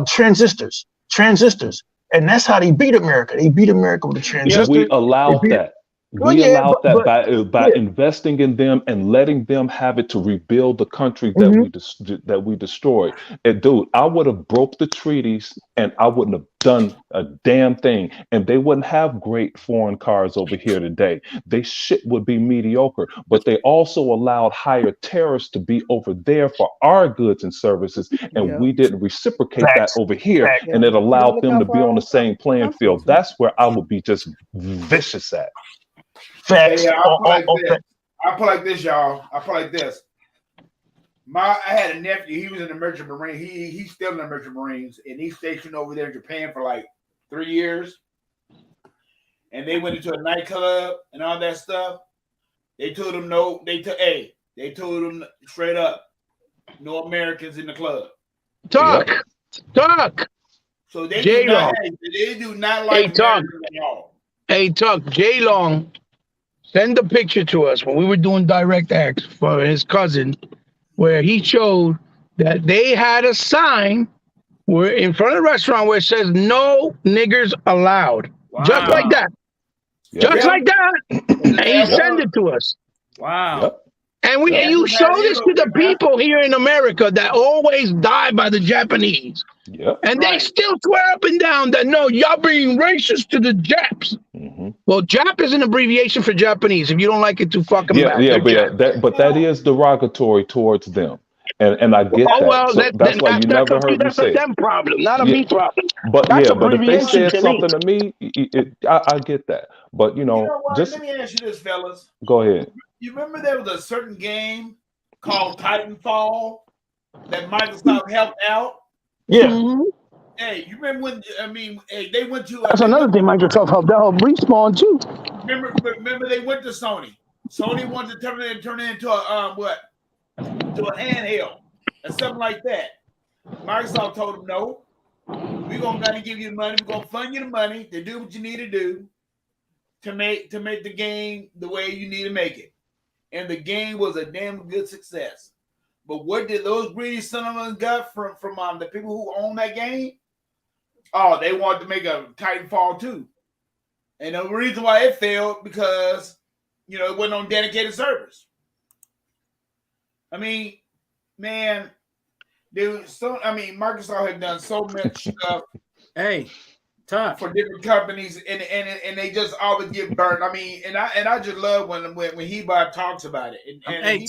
transistors, and that's how they beat America. They beat America with the transistors. We allowed that. We allowed that by investing in them and letting them have it to rebuild the country that we destroyed. And dude, I would have broke the treaties and I wouldn't have done a damn thing. And they wouldn't have great foreign cars over here today. They shit would be mediocre. But they also allowed higher tariffs to be over there for our goods and services. And we didn't reciprocate that over here. And it allowed them to be on the same playing field. That's where I would be just vicious at. Facts. I'll put like this, y'all. I'll put like this. I had a nephew. He was in the Merchant Marine. He's still in the Merchant Marines, and he's stationed over there in Japan for like 3 years. And they went into a nightclub and all that stuff. They told him no. They told him straight up, no Americans in the club. Talk. So they do not like Americans at all. Hey, Tuck, J Long, send a picture to us when we were doing direct acts for his cousin, where he showed that they had a sign where in front of the restaurant where it says no niggers allowed. Wow. Just like that. Just like that. And he sent it to us. Wow. Yep. And you show this to the people here in America that always die by the Japanese. Yep. And they still swear up and down that, no, y'all being racist to the Japs. Well, Jap is an abbreviation for Japanese. If you don't like it, to fuck them back. But that is derogatory towards them. And I get that. Well, so that's why you never heard me say that's a them problem, not a me problem. But but if they said something to me, I get that. But you know just let me ask you this, fellas. Go ahead. You remember there was a certain game called Titanfall that Microsoft helped out? Yeah. Hey, you remember when? They went to. That's another thing Microsoft helped out Respawn too. Remember they went to Sony. Sony wanted to turn it into a to a handheld or something like that. Microsoft told them no. We're gonna give you the money. We're gonna fund you the money to do what you need to do to make the game the way you need to make it. And the game was a damn good success. But what did those greedy son of a got from the people who own that game? Oh, they wanted to make a Titanfall 2. And the reason why it failed because it wasn't on dedicated servers. I mean, man, Microsoft had done so much stuff. Tough for different companies, and they just always get burnt. I mean, and I just love when Hebot talks about it.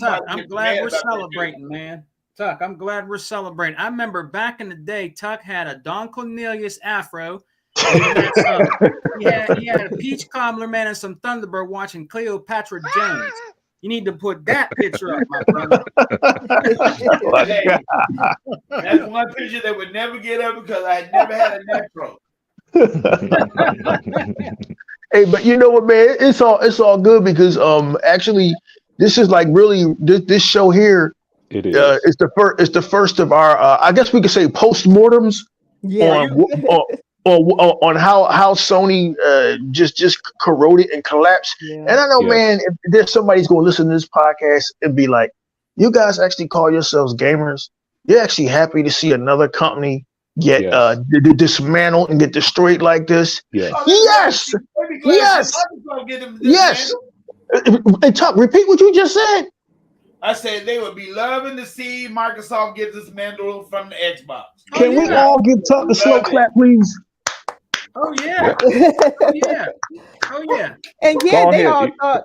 Tuck, I'm glad we're celebrating, man. Tuck, I'm glad we're celebrating. I remember back in the day, Tuck had a Don Cornelius afro. He had a peach cobbler, man, and some Thunderbird watching Cleopatra Jones. You need to put that picture up, my brother. That's one picture that would never get up because I had never had a necro. Hey, but you know what, man? It's all good because actually this is like really this show here. It is. It's the first of our I guess we could say post-mortems on how Sony just corroded and collapsed. And I know, man, if there's somebody's going to listen to this podcast and be like, You guys actually call yourselves gamers. You're actually happy to see another company get dismantled and get destroyed like this. Yes. Yes. Yes. Yes. Hey, Tuck, repeat what you just said. I said they would be loving to see Microsoft get dismantled from the Xbox. Can we all give Tuck a slow clap, please? Oh yeah. Oh yeah. Oh yeah. And yeah,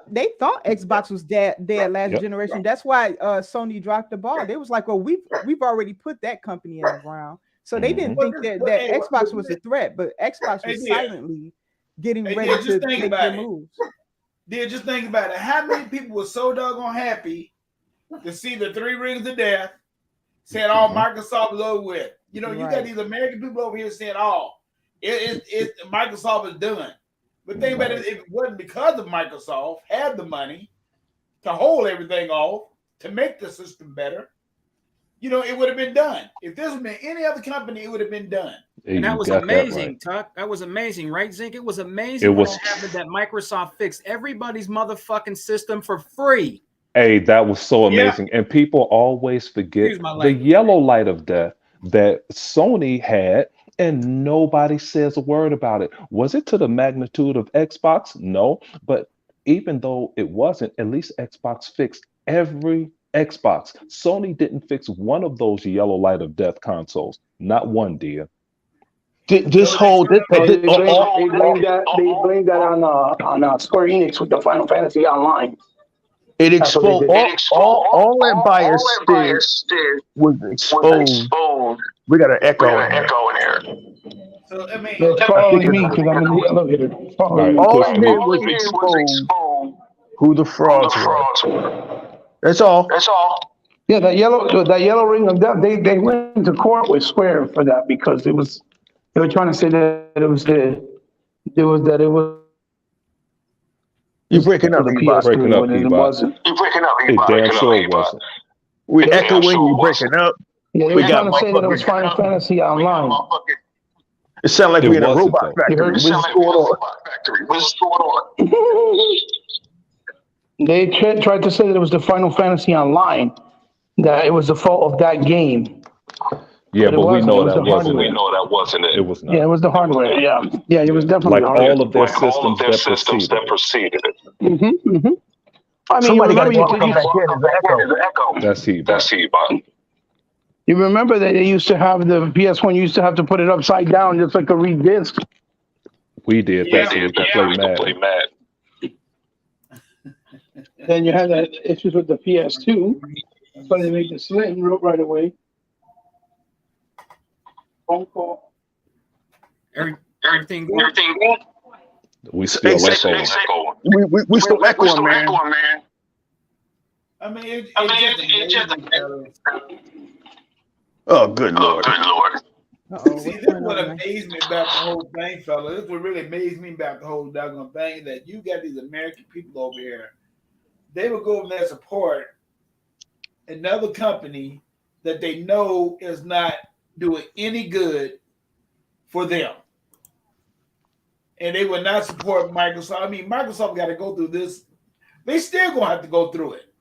they thought Xbox was dead last generation. That's why Sony dropped the ball. They was like, well, we've already put that company in the ground. So they didn't think that Xbox was a threat, but Xbox was silently getting ready to make their moves. Just think about it. How many people were so doggone happy to see the 3 Rings of Death saying all Microsoft is over with? You know, you got these American people over here saying, Microsoft is done. But think about it, if it wasn't because of Microsoft had the money to hold everything off, to make the system better, you know, it would have been done. If this had been any other company, it would have been done. And that was amazing, Tuck. That was amazing, right, Zink? It was amazing what happened that Microsoft fixed everybody's motherfucking system for free. Hey, that was so amazing. And people always forget the yellow light of death that Sony had, and nobody says a word about it. Was it to the magnitude of Xbox? No. But even though it wasn't, at least Xbox fixed every Xbox. Sony didn't fix one of those yellow light of death consoles. Not one, dear. They blame that on Square Enix with the Final Fantasy Online. It exposed all that bias was exposed. We got an echo in here. So I mean, it's probably me because I'm in the elevator. All it did was expose who the frauds were. That's all. Yeah, that yellow ring of death. They went to court with Square for that because they were trying to say that it was. You're breaking up, it wasn't. You're breaking up, it damn sure it wasn't. We echoing, you breaking up. Yeah, they were trying to say that it was Final Fantasy Online. It sounded like we're in a robot factory. What's going on? They tried to say that it was the Final Fantasy Online, that it was the fault of that game. Yeah, but we know that wasn't it. It was not. Yeah, it was the hardware. Yeah, it was definitely like all of their systems that preceded it. I mean, somebody got to come back in. That's he. You remember that they used to have the PS1 used to have to put it upside down just like a read disc. We did that so we could play Mad. Then you had that issues with the PS2. That's why they made the slim right away. Phone call. Everything good? We still echoing. We still echoing, man. I mean, it's just oh, good Lord. See, this is what amazed me about the whole thing, fella. This is what really amazed me about the whole doggone thing, that you got these American people over here. They will go over there and support another company that they know is not doing any good for them. And they will not support Microsoft. I mean, Microsoft got to go through this. They still going to have to go through it.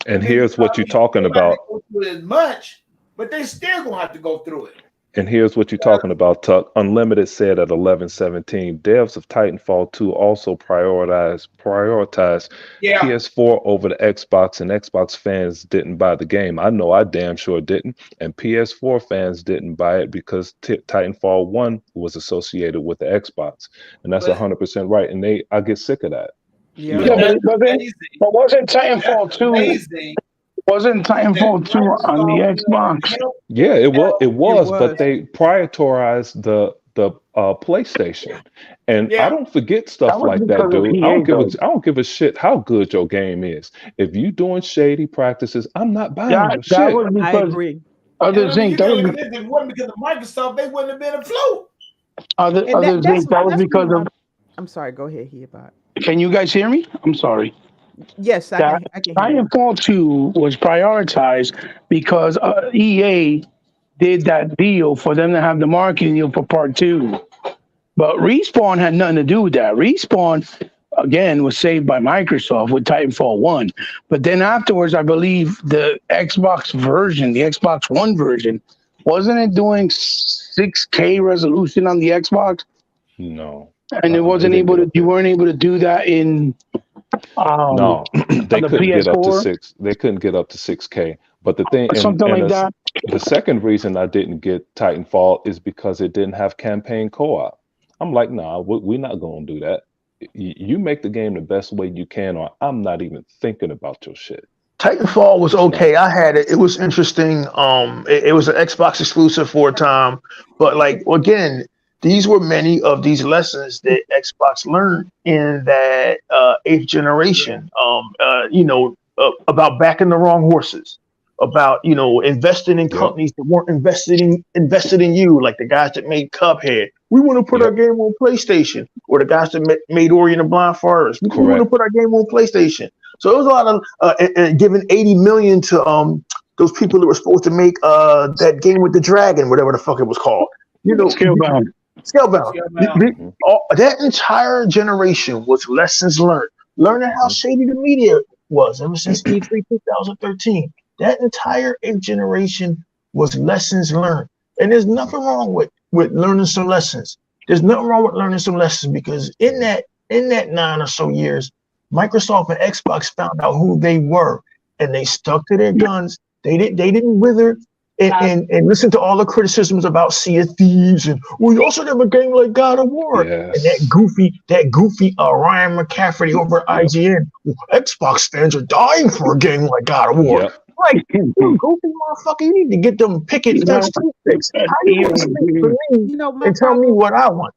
And here's what you're talking about. Go through it as much, but they still going to have to go through it. And here's what you're talking about, Tuck. Unlimited said at 11:17, devs of Titanfall 2 also prioritize PS4 over the Xbox, and Xbox fans didn't buy the game. I know I damn sure didn't. And PS4 fans didn't buy it because Titanfall 1 was associated with the Xbox. And that's 100% right. And I get sick of that. Yeah, but wasn't Titanfall 2? Wasn't Titanfall 2 on the Xbox? Yeah, it was, but they prioritized the PlayStation, and I don't forget stuff like that, dude. I don't give a shit how good your game is. If you doing shady practices, I'm not buying your shit. I agree. Other things, if it wasn't because of Microsoft, they wouldn't have been afloat. Other things, that was because of. I'm sorry. Go ahead, Hibot. Can you guys hear me? I'm sorry. Yes, I can hear you. Titanfall 2 was prioritized because EA did that deal for them to have the marketing deal for part 2. But Respawn had nothing to do with that. Respawn again was saved by Microsoft with Titanfall 1. But then afterwards, I believe the Xbox version, the Xbox One version, wasn't it doing 6K resolution on the Xbox? No. And it wasn't able to. You weren't able to do that in. No, they the couldn't PS4? get up to 6. They couldn't get up to 6K. But the thing, Something like that. the second reason I didn't get Titanfall is because it didn't have campaign co-op. I'm like, nah, we're not gonna do that. You make the game the best way you can, or I'm not even thinking about your shit. Titanfall was okay. I had it. It was interesting. It was an Xbox exclusive for a time, but like again, these were many of these lessons that Xbox learned in that eighth generation. About backing the wrong horses, about investing in companies that weren't invested in you, like the guys that made Cuphead. We want to put our game on PlayStation, or the guys that made Ori and the Blind Forest. We want to put our game on PlayStation. So it was a lot of and giving $80 million to those people that were supposed to make that game with the dragon, whatever the fuck it was called. Scalebound. That entire generation was lessons learned. Learning how shady the media was ever since E3 2013. That entire eighth generation was lessons learned. And there's nothing wrong with learning some lessons. There's nothing wrong with learning some lessons, because in that 9 or so years, Microsoft and Xbox found out who they were, and they stuck to their guns. They didn't wither and listen to all the criticisms about Sea of Thieves and we also have a game like God of War and that goofy Ryan McCaffrey over at IGN. Xbox fans are dying for a game like God of War. Like, you goofy motherfucker, you need to get them picket fence fixed. How do you expect for me and tell me what I want?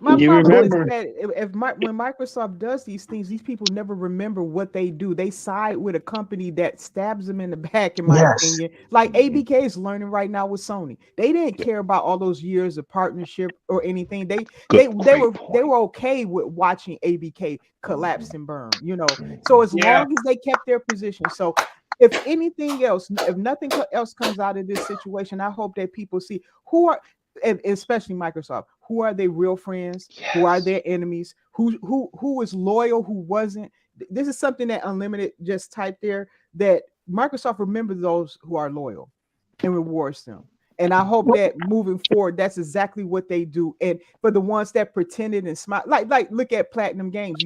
My problem is that when Microsoft does these things, these people never remember what they do. They side with a company that stabs them in the back, in my opinion. Like ABK is learning right now with Sony. They didn't care about all those years of partnership or anything. They were okay with watching ABK collapse and burn. So as long as they kept their position. So if anything else, if nothing else comes out of this situation, I hope that people see who are. Especially Microsoft, who are they real friends? Who are their enemies? Who is loyal? Who wasn't? This is something that Unlimited just typed there, that Microsoft remembers those who are loyal and rewards them. And I hope that moving forward, that's exactly what they do. And for the ones that pretended and smile, like look at Platinum Games,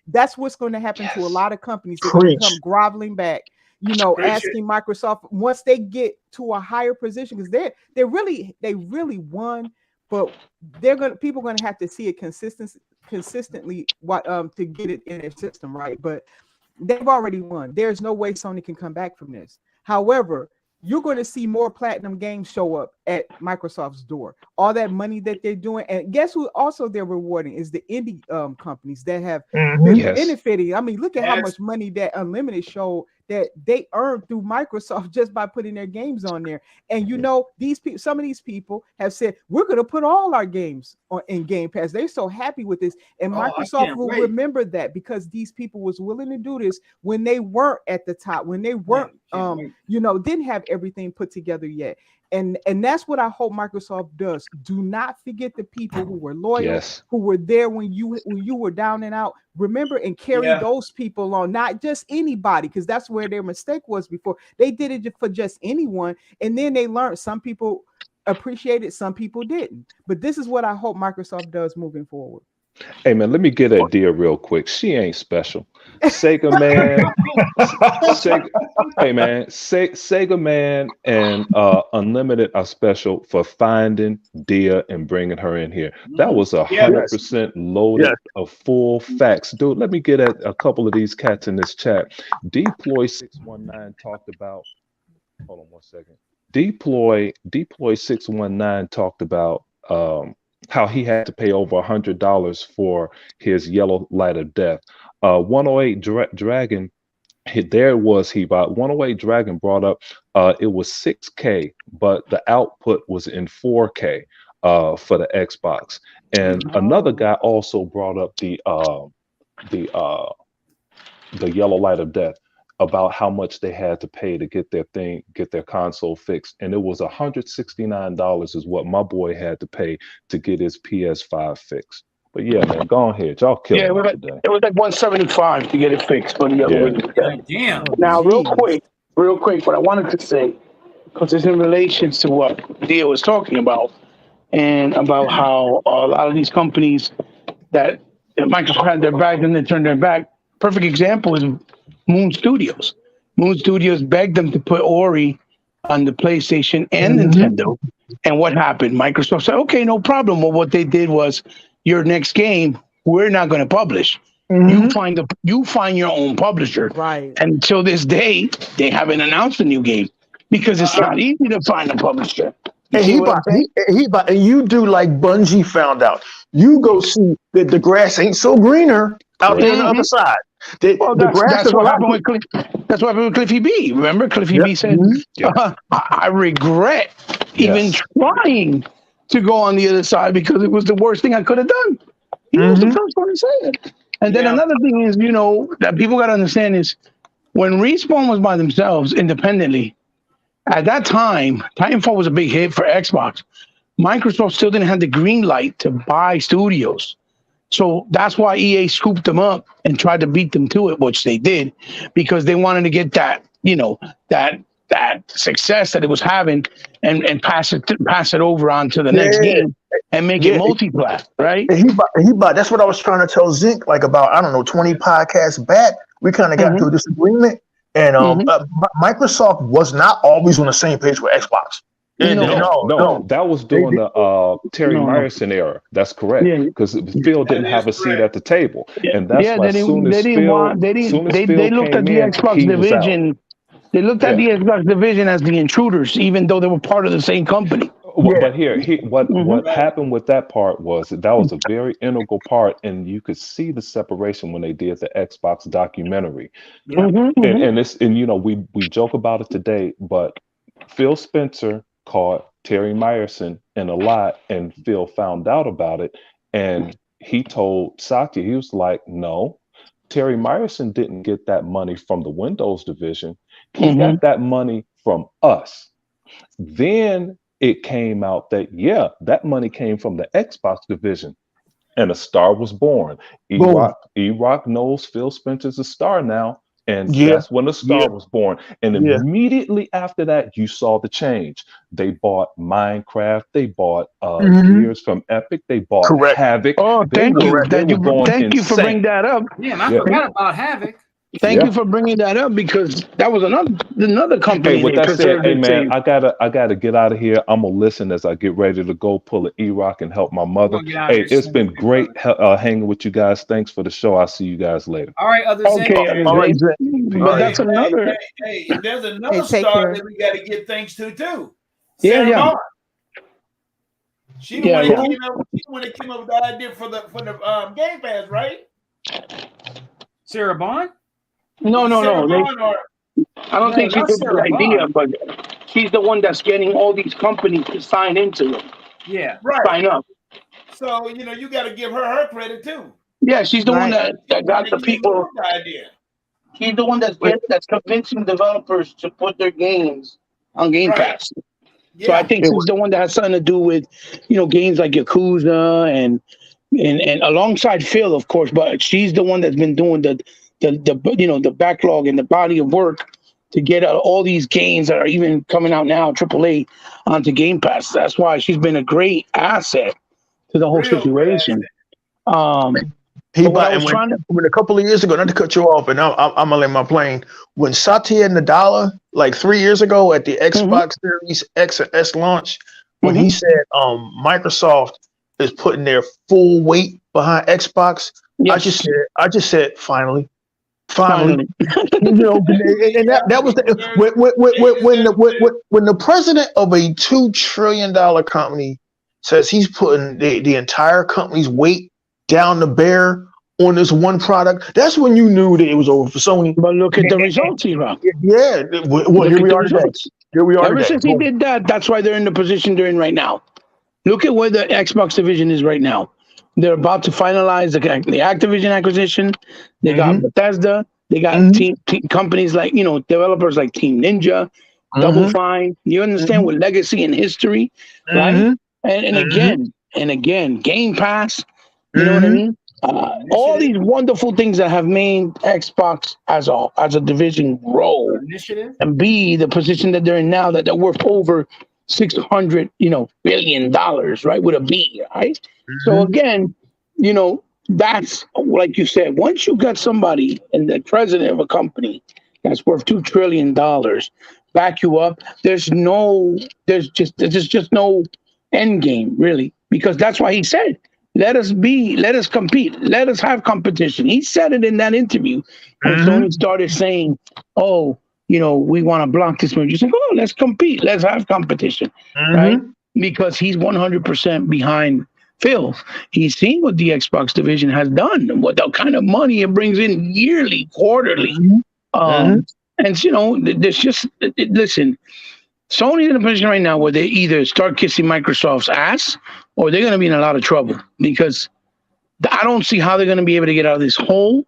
that's what's going to happen to a lot of companies. They're going to come groveling back, asking Microsoft once they get to a higher position, because they really won, but people are going to have to see it consistently to get it in their system, right? But they've already won. There's no way Sony can come back from this. However, you're going to see more Platinum games show up at Microsoft's door. All that money that they're doing, and guess who also they're rewarding is the indie companies that have been benefiting. I mean, look at how much money that Unlimited showed that they earned through Microsoft just by putting their games on there. And these people, some of these people have said, we're going to put all our games in Game Pass. They're so happy with this. And Microsoft will remember that, because these people was willing to do this when they weren't at the top, when they weren't, didn't have everything put together yet. And that's what I hope Microsoft does. Do not forget the people who were loyal, who were there when you were down and out. Remember and carry those people on, not just anybody, because that's where their mistake was before. They did it for just anyone, and then they learned some people appreciated, some people didn't. But this is what I hope Microsoft does moving forward. Hey man, let me get at Dia real quick. She ain't special. Sega man, Sega man and Unlimited are special for finding Dia and bringing her in here. That was 100% loaded of full facts, dude. Let me get at a couple of these cats in this chat. Deploy619 talked about. Hold on 1 second. Deploy619 talked about how he had to pay over $100 for his Yellow Light of Death. 108 Dragon, there was he bought 108 Dragon brought up it was 6K, but the output was in 4K for the Xbox. And another guy also brought up the Yellow Light of Death, about how much they had to pay to get their console fixed. And it was $169 is what my boy had to pay to get his PS5 fixed. But yeah, man, go ahead. Y'all killing it was like today. it was like 175 to get it fixed, but the other way. Damn. Now, real quick, what I wanted to say, because it's in relation to what Dia was talking about, and about how a lot of these companies that Microsoft had their back and then turned their back. Perfect example is Moon Studios. Moon Studios begged them to put Ori on the PlayStation and Nintendo. And what happened? Microsoft said, okay, no problem. Well, what they did was, your next game, we're not going to publish. You find your own publisher. Right. And until this day, they haven't announced a new game because it's not easy to find a publisher. And you do like Bungie found out. You go see that the grass ain't so greener out there on the other side. That's what happened with Cliffy B. Remember, Cliffy B said, I regret even trying to go on the other side because it was the worst thing I could have done. He was the first one to say it. And then another thing is, that people got to understand is when Respawn was by themselves independently, at that time, Titanfall was a big hit for Xbox. Microsoft still didn't have the green light to buy studios. So that's why EA scooped them up and tried to beat them to it, which they did, because they wanted to get that, that success that it was having and pass it over on to the next game and make it multiplayer, right? And that's what I was trying to tell Zinc, like about, 20 podcasts back. We kind of got to a disagreement. And Microsoft was not always on the same page with Xbox. No, that was during the Terry Myerson era. That's correct, because Phil didn't have a seat at the table, and that's why as soon as Phil looked at the Xbox division. They looked at the Xbox division as the intruders, even though they were part of the same company. But what happened with that part was that was a very integral part, and you could see the separation when they did the Xbox documentary. And we joke about it today, but Phil Spencer caught Terry Myerson in a lie, and Phil found out about it, and he told Satya, he was like, no, Terry Myerson didn't get that money from the Windows division. He got that money from us. Then it came out that, that money came from the Xbox division, and a star was born. E-Rock knows Phil Spencer's a star now, and that's when the star was born. And immediately after that, you saw the change. They bought Minecraft. They bought Gears from Epic. They bought Havoc. Oh, thank you. Thank you for bringing that up. I forgot about Havoc. Thank you for bringing that up, because that was another company. Hey, with that said, hey man, I gotta get out of here. I'm gonna listen as I get ready to go pull an E-Rock and help my mother. Hey, it's been great hanging with you guys. Thanks for the show. I'll see you guys later. All right, all right. But that's another. Hey, there's another star that we got to give thanks to too. Sarah Bond. She the one that came up with the idea for the Game Pass, right? Sarah Bond? No. I don't think she did the idea, but she's the one that's getting all these companies to sign into it. Yeah, right. Sign up. So you got to give her credit too. Yeah, she's the one that got the people. Idea. She's the one that's convincing developers to put their games on Game Pass. Yeah. So I think she's the one that has something to do with, games like Yakuza and alongside Phil, of course. But she's the one that's been doing the backlog and the body of work to get all these games that are even coming out now, AAA, onto Game Pass. That's why she's been a great asset to the whole situation. When a couple of years ago, not to cut you off, and I'm gonna land my plane. When Satya Nadella, like 3 years ago at the Xbox Series X and S launch, when he said Microsoft is putting their full weight behind Xbox, I just said finally. And that was when the president of a $2 trillion company says he's putting the entire company's weight down the bear on this one product. That's when you knew that it was over for Sony. But look at the results, Eva. Yeah, well, here we are today. Ever since he did that, that's why they're in the position they're in right now. Look at where the Xbox division is right now. They're about to finalize the Activision acquisition. They got Bethesda. They got team companies like, developers like Team Ninja, Double Fine. You understand, with legacy and history, right? And again, Game Pass. You know what I mean? All these wonderful things that have made Xbox as a division grow and be the position that they're in now, that they're worth over $600 billion, right, with a B, right? So again, that's like you said. Once you got somebody and the president of a company that's worth $2 trillion back you up, there's just no end game really, because that's why he said, let us compete, let us have competition. He said it in that interview. And Sony started saying, oh, we want to block this merger. He's like, oh, let's compete, let's have competition, right? Because he's 100% behind Phil. He's seen what the Xbox division has done, what the kind of money it brings in yearly, quarterly. And there's just, listen, Sony's in a position right now where they either start kissing Microsoft's ass or they're going to be in a lot of trouble, because I don't see how they're going to be able to get out of this hole.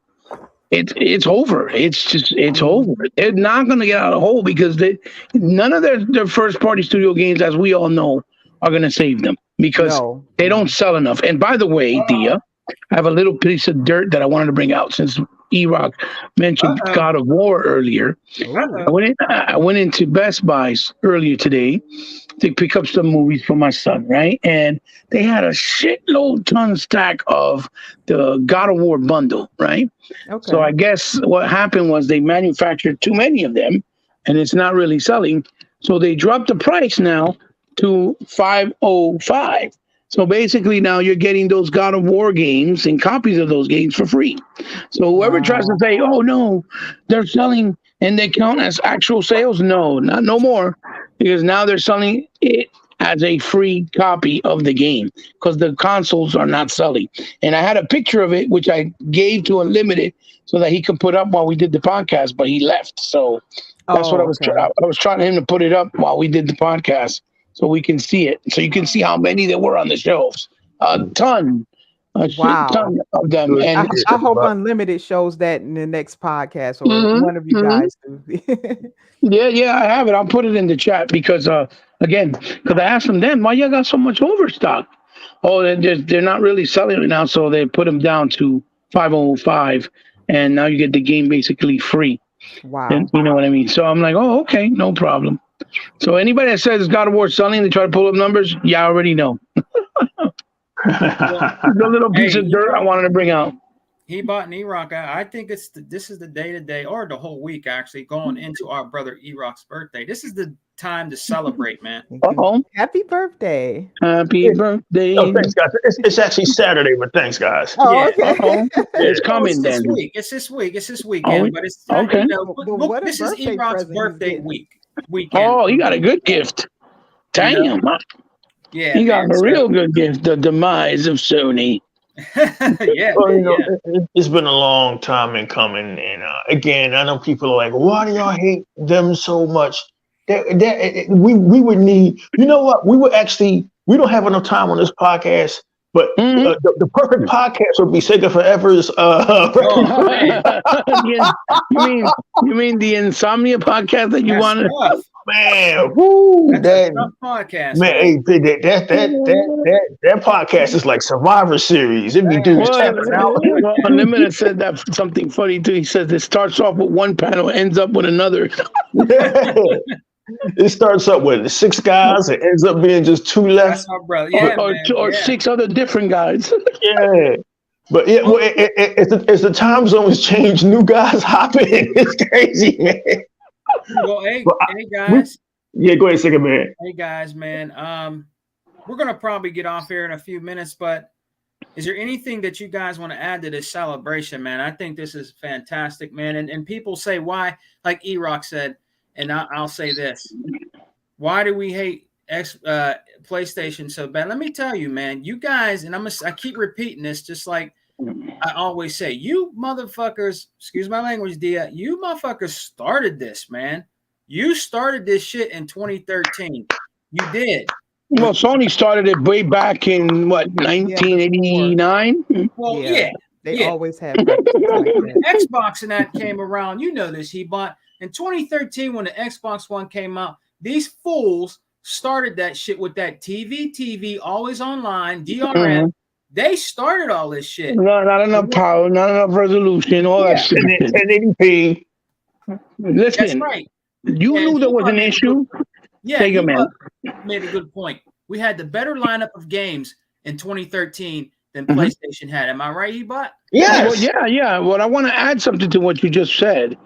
It's over. It's over. They're not going to get out of the hole because none of their first party studio games, as we all know, are going to save them, because they don't sell enough. And by the way, Dia, I have a little piece of dirt that I wanted to bring out since E-Rock mentioned God of War earlier. I went into Best Buy's earlier today to pick up some movies for my son, right? And they had a shitload ton stack of the God of War bundle, right? Okay. So I guess what happened was they manufactured too many of them, and it's not really selling. So they dropped the price now to $505. So basically now you're getting those God of War games and copies of those games for free. So whoever tries to say, oh no, they're selling and they count as actual sales, no more, because now they're selling it as a free copy of the game because the consoles are not selling. And I had a picture of it, which I gave to Unlimited so that he could put up while we did the podcast, but he left. So that's what I was trying. I was trying him to put it up while we did the podcast, so we can see it. So you can see how many there were on the shelves. A ton of them. And I hope Unlimited shows that in the next podcast, or one of you guys do. Yeah, I have it. I'll put it in the chat because, again, because I asked them then, why you got so much overstock? Oh, they're not really selling it now, so they put them down to $505, and now you get the game basically free. Wow. And, you know what I mean? So I'm like, oh, okay, no problem. So anybody that says God of War selling, they try to pull up numbers, I already know. The little piece of dirt I wanted to bring out. He bought an E-Rock. I think this is the day-to-day, or the whole week, actually, going into our brother E-Rock's birthday. This is the time to celebrate, man. Happy birthday. Happy birthday. Oh, thanks, guys. It's actually Saturday, but thanks, guys. Oh, okay. It's coming then. It's this weekend, but it's okay. Look, this is E-Rock's birthday weekend. Oh, he got a good gift. Damn. Yeah, he got a real good gift. The demise of Sony. It's been a long time in coming, and again, I know people are like, "Why do y'all hate them so much?" We would need, you know what? We don't have enough time on this podcast, but the perfect podcast would be Sega Forever's. You mean the Insomnia podcast that you wanted? Man, that's a tough podcast. Man, hey, that podcast is like Survivor Series. It be dudes tapping out. Unlimited said that something funny too. He says it starts off with one panel, ends up with another. It starts up with 6 guys, it ends up being just 2 left. That's my brother. Yeah, or 6 other different guys. Yeah. But it's the time zone has changed. New guys hop in. It's crazy, man. Well, hey guys. Go ahead, second man. Hey guys, man. We're gonna probably get off here in a few minutes, but is there anything that you guys want to add to this celebration, man? I think this is fantastic, man. And people say why, like E-Rock said, and I'll say this: why do we hate PlayStation so bad? Let me tell you, man. You guys, and I keep repeating this, just like I always say, you motherfuckers, excuse my language, Dia, you motherfuckers started this, man. You started this shit in 2013. You did. Well, Sony started it way back in, 1989? Well, They always have. Xbox and that came around. You know this. He bought in 2013 when the Xbox One came out. These fools started that shit with that TV, always online, DRM. They started all this shit. Not enough power, not enough resolution, all that shit. 1080p. Listen, That's right. You knew there was an issue. Sega Man made a good point. We had the better lineup of games in 2013 than PlayStation had. Am I right, Ebot? Yes. Well, yeah. Well, I want to add something to what you just said.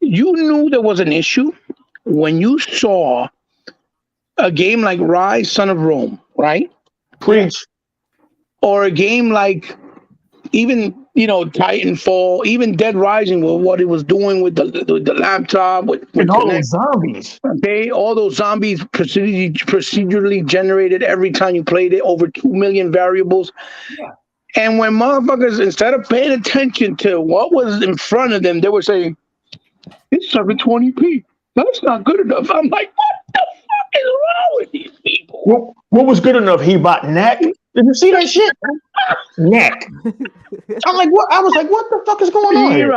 You knew there was an issue when you saw a game like Rise, Son of Rome, right? Preach. Or a game like even, Titanfall, even Dead Rising, with what it was doing with the laptop, with all those zombies. Okay, all those zombies procedurally generated every time you played it, over 2 million variables. Yeah. And when motherfuckers, instead of paying attention to what was in front of them, they were saying, it's 720p. That's not good enough. I'm like, what the fuck is wrong with these people? What was good enough? He bought neck. Did you see that shit? Neck. I'm like, what? I was like, what the fuck is going on here?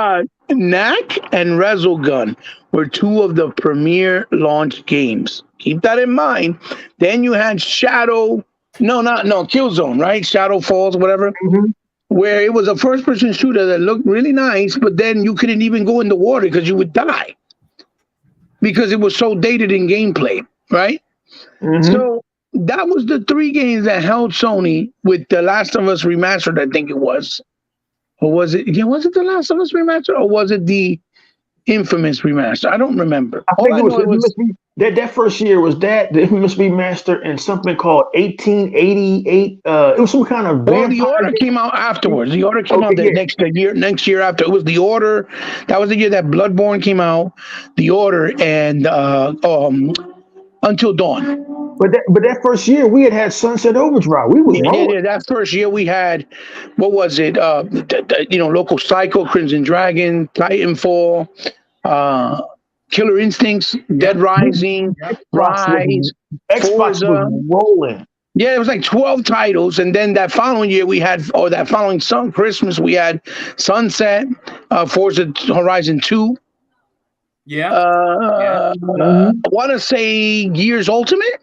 Knack and Resogun were two of the premier launch games. Keep that in mind. Then you had Killzone, right? Shadow Falls, whatever. Where it was a first-person shooter that looked really nice, but then you couldn't even go in the water because you would die because it was so dated in gameplay, right? So that was the three games that held Sony with The Last of Us Remastered, I think it was. Or was it? Yeah, was it The Last of Us Remastered, or was it the Infamous Remaster? I don't remember. I think it was that first year was that the Infamous Remaster and something called 1888. It was some kind of. Well, The Order came out afterwards. The Order came out the next year after. It was The Order. That was the year that Bloodborne came out. The Order and Until Dawn. But that first year we had Sunset Overdrive. We was rolling. That first year we had, what was it? Local Psycho, Crimson Dragon, Titanfall, Killer Instincts, Dead Rising, Rise, Xbox was rolling. Yeah, it was like 12 titles, and then that following year we had, or that following Christmas we had Sunset, Forza Horizon 2. I want to say Gears Ultimate.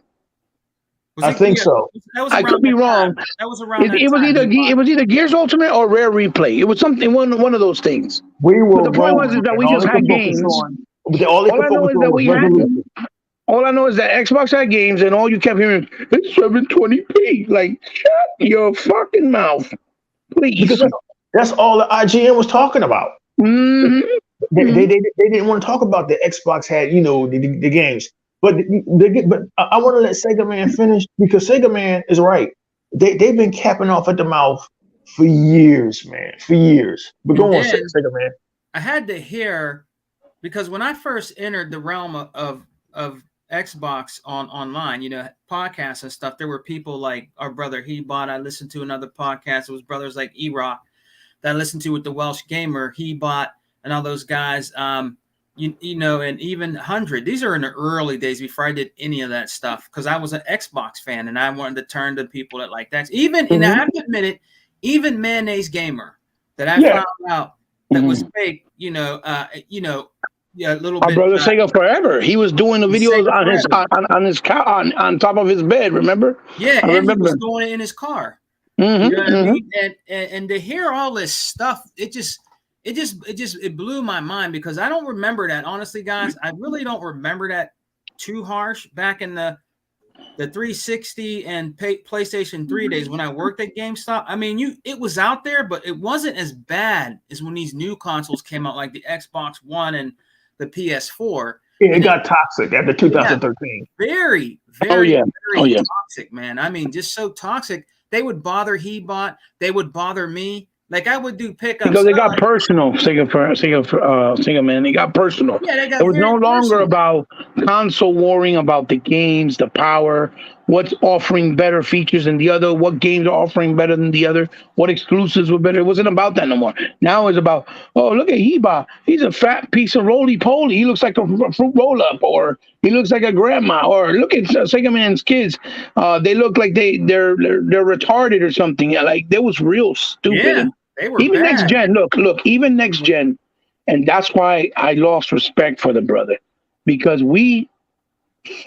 I think so. I could be wrong. That was around. It was either Gears Ultimate or Rare Replay. It was something one of those things. But the point was that we just had games. All I know is that Xbox had games, and all you kept hearing, it's 720p. Like, shut your fucking mouth, please. Because that's all the IGN was talking about. They didn't want to talk about the Xbox had, the games. But I want to let Sega Man finish, because Sega Man is right. They've been capping off at the mouth for years, man, for years. But go on, Sega Man. I had to hear, because when I first entered the realm of Xbox online, podcasts and stuff, there were people like our brother Hebot. I listened to another podcast. It was brothers like E-Rock that I listened to with the Welsh Gamer, Hebot, and all those guys. And even 100. These are in the early days before I did any of that stuff, because I was an Xbox fan and I wanted to turn to people that like that. And I have to admit it, even Mayonnaise Gamer that I found out that was fake. A little Our bit. brother Sega Forever. He was doing the videos on top of his bed. Remember? Yeah, I remember. He was doing it in his car. You know what I mean? And to hear all this stuff, it blew my mind, because I don't remember that, honestly, guys. I really don't remember that too harsh back in the 360 and PlayStation 3 days when I worked at GameStop. I mean, it was out there, but it wasn't as bad as when these new consoles came out, like the Xbox One and the PS4. Yeah, it got toxic after 2013. Very, very toxic, man. I mean, just so toxic. They would bother Hebot. They would bother me. Like, I would do pickups. Because they got personal, Sega Man. They got personal. Yeah, it was no longer about console warring, about the games, the power, what's offering better features than the other, what games are offering better than the other, what exclusives were better. It wasn't about that no more. Now it's about, oh, look at Heba. He's a fat piece of roly-poly. He looks like a fruit roll-up, or he looks like a grandma, or look at Sega Man's kids. They look like they're retarded or something. Like, that was real stupid. Yeah. They were even bad. next gen, look, even next gen, and that's why I lost respect for the brother, because we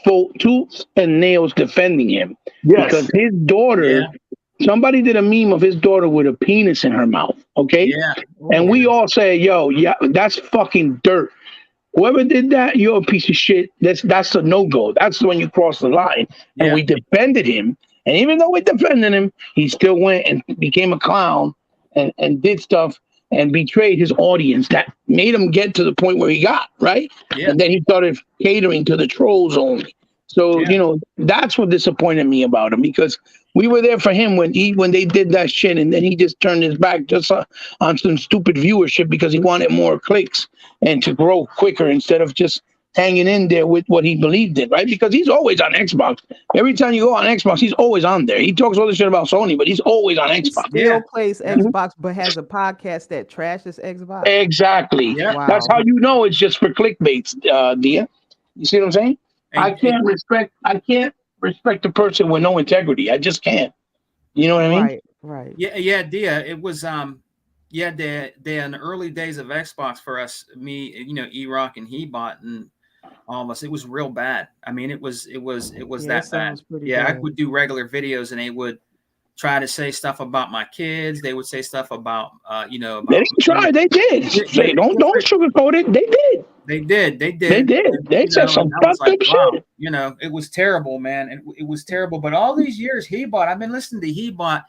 fought tooth and nails defending him. Yes. Because his daughter Somebody did a meme of his daughter with a penis in her mouth. Okay. Yeah. And we all say, yo, yeah, that's fucking dirt. Whoever did that, you're a piece of shit. That's a no-go. That's when you cross the line. And Yeah. we defended him. And even though we defended him, he still went and became a clown and did stuff and betrayed his audience that made him get to the point where he got, right? Yeah. And then he started catering to the trolls only. So, Yeah. that's what disappointed me about him, because we were there for him when they did that shit, and then he just turned his back just on some stupid viewership because he wanted more clicks and to grow quicker instead of just hanging in there with what he believed in, right? Because he's always on Xbox. Every time you go on Xbox, he's always on there. He talks all this shit about Sony, but he's always on Xbox. He still plays Xbox, but has a podcast that trashes Xbox. Exactly. Yeah. Wow. That's how you know it's just for clickbait, Dia. You see what I'm saying? I can't respect the person with no integrity. I just can't. You know what I mean? Right. Yeah, Dia. It was the in the early days of Xbox for us, me, E-Rock and He-Bot and all of us, it was real bad. I mean, it was that bad. Yeah, bad. I would do regular videos and they would try to say stuff about my kids. They would say stuff about about, they didn't try, they did. Say, don't sugarcoat it. They did. They said some fucked up shit. It was terrible, man. It was terrible. But all these years, He-Bot, I've been listening to He-Bot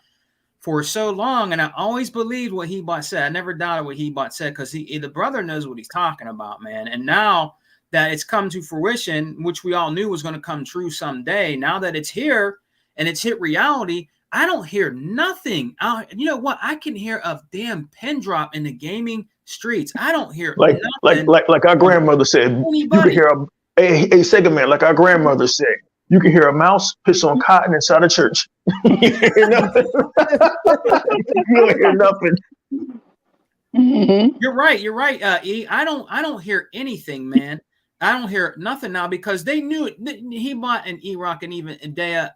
for so long, and I always believed what He-Bot said. I never doubted what He-Bot said, because the brother knows what he's talking about, man. And now that it's come to fruition, which we all knew was going to come true someday, now that it's here and it's hit reality, I don't hear nothing. You know what? I can hear a damn pin drop in the gaming streets. I don't hear nothing. Like our grandmother said, anybody. You can hear a Sega man, like our grandmother said, you can hear a mouse piss on cotton inside a church. You hear nothing. You don't hear nothing. Mm-hmm. You're right. E. I don't hear anything, man. I don't hear nothing now, because they knew it. He-Bot and E-Rock and even Dea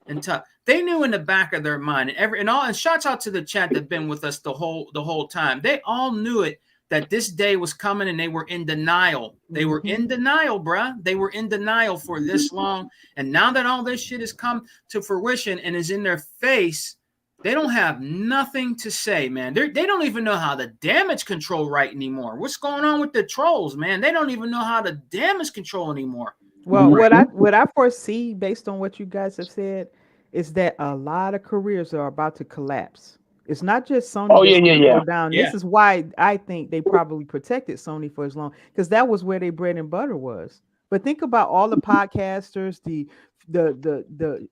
and Tuck, they knew in the back of their mind, and shouts out to the chat that've been with us the whole time. They all knew it, that this day was coming, and they were in denial. They were in denial, bruh. They were in denial for this long. And now that all this shit has come to fruition and is in their face, they don't have nothing to say, man. They don't even know how to damage control right anymore. What's going on with the trolls, man? They don't even know how to damage control anymore. Well, what I foresee, based on what you guys have said, is that a lot of careers are about to collapse. It's not just Sony. Go down. Yeah. This is why I think they probably protected Sony for as long, because that was where their bread and butter was. But think about all the podcasters, the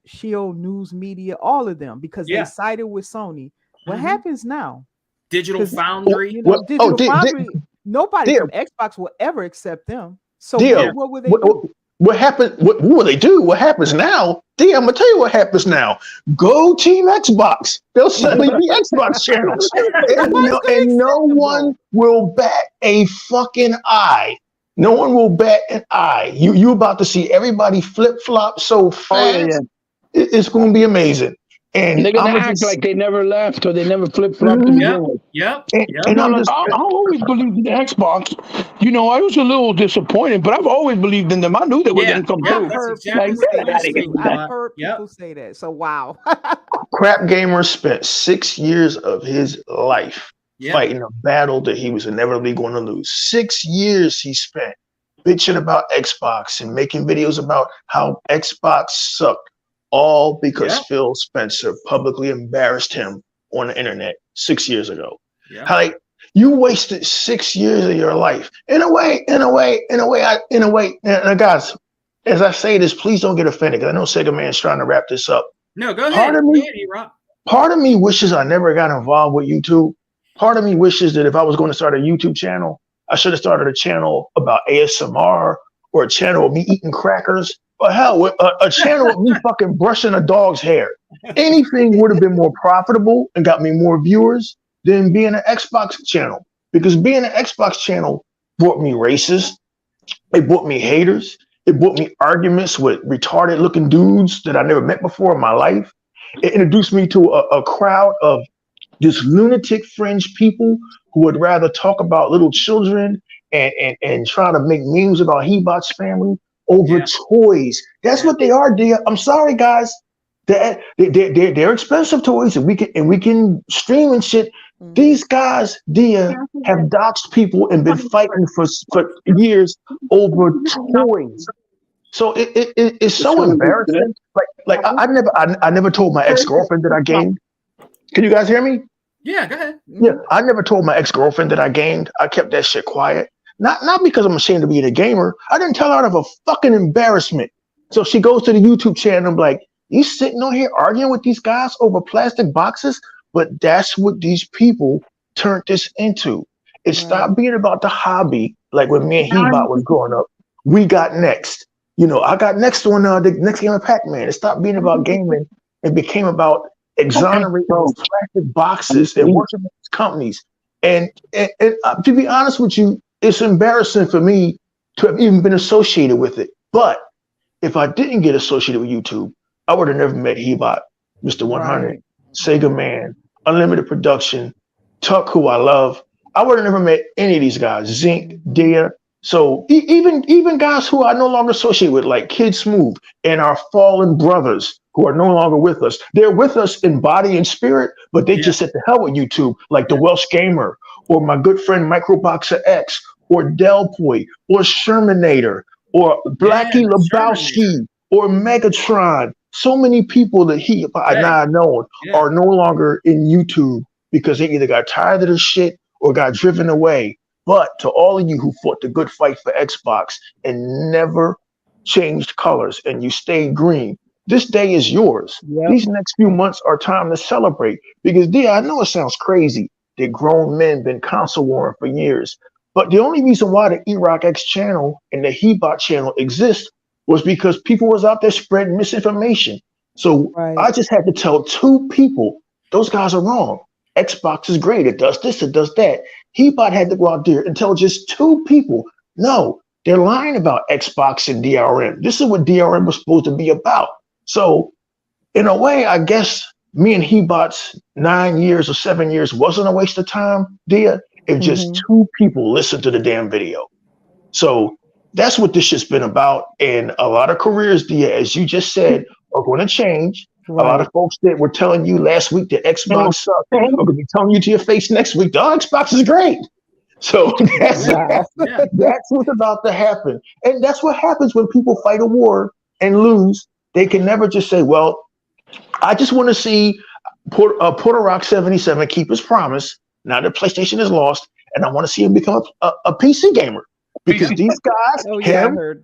Shield news media, all of them, because they sided with Sony. What happens now? Digital Foundry. Foundry. Nobody from Xbox will ever accept them. So what will they do? What happened? What will they do? What happens now? I'm gonna tell you what happens now. Go Team Xbox. They'll suddenly be Xbox channels, and no one will bat a fucking eye. No one will bat an eye. You about to see everybody flip flop so fast. It's going to be amazing. And they're gonna act like they never left or they never flip flopped. Yep. And I always believed in the Xbox. I was a little disappointed, but I've always believed in them. I knew they were gonna come through. I've heard people say that. So wow. Crap Gamer spent 6 years of his life fighting a battle that he was inevitably going to lose. 6 years he spent bitching about Xbox and making videos about how Xbox sucked. All because Phil Spencer publicly embarrassed him on the internet 6 years ago. Yeah. Like, you wasted 6 years of your life. In a way. Now, guys, as I say this, please don't get offended, because I know Sega Man's trying to wrap this up. No, go ahead. Part of me wishes I never got involved with YouTube. Part of me wishes that if I was going to start a YouTube channel, I should have started a channel about ASMR, or a channel of me eating crackers. Or hell, a channel of me fucking brushing a dog's hair. Anything would have been more profitable and got me more viewers than being an Xbox channel. Because being an Xbox channel brought me racists. It brought me haters. It brought me arguments with retarded looking dudes that I never met before in my life. It introduced me to a crowd of just lunatic fringe people who would rather talk about little children and try to make memes about He-Bot's family over toys. That's what they are, dear. I'm sorry, guys. They're expensive toys, and we can stream and shit. These guys, Dia, have doxed people and been fighting for years over toys. So it's so embarrassing. I never told my ex-girlfriend that I gamed. Can you guys hear me? Yeah, go ahead. Yeah, I never told my ex-girlfriend that I gamed. I kept that shit quiet. Not because I'm ashamed of being a gamer. I didn't tell her out of a fucking embarrassment. So she goes to the YouTube channel and I'm like, you sitting on here arguing with these guys over plastic boxes? But that's what these people turned this into. It stopped being about the hobby. Like when me and Hebot was growing up, we got next. I got next on the next game of Pac-Man. It stopped being about gaming and became about exonerating those plastic boxes and working with these companies. And to be honest with you, it's embarrassing for me to have even been associated with it. But if I didn't get associated with YouTube, I would have never met Hebot, Mr. 100, Sega Man, Unlimited Production, Tuck, who I love. I would have never met any of these guys, Zinc, Dia. So even guys who I no longer associate with, like Kid Smooth and our fallen brothers who are no longer with us. They're with us in body and spirit, but they just said the hell with YouTube, like the Welsh Gamer or my good friend Microboxer X or Delpoy or Shermanator or Blackie Lebowski or Megatron. So many people that he now known are no longer in YouTube because they either got tired of the shit or got driven away. But to all of you who fought the good fight for Xbox and never changed colors and you stayed green, this day is yours. These next few months are time to celebrate because, I know it sounds crazy that grown men been console warring for years, but the only reason why the E-Rock X channel and the Hebot channel exist was because people was out there spreading misinformation. So I just had to tell 2 people, those guys are wrong. Xbox is great. It does this, it does that. Hebot had to go out there and tell just 2 people, no, they're lying about Xbox and DRM. This is what DRM was supposed to be about. So in a way, I guess me and Hebot's 9 years or 7 years wasn't a waste of time, Dia, if just 2 people listened to the damn video. So that's what this shit's been about. And a lot of careers, Dia, as you just said, are going to change. A lot of folks that were telling you last week that Xbox sucked are going to be telling you to your face next week, the Xbox is great. So that's what's about to happen. And that's what happens when people fight a war and lose. They can never just say, well, I just want to see Porter Rock 77 keep his promise. Now that PlayStation is lost, and I want to see him become a PC gamer. Because these guys,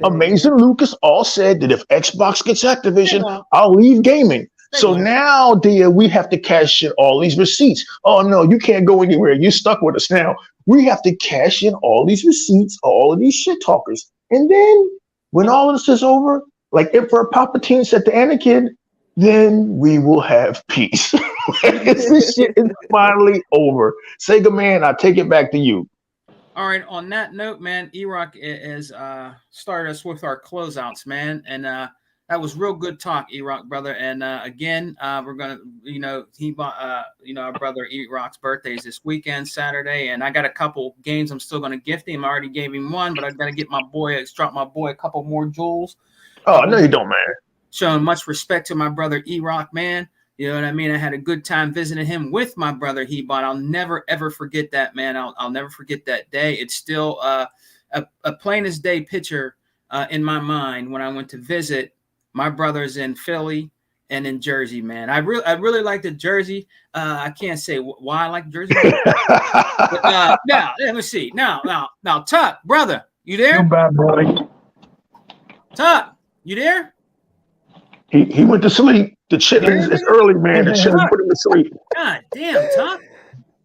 Amazing Lucas, all said that if Xbox gets Activision, I'll leave gaming. So now, Dia, we have to cash in all these receipts. Oh, no, you can't go anywhere. You're stuck with us now. We have to cash in all these receipts, all of these shit talkers. And then when all of this is over, like Emperor Palpatine said to Anakin, then we will have peace. This shit is finally over. Sega Man, I take it back to you. All right. On that note, man, E-Rock has started us with our closeouts, man. And that was real good talk, E-Rock, brother. And again, we're going to, he bought, our brother E-Rock's birthday is this weekend, Saturday. And I got a couple games I'm still going to gift him. I already gave him one, but I got to get drop my boy a couple more jewels. Oh, no, you don't, man. Showing much respect to my brother E-Rock, man. You know what I mean? I had a good time visiting him with my brother Hebot. I'll never, ever forget that, man. I'll never forget that day. It's still a plain as day picture in my mind when I went to visit my brothers in Philly and in Jersey, man. I really like the Jersey. I can't say why I like Jersey. But, now, let me see. Now, Tuck, brother, you there? You bad, buddy. Tuck, you there? He went to sleep. The chitlins is early, man. The chitlins put him to sleep. God damn, Tuck.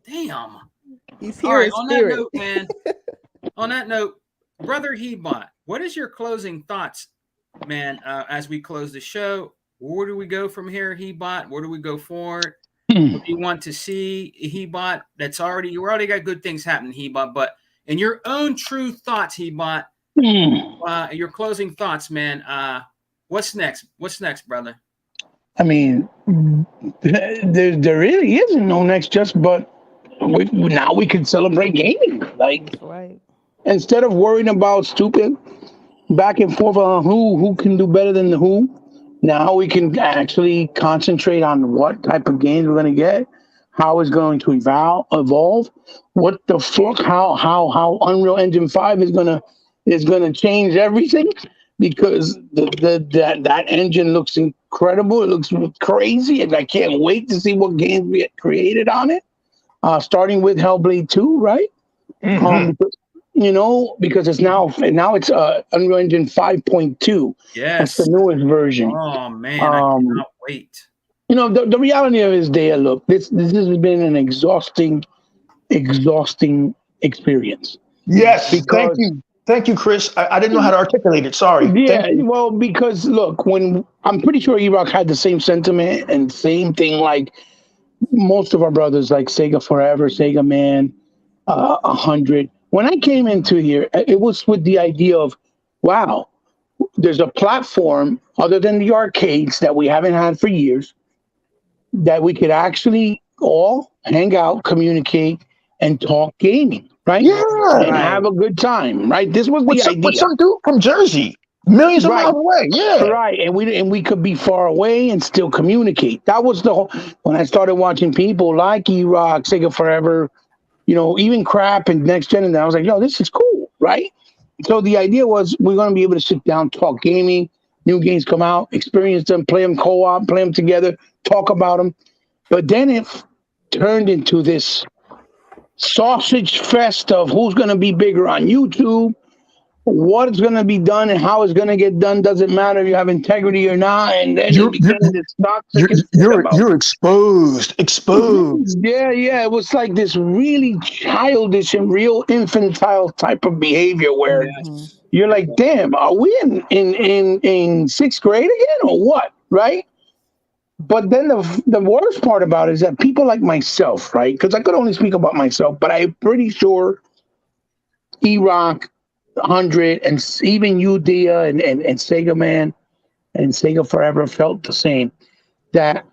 Damn. He's here. All right, on that note, man. On that note, brother Hebot, what is your closing thoughts, man, as we close the show? Where do we go from here, Hebot? Where do we go forward? What do you want to see, Hebot? You already got good things happening, Hebot, but in your own true thoughts, Hebot, your closing thoughts, man. What's next? What's next, brother? I mean, there really isn't no next just, but now we can celebrate gaming. Like, instead of worrying about stupid back and forth on who can do better than the who, Now we can actually concentrate on what type of games we're going to get, how it's going to evolve, what the fuck, how Unreal Engine 5 is gonna change everything, because that engine looks incredible. It looks crazy, and I can't wait to see what games we get created on it. Starting with Hellblade 2, right? Because, because it's now it's Unreal Engine 5.2. Yes, that's the newest version. Oh man, I cannot wait. The reality of it is, look, this has been an exhausting experience. Yes, thank you, Chris. I didn't know how to articulate it. Sorry. Yeah, well, because look, when I'm pretty sure E-Rock had the same sentiment and same thing, like most of our brothers, like Sega Forever, Sega Man, 100. When I came into here, it was with the idea of, wow, there's a platform other than the arcades that we haven't had for years that we could actually all hang out, communicate, and talk gaming, right? Yeah. And have a good time, right? This was the idea. With some dude from Jersey, millions of miles away. Yeah. Right. And we could be far away and still communicate. That was the whole, when I started watching people like E-Rock, Sega Forever, even Crap and Next Gen, and I was like, yo, this is cool, right? So the idea was we're going to be able to sit down, talk gaming, new games come out, experience them, play them co-op, play them together, talk about them. But then it turned into this sausage fest of who's going to be bigger on YouTube, what's going to be done and how it's going to get done. Doesn't matter if you have integrity or not. And then you're exposed. Yeah. It was like this really childish and real infantile type of behavior where you're like, damn, are we in sixth grade again or what? Right. But then the worst part about it is that people like myself, right? Because I could only speak about myself, but I'm pretty sure E-Rock, 100, and even you, Dia, and Sega Man and Sega Forever felt the same. That,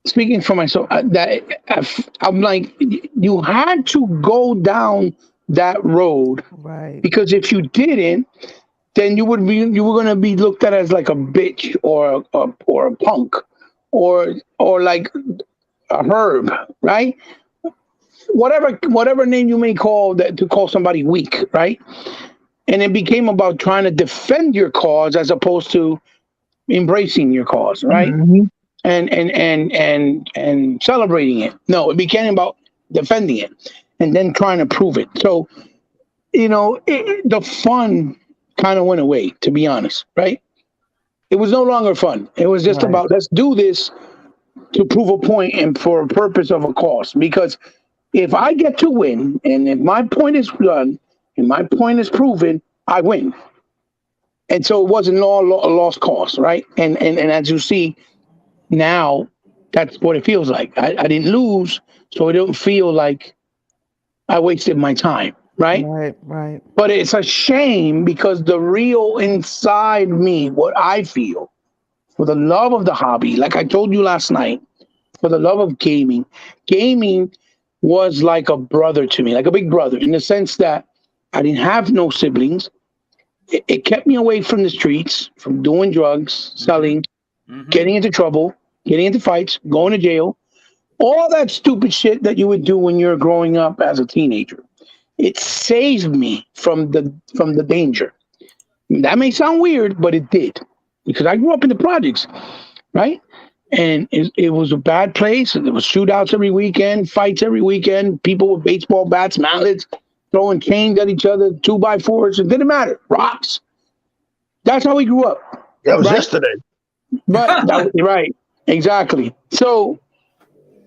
speaking for myself, I'm like, you had to go down that road, right? Because if you didn't, then you were going to be looked at as like a bitch or a punk or like a herb, right? Whatever name you may call that, to call somebody weak, right? And it became about trying to defend your cause as opposed to embracing your cause, right? And celebrating it. No, it became about defending it and then trying to prove it. So, the fun kind of went away, to be honest, right? It was no longer fun. It was just about, let's do this to prove a point and for a purpose of a cause. Because if I get to win, and if my point is done, and my point is proven, I win. And so it wasn't all a lost cause, right? And as you see now, that's what it feels like. I didn't lose, so it don't feel like I wasted my time, right? Right. But it's a shame because the real inside me, what I feel, for the love of the hobby, like I told you last night, for the love of gaming was like a brother to me, like a big brother, in the sense that I didn't have no siblings. It kept me away from the streets, from doing drugs, selling, getting into trouble, getting into fights, going to jail, all that stupid shit that you would do when you're growing up as a teenager. It saved me from the danger. That may sound weird, but it did, because I grew up in the projects, right? And it was a bad place. There was shootouts every weekend, fights every weekend, people with baseball bats, mallets, throwing canes at each other, 2x4s. It didn't matter. Rocks. That's how we grew up. That was yesterday. But right, exactly. So,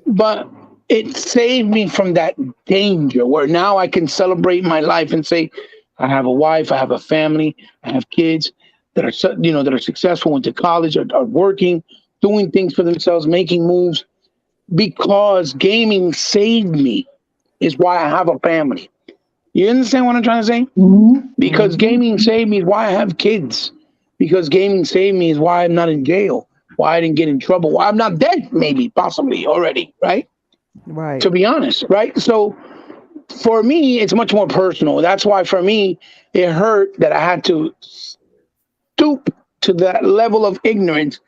but it saved me from that danger where now I can celebrate my life and say, I have a wife, I have a family, I have kids that are successful, went to college, are working, doing things for themselves, making moves, because gaming saved me. Is why I have a family. You understand what I'm trying to say? Because gaming saved me is why I have kids. Because gaming saved me is why I'm not in jail. Why I didn't get in trouble. Why I'm not dead, maybe, possibly already, right? Right. To be honest, right? So for me, it's much more personal. That's why for me, it hurt that I had to stoop to that level of ignorance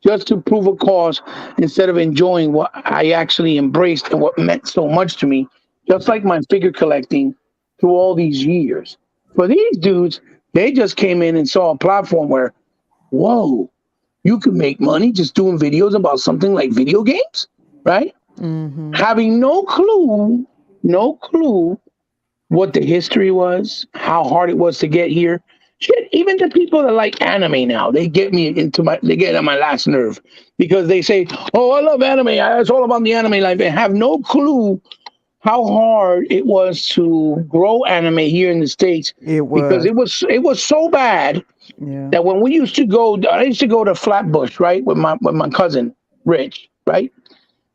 just to prove a cause instead of enjoying what I actually embraced and what meant so much to me, just like my figure collecting through all these years. For these dudes, they just came in and saw a platform where, whoa, you can make money just doing videos about something like video games, right? Mm-hmm. Having no clue what the history was, how hard it was to get here. Shit, even the people that like anime now, they get on my last nerve because they say, "Oh, I love anime. It's all about the anime life." They have no clue how hard it was to grow anime here in the States. Because it was so bad that when I used to go to Flatbush, right, with my cousin Rich, right.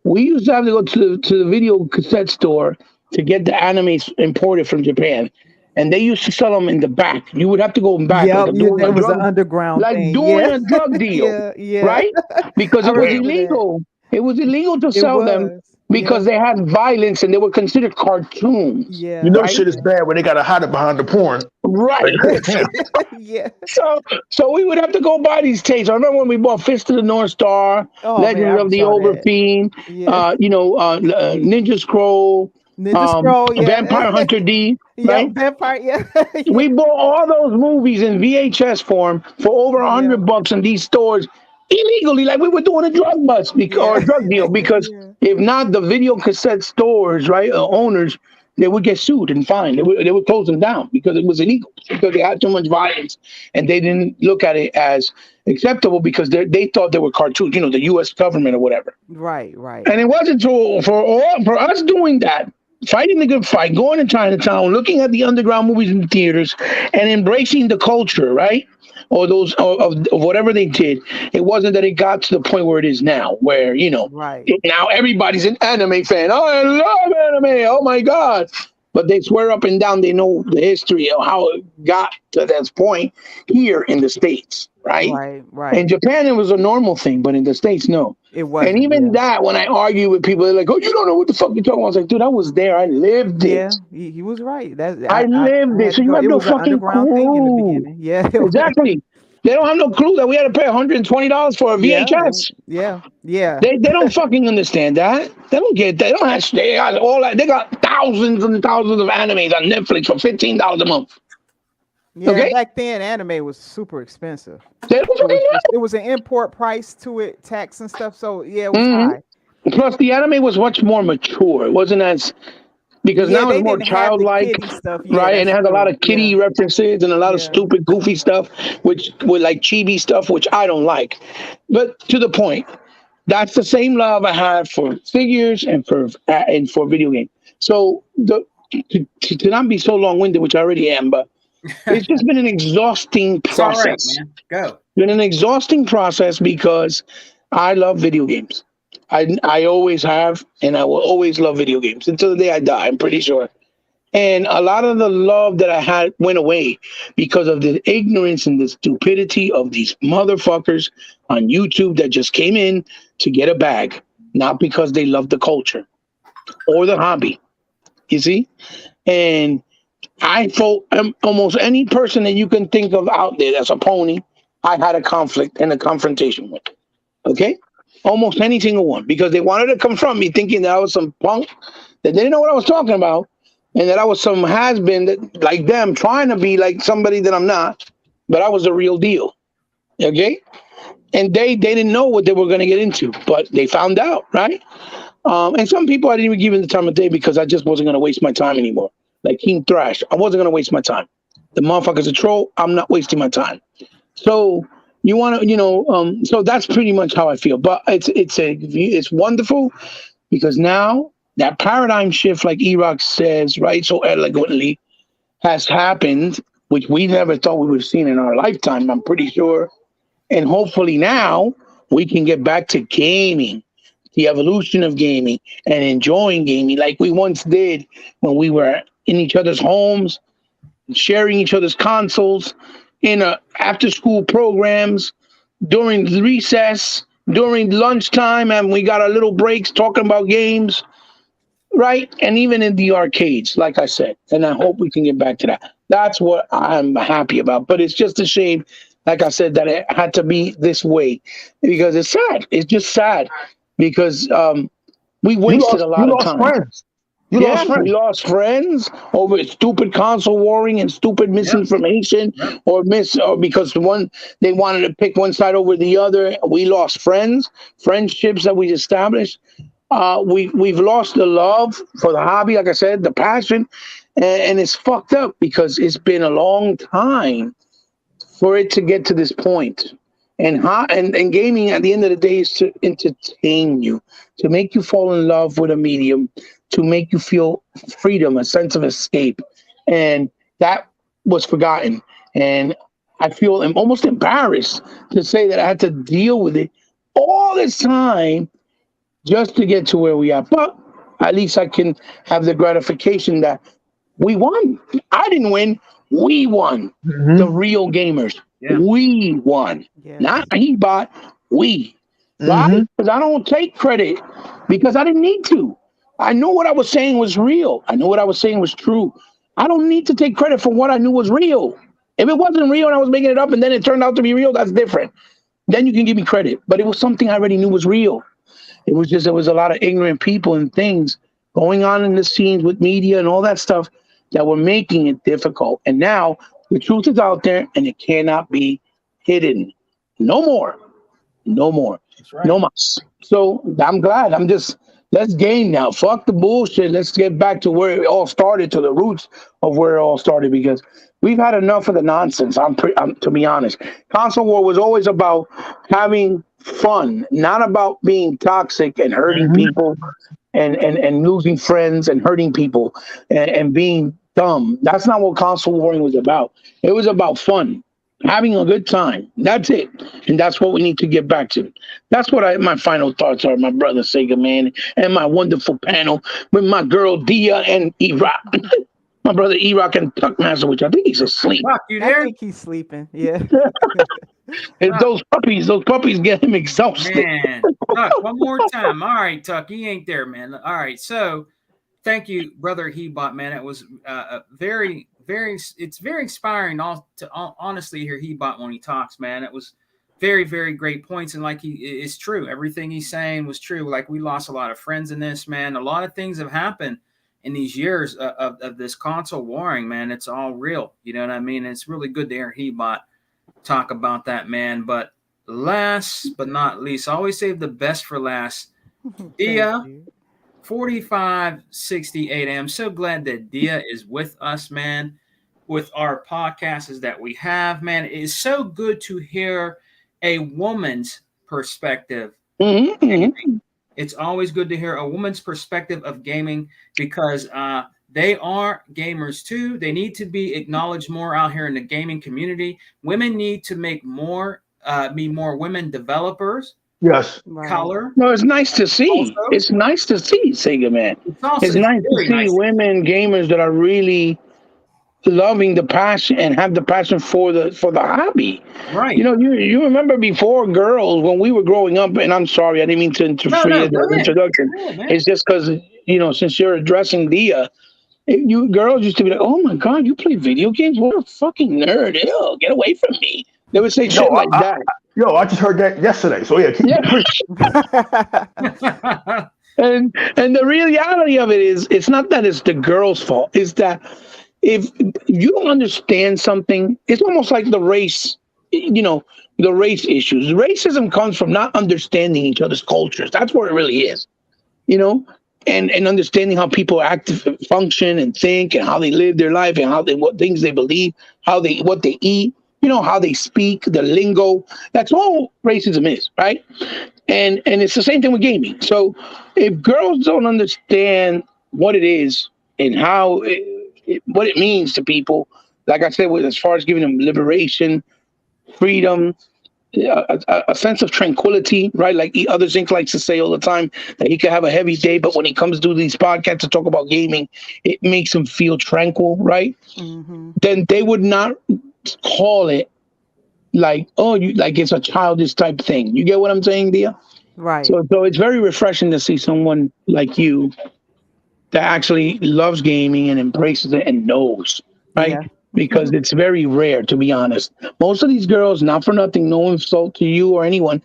We used to have to go to the video cassette store to get the animes imported from Japan, and they used to sell them in the back. You would have to go back, Yep, it was an underground like thing. doing a drug deal, right? Because I it was remember that. illegal. It was illegal to It sell them was. because they had violence and they were considered cartoons. Yeah. You know right? shit is bad when they gotta hide it behind the porn. Right. Yeah. So we would have to go buy these tapes. I remember when we bought Fist of the North Star, Oh, Legends man, I of the saw that. Overfiend, Yeah. Ninja Scroll, yeah. Vampire Hunter D, Yeah, right? Vampire, yeah. We bought all those movies in VHS form for over $100 in these stores illegally, like we were doing a drug bust or a drug deal. Because if not, the video cassette stores, right, owners, they would get sued and fined. They would close them down because it was illegal, because they had too much violence, and they didn't look at it as acceptable because they thought they were cartoons, the U.S. government or whatever. Right. And it wasn't for us doing that, fighting the good fight, going to Chinatown, looking at the underground movies in the theaters, and embracing the culture, right? Or those of whatever they did. It wasn't that it got to the point where it is now, where now everybody's an anime fan. Oh, I love anime. Oh my god! But they swear up and down they know the history of how it got to this point here in the States, right? Right. In Japan, it was a normal thing, but in the States, no. It was. And even that, when I argue with people, they're like, "Oh, you don't know what the fuck you're talking about." I was like, "Dude, I was there. I lived it." Yeah, he was right. I lived it. So you have no fucking clue. Yeah, exactly. They don't have no clue that we had to pay $120 for a VHS. Yeah. They don't fucking understand that. They don't get that. They don't have. They got all that. They got thousands and thousands of animes on Netflix for $15 a month. Yeah, okay? Back then anime was super expensive. It was an import price to it, tax and stuff. So yeah, it was high. Plus, the anime was much more mature. It wasn't as because now it's more childlike, stuff. right? And it has a lot of kiddie references and a lot of stupid, goofy stuff, which with like chibi stuff, which I don't like. But to the point, that's the same love I have for figures and for video games. So to not be so long-winded, which I already am, but it's just been an exhausting process. It's all right, man. Go. Been an exhausting process because I love video games. I always have, and I will always love video games until the day I die, I'm pretty sure. And a lot of the love that I had went away because of the ignorance and the stupidity of these motherfuckers on YouTube that just came in to get a bag, not because they love the culture or the hobby. You see? And I fought almost any person that you can think of out there that's a pony, I had a conflict and a confrontation with. Okay? Almost any single one, because they wanted to confront me thinking that I was some punk that didn't know what I was talking about, and that I was some has-been that like them trying to be like somebody that I'm not, but I was the real deal. Okay? And they didn't know what they were going to get into, but they found out, right? And some people I didn't even give them the time of day because I just wasn't going to waste my time anymore. Like King Thrash, I wasn't going to waste my time. The motherfucker's a troll. I'm not wasting my time. So you want to, so that's pretty much how I feel. But it's wonderful because now that paradigm shift, like E-Rock says, right, so eloquently, has happened, which we never thought we would have seen in our lifetime, I'm pretty sure. And hopefully now we can get back to gaming, the evolution of gaming and enjoying gaming like we once did when we were in each other's homes, sharing each other's consoles, in after-school programs, during recess, during lunchtime, and we got our little breaks talking about games, right? And even in the arcades, like I said. And I hope we can get back to that. That's what I'm happy about. But it's just a shame like I said, that it had to be this way, because it's sad. It's just sad because we wasted a lot You of lost time. friends. You Yeah, lost friends. we lost friends over stupid console warring and stupid misinformation, or because they wanted to pick one side over the other. We lost friendships that we established. We've lost the love for the hobby, like I said, the passion, and it's fucked up because it's been a long time for it to get to this point. And gaming at the end of the day is to entertain you, to make you fall in love with a medium, to make you feel freedom, a sense of escape. And that was forgotten. And I feel I'm almost embarrassed to say that I had to deal with it all this time just to get to where we are. But at least I can have the gratification that we won. I didn't win. We won. The real gamers. Yeah. We won. Yes. Not he bought. We. Right? Because I don't take credit because I didn't need to. I knew what I was saying was real. I knew what I was saying was true. I don't need to take credit for what I knew was real. If it wasn't real and I was making it up and then it turned out to be real, that's different. Then you can give me credit. But it was something I already knew was real. It was just there was a lot of ignorant people and things going on in the scenes with media and all that stuff that were making it difficult. And now the truth is out there and it cannot be hidden. No more. No more. That's right. No more. So I'm glad. Let's game now. Fuck the bullshit. Let's get back to where it all started, to the roots of where it all started, because we've had enough of the nonsense. To be honest. Console war was always about having fun, not about being toxic and hurting people and losing friends and hurting people and being dumb. That's not what console warring was about. It was about fun, having a good time. That's it. And that's what we need to get back to. That's what my final thoughts are, my brother Sega Man, and my wonderful panel with my girl Dia and E-Rock. My brother E-Rock and Tuckmaster, which I think he's asleep. Fuck, you I there? think he's sleeping. Yeah. And those puppies get him exhausted. Man, Tuck, one more time. All right, Tuck, he ain't there, man. All right, so thank you, brother Hebot, man. It was very, it's very inspiring to honestly hear Hebot when he talks, man. It was very, very great points, and like it's true. Everything he's saying was true. Like, we lost a lot of friends in this, man. A lot of things have happened in these years of this console warring, man. It's all real. You know what I mean? It's really good to hear Hebot talk about that, man. But last but not least, I always save the best for last. Dia, 4568. I'm so glad that Dia is with us, man, with our podcasts that we have, man. It is so good to hear a woman's perspective. It's always good to hear a woman's perspective of gaming, because they are gamers too. They need to be acknowledged more out here in the gaming community. Women need to make be more women developers. Yes. Color. No, it's nice to see. Also, it's nice to see, Sega Man. It's nice to see women gamers that are really loving the passion and have the passion for the hobby. Right. You know, you remember before, girls, when we were growing up, and I'm sorry, I didn't mean to interfere in the introduction. It's just because, you know, since you're addressing Dia, you girls used to be like, "Oh my God, you play video games? What a fucking nerd! Ew, get away from me." They would say shit like that. I just heard that yesterday. So yeah. And the reality of it is, it's not that it's the girl's fault. It's that if you don't understand something, it's almost like the race, you know, the race issues. Racism comes from not understanding each other's cultures. That's where it really is, you know, and understanding how people act, function, and think, and how they live their life, and what things they believe, what they eat, you know, how they speak, the lingo. That's all racism is, right? And it's the same thing with gaming. So if girls don't understand what it is and how what it means to people, like I said, as far as giving them liberation, freedom, a sense of tranquility, right? Like Other Zinc likes to say all the time, that he could have a heavy day, but when he comes to these podcasts to talk about gaming, it makes him feel tranquil, right? Then they would not call it like, like it's a childish type thing. You get what I'm saying, Dia? Right. So it's very refreshing to see someone like you that actually loves gaming and embraces it and knows, right? because it's very rare, to be honest. Most of these girls, not for nothing, no insult to you or anyone,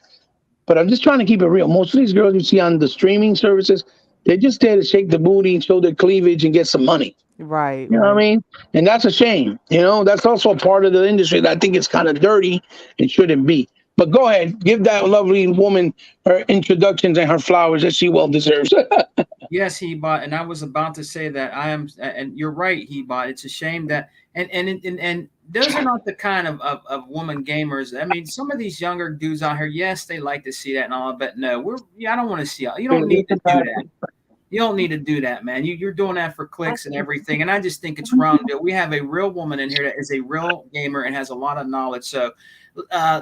but I'm just trying to keep it real. Most of these girls you see on the streaming services, they're just there to shake the booty and show their cleavage and get some money. Right. You know what I mean? And that's a shame. You know, that's also a part of the industry that I think it's kind of dirty and shouldn't be. But go ahead, give that lovely woman her introductions and her flowers that she well deserves. Yes, Hebot, and I was about to say that I am, and you're right, Hebot. It's a shame that, and those are not the kind of woman gamers. I mean, some of these younger dudes out here, yes, they like to see that and all, but no, I don't want to see. You don't need to do that. You don't need to do that, man. You're doing that for clicks and everything, and I just think it's wrong. We have a real woman in here that is a real gamer and has a lot of knowledge. So,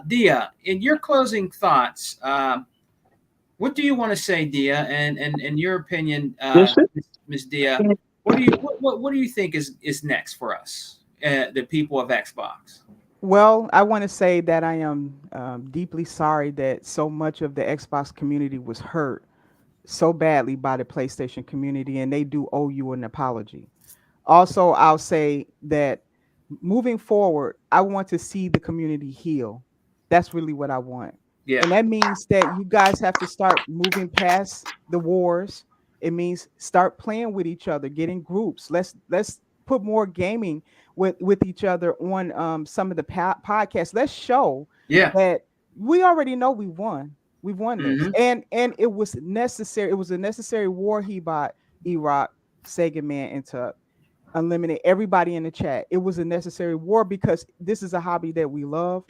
Dia, in your closing thoughts, what do you want to say, Dia? And in your opinion, Ms. Dia, what do you think is next for us, the people of Xbox? Well, I want to say that I am deeply sorry that so much of the Xbox community was hurt so badly by the PlayStation community, and they do owe you an apology. Also, I'll say that moving forward, I want to see the community heal. That's really what I want. Yeah. And that means that you guys have to start moving past the wars. It means start playing with each other, get in groups. Let's put more gaming with each other on some of the podcasts. Let's show that we already know we won. We've won this. And it was necessary. It was a necessary war. Hebot, E-Rock, Sega Man, and Tuck, Unlimited, everybody in the chat. It was a necessary war because this is a hobby that we love.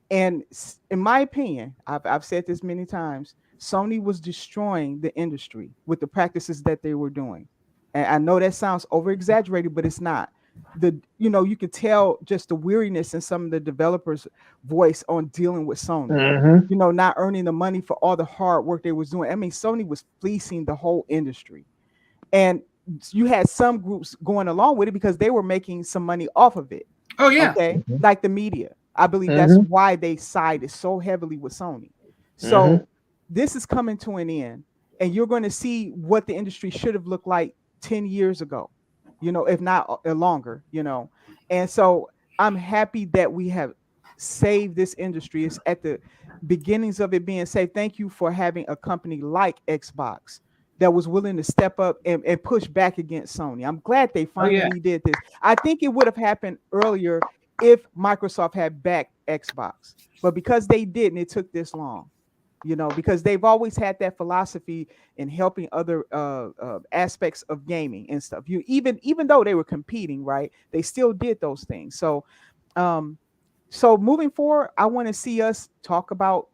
And in my opinion, I've said this many times, Sony was destroying the industry with the practices that they were doing. And I know that sounds over exaggerated, but it's not. You could tell just the weariness in some of the developers' voice on dealing with Sony. Not earning the money for all the hard work they was doing. I mean, Sony was fleecing the whole industry, and you had some groups going along with it because they were making some money off of it. Oh yeah, okay, like the media. I believe that's why they sided so heavily with Sony. So this is coming to an end, and you're going to see what the industry should have looked like 10 years ago. If not longer, and so I'm happy that we have saved this industry. It's at the beginnings of it being saved. Thank you for having a company like Xbox that was willing to step up and push back against Sony. I'm glad they finally did this. I think it would have happened earlier if Microsoft had backed Xbox, but because they didn't, it took this long. Because they've always had that philosophy in helping other aspects of gaming and stuff. Even though they were competing, right? They still did those things. So, so moving forward, I want to see us talk about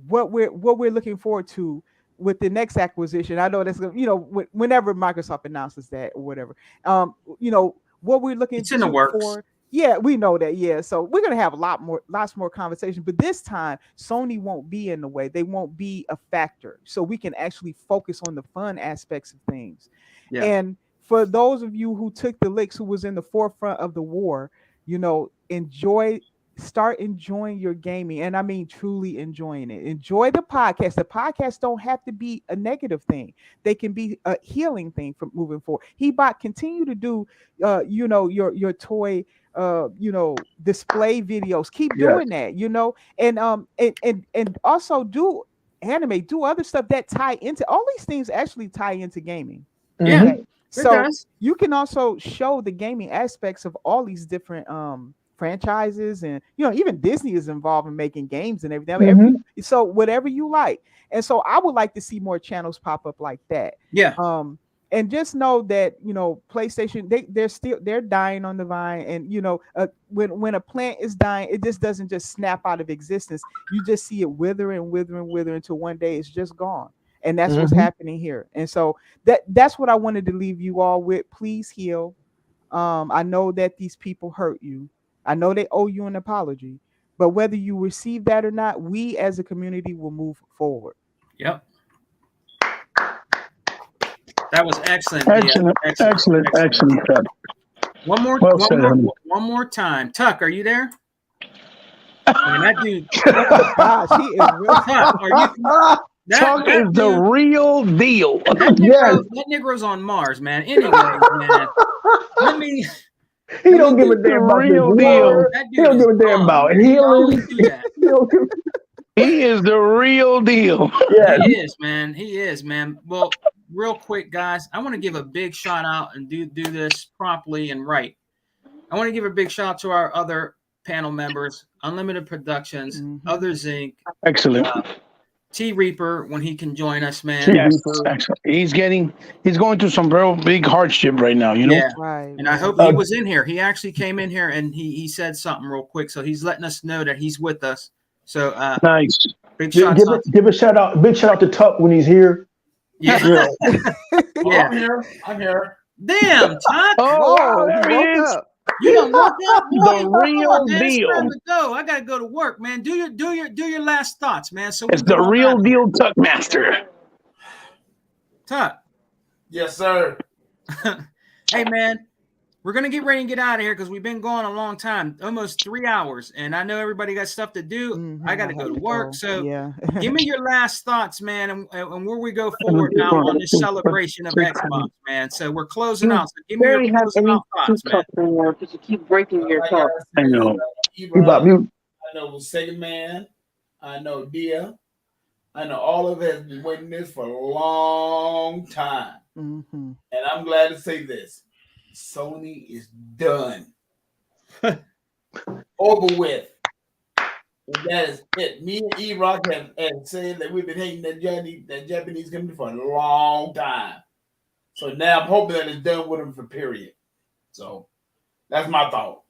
what we're looking forward to with the next acquisition. I know that's whenever Microsoft announces that or whatever. What we're looking it's in the works. For. Yeah, we know that. Yeah, so we're gonna have lots more conversation. But this time, Sony won't be in the way. They won't be a factor, so we can actually focus on the fun aspects of things. Yeah. And for those of you who took the licks, who was in the forefront of the war, start enjoying your gaming, and I mean truly enjoying it. Enjoy the podcast. The podcasts don't have to be a negative thing. They can be a healing thing from moving forward. Hebot, continue to do, your toy. Display videos. Keep doing that, and also do anime, do other stuff that tie into all these things. Actually, tie into gaming. Yeah, okay. So you can also show the gaming aspects of all these different franchises, and even Disney is involved in making games and everything. So whatever you like, and so I would like to see more channels pop up like that. Yeah. And just know that PlayStation, they're dying on the vine, and when a plant is dying, it just doesn't just snap out of existence. You just see it wither until one day it's just gone, and that's what's happening here. And so that's what I wanted to leave you all with. Please heal. I know that these people hurt you. I know they owe you an apology, but whether you receive that or not, we as a community will move forward. Yep. That was excellent. Excellent. One more time. Tuck, are you there? Man, that dude. Gosh, he is real Tuck. Tuck is the real deal. That Negro's on Mars, man. Anyway, man, He don't give a damn about this water. He don't give a damn about healing. He is the real deal. Yeah, He is, man. He is, man. Well, real quick, guys, I want to give a big shout out and do this properly and right. I want to give a big shout out to our other panel members, Unlimited Productions, Other Zinc. Excellent. T Reaper, when he can join us, man. Yes, excellent. He's going through some real big hardship right now, you know? Yeah. Right. And I hope he was in here. He actually came in here and he said something real quick. So he's letting us know that he's with us. So nice. Big give a shout out. Big shout out to Tuck when he's here. Yeah. Yeah. I'm here. Damn, Tuck. Oh, wow, there he is. You don't look up, the real deal. I gotta go to work, man. Do your last thoughts, man. So it's the real deal, Tuck Master. Tuck. Yes, sir. Hey, man, we're gonna get ready and get out of here because we've been going a long time, almost 3 hours, and I know everybody got stuff to do. I gotta go to work. So give me your last thoughts, man, and where we go forward now on this celebration of Xbox, man. So we're closing out. So give me your closing out thoughts, man. Because you keep breaking your talk. I know. You about mute. I know Sega Man. I know Dia. I know all of us have been waiting this for a long time. And I'm glad to say this. Sony is done. Over with. And that is it. Me and E-Rock have said that we've been hating that Japanese company for a long time. So now I'm hoping that it's done with them for period. So that's my thought.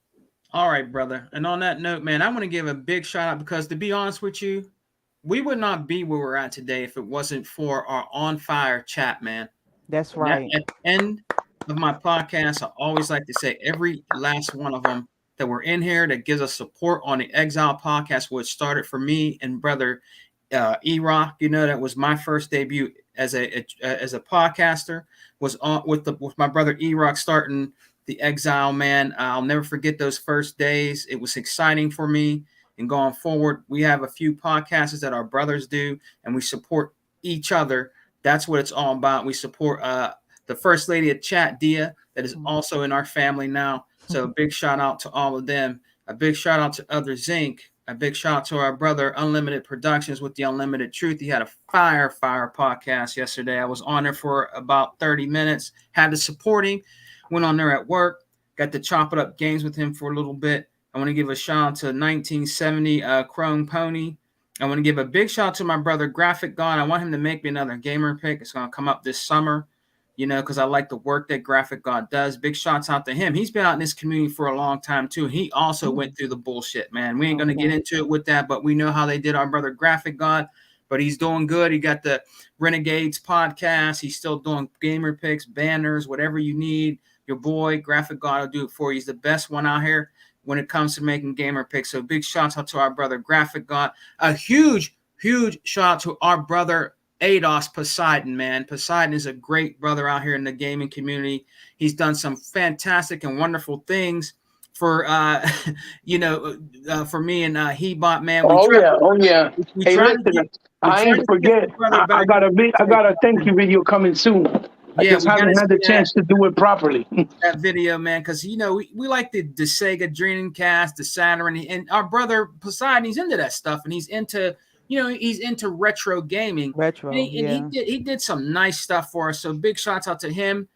All right, brother. And on that note, man, I want to give a big shout out because to be honest with you, we would not be where we're at today if it wasn't for our on fire chat, man. That's right. At the end of my podcast, I always like to say every last one of them that were in here that gives us support on the Exile podcast, which started for me and brother E-Rock. You know, that was my first debut as a podcaster, was on with my brother E-Rock starting the Exile, man. I'll never forget those first days. It was exciting for me. And going forward, we have a few podcasts that our brothers do, and we support each other. That's what it's all about. We support the First Lady of Chat, Dia, that is also in our family now. So a big shout out to all of them. A big shout out to Other Zinc. A big shout out to our brother Unlimited Productions with the Unlimited Truth. He had a fire podcast yesterday. I was on there for about 30 minutes. Had to support him. Went on there at work. Got to chop it up games with him for a little bit. I want to give a shout out to 1970 Chrome Pony. I want to give a big shout out to my brother Graphic God. I want him to make me another gamer pick. It's going to come up this summer, you know, because I like the work that Graphic God does. Big shouts out to him. He's been out in this community for a long time, too. He also went through the bullshit, man. We ain't going to get into it with that, but we know how they did our brother Graphic God. But he's doing good. He got the Renegades podcast. He's still doing gamer picks, banners, whatever you need. Your boy Graphic God will do it for you. He's the best one out here when it comes to making gamer picks. So big shout out to our brother Graphic God. A huge shout out to our brother Ados Poseidon, man. Poseidon is a great brother out here in the gaming community. He's done some fantastic and wonderful things for for me and Hebot, man. Oh yeah. Hey, listen, I ain't forget. I got a thank you video coming soon. I just haven't had the chance to do it properly. That video, man, because we like the Sega Dreamcast, the Saturn, and our brother Poseidon, he's into that stuff, and he's into retro gaming. He did some nice stuff for us. So big shouts out to him.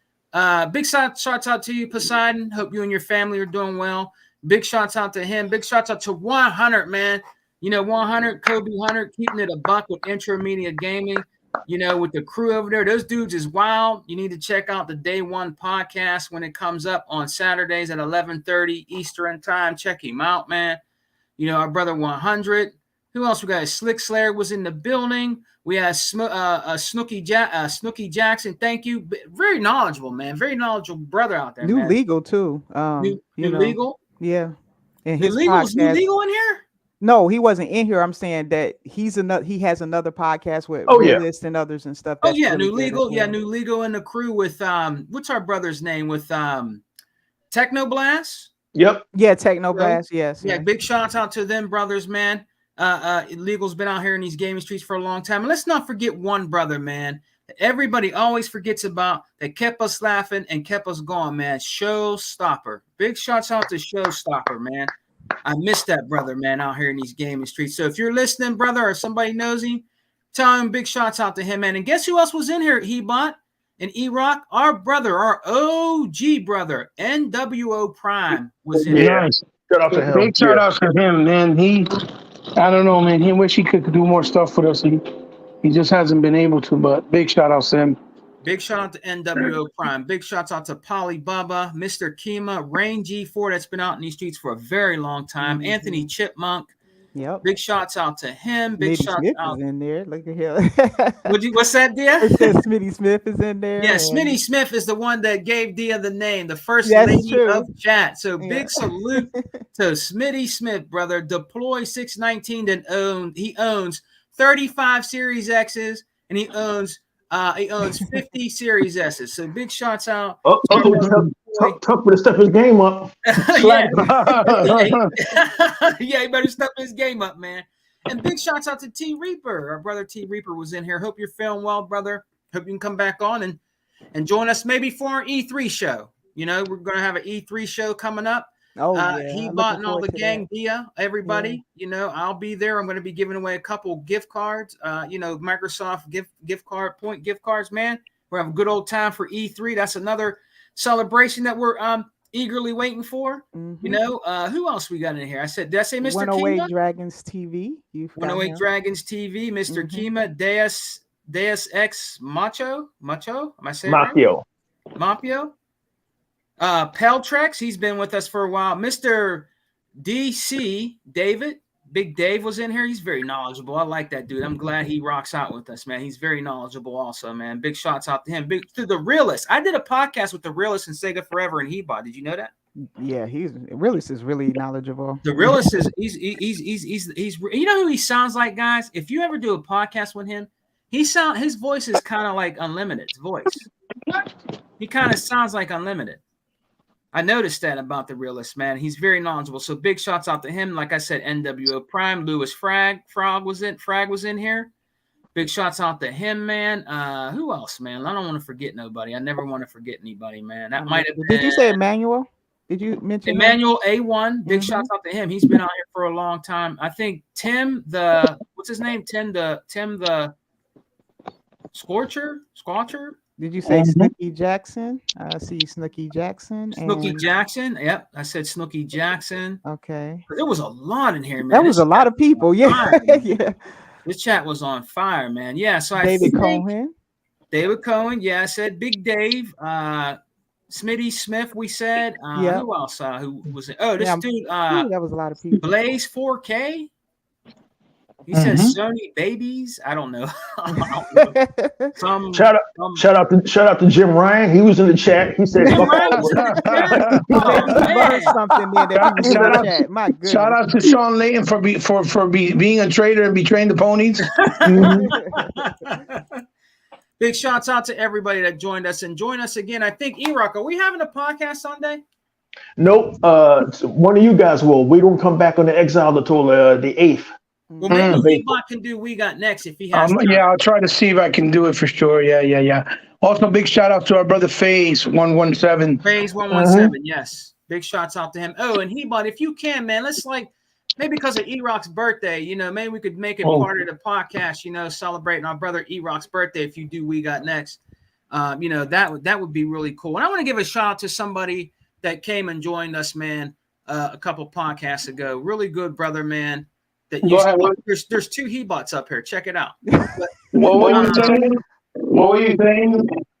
Big shouts out to you, Poseidon. Hope you and your family are doing well. Big shouts out to him. Big shouts out to 100, man. 100, Kobe 100, keeping it a buck with Intro Media Gaming. With the crew over there, those dudes is wild. You need to check out the Day One podcast when it comes up on Saturdays at 11:30 Eastern time. Check him out, man. Our brother 100. Who else we got? Slick Slayer was in the building. We had Snooky Jackson. Thank you. Very knowledgeable, man. Very knowledgeable brother out there. New man. Legal too. New Legal. Yeah. And New Legal is New Legal in here. No, he wasn't in here. I'm saying that he has another podcast with List and others and stuff. That's New Legal. Yeah, New Legal and the crew with what's our brother's name with Technoblast? Yep. Yeah, Technoblast. Yes. Yeah, big shout out to them brothers, man. Legal's been out here in these gaming streets for a long time. And let's not forget one brother, man, everybody always forgets about, that kept us laughing and kept us going, man. Showstopper. Big shouts out to Showstopper, man. I miss that brother, man, out here in these gaming streets. So if you're listening, brother, or somebody knows him, tell him big shouts out to him, man. And guess who else was in here? Hebot and E-Rock, our brother, our OG brother, NWO Prime was in here. Nice. Shout out to him. Big shout out to him, man. I don't know, man. He wish he could do more stuff with us. He just hasn't been able to, but big shout out to him. Big shout out to NWO Prime. Big shouts out to Polly Bubba, Mr. Kima, Rain G4 that's been out in these streets for a very long time. Anthony Chipmunk. Yep. Big shouts out to him. Big shouts Smith out. Is in there. Look at him. What's that, Dia? It says Smitty Smith is in there. Yeah, Smitty Smith is the one that gave Dia the name, the first That's lady true. of chat. So big salute to Smitty Smith, brother. Deploy 619 that he owns 35 Series X's and he owns 50 Series S's. So big shouts out. Tough to step his game up. Yeah, he better step his game up, man. And big shouts out to T Reaper. Our brother T Reaper was in here. Hope you're feeling well, brother. Hope you can come back on and join us maybe for our E3 show. You know, we're gonna have an E3 show coming up. Oh, He bought and all the gang, Dia, everybody. You know, I'll be there. I'm going to be giving away a couple gift cards. Microsoft gift cards, man. We're having a good old time for E3. That's another celebration that we're eagerly waiting for. You know, who else we got in here? Did I say Mr. 108 Kima? Dragons TV. 108 Dragons TV, Mr. Kima, Deus Ex Macho. Am I saying Mapio. Right? Mapio. Peltrex, he's been with us for a while. Mr. DC David, Big Dave was in here. He's very knowledgeable. I like that dude. I'm glad he rocks out with us, man. He's very knowledgeable also, man. Big shouts out to him. Big to the Realist. I did a podcast with the Realist and Sega Forever and Hebot. Did you know that? Yeah, Realist is really knowledgeable. The Realist is he's you know who he sounds like, guys? If you ever do a podcast with him, his voice is kind of like Unlimited's voice. He kind of sounds like Unlimited. I noticed that about the Realist, man. He's very knowledgeable. So big shouts out to him. Like I said, NWO Prime, Lewis Frag was in here. Big shouts out to him, man. Who else, man? I don't want to forget nobody. I never want to forget anybody, man. That might have been. Did you say Emmanuel? Did you mention Emmanuel A1? Big shouts out to him. He's been out here for a long time. I think Tim what's his name? Tim the Scorcher? Did you say Snooky Jackson? I see Snooky Jackson. Snooky Jackson. Yep, I said Snooky Jackson. Okay. There was a lot in here, man. That was a lot of people. Yeah. Yeah. This chat was on fire, man. Yeah. So David Cohen. Yeah, I said Big Dave. Smitty Smith, we said. Who else? Who was it? Oh, this dude. That was a lot of people. Blaze 4K. He says Sony babies. I don't know. Shout out to Jim Ryan. He was in the chat. He said, Shout out to Sean Layton for being a traitor and betraying the ponies. Big shouts out to everybody that joined us and join us again. I think E-Rock, are we having a podcast Sunday? Nope. One of you guys will. We don't come back on the Exile until the 8th. Well, maybe E-Bot can do We Got Next if he has time. Yeah, I'll try to see if I can do it for sure. Yeah. Also, big shout out to our brother Phase 117. Phase 117, yes. Big shouts out to him. Oh, and Hebot, if you can, man, let's maybe because of E-Rock's birthday, maybe we could make it part of the podcast, celebrating our brother E-Rock's birthday if you do We Got Next. That would be really cool. And I want to give a shout out to somebody that came and joined us, man, a couple podcasts ago. Really good brother, man. There's two Hebots up here. Check it out. What were you saying?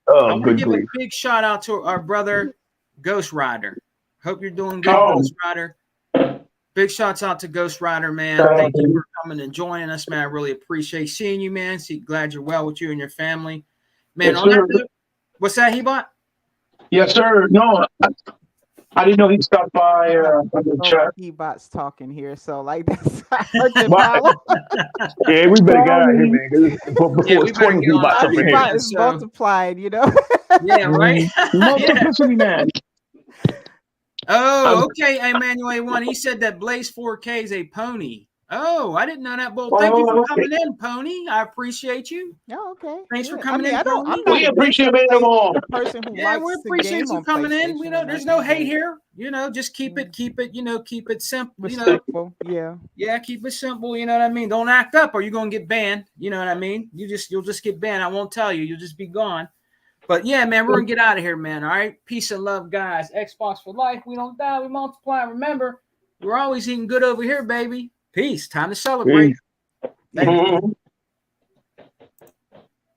Oh, I'm gonna give a big shout out to our brother Ghost Rider. Hope you're doing good, Ghost Rider. Big shouts out to Ghost Rider, man. Thank you for coming and joining us, man. I really appreciate seeing you, man. Glad you're well with you and your family, man. Yes, what's that, Hebot? Yes, sir. No, I didn't know he stopped by the chat. Hebot's talking here, so that's yeah, we better get out of here, man. Before it's 20 Hebots up in here. Hebot is multiplied, Yeah, right. Multiplicity, man. Oh, okay, Emmanuel A1. He said that Blaze 4K is a pony. Oh, I didn't know that. Well, thank you for coming in, Pony. I appreciate you. Oh, okay. Thanks for Yeah. coming in, I'm Pony. not We appreciate them all. the person who Yeah, likes we to appreciate game you on coming in. We PlayStation know and there's no hate everything. here. You know, just keep it simple. Respectful. Yeah. Yeah, keep it simple. You know what I mean? Don't act up or you're gonna get banned. You know what I mean? You'll just get banned. I won't tell you. You'll just be gone. But yeah, man, we're gonna get out of here, man. All right. Peace and love, guys. Xbox for life. We don't die, we multiply. Remember, we're always eating good over here, baby. Peace. Time to celebrate. Peace. Thank you.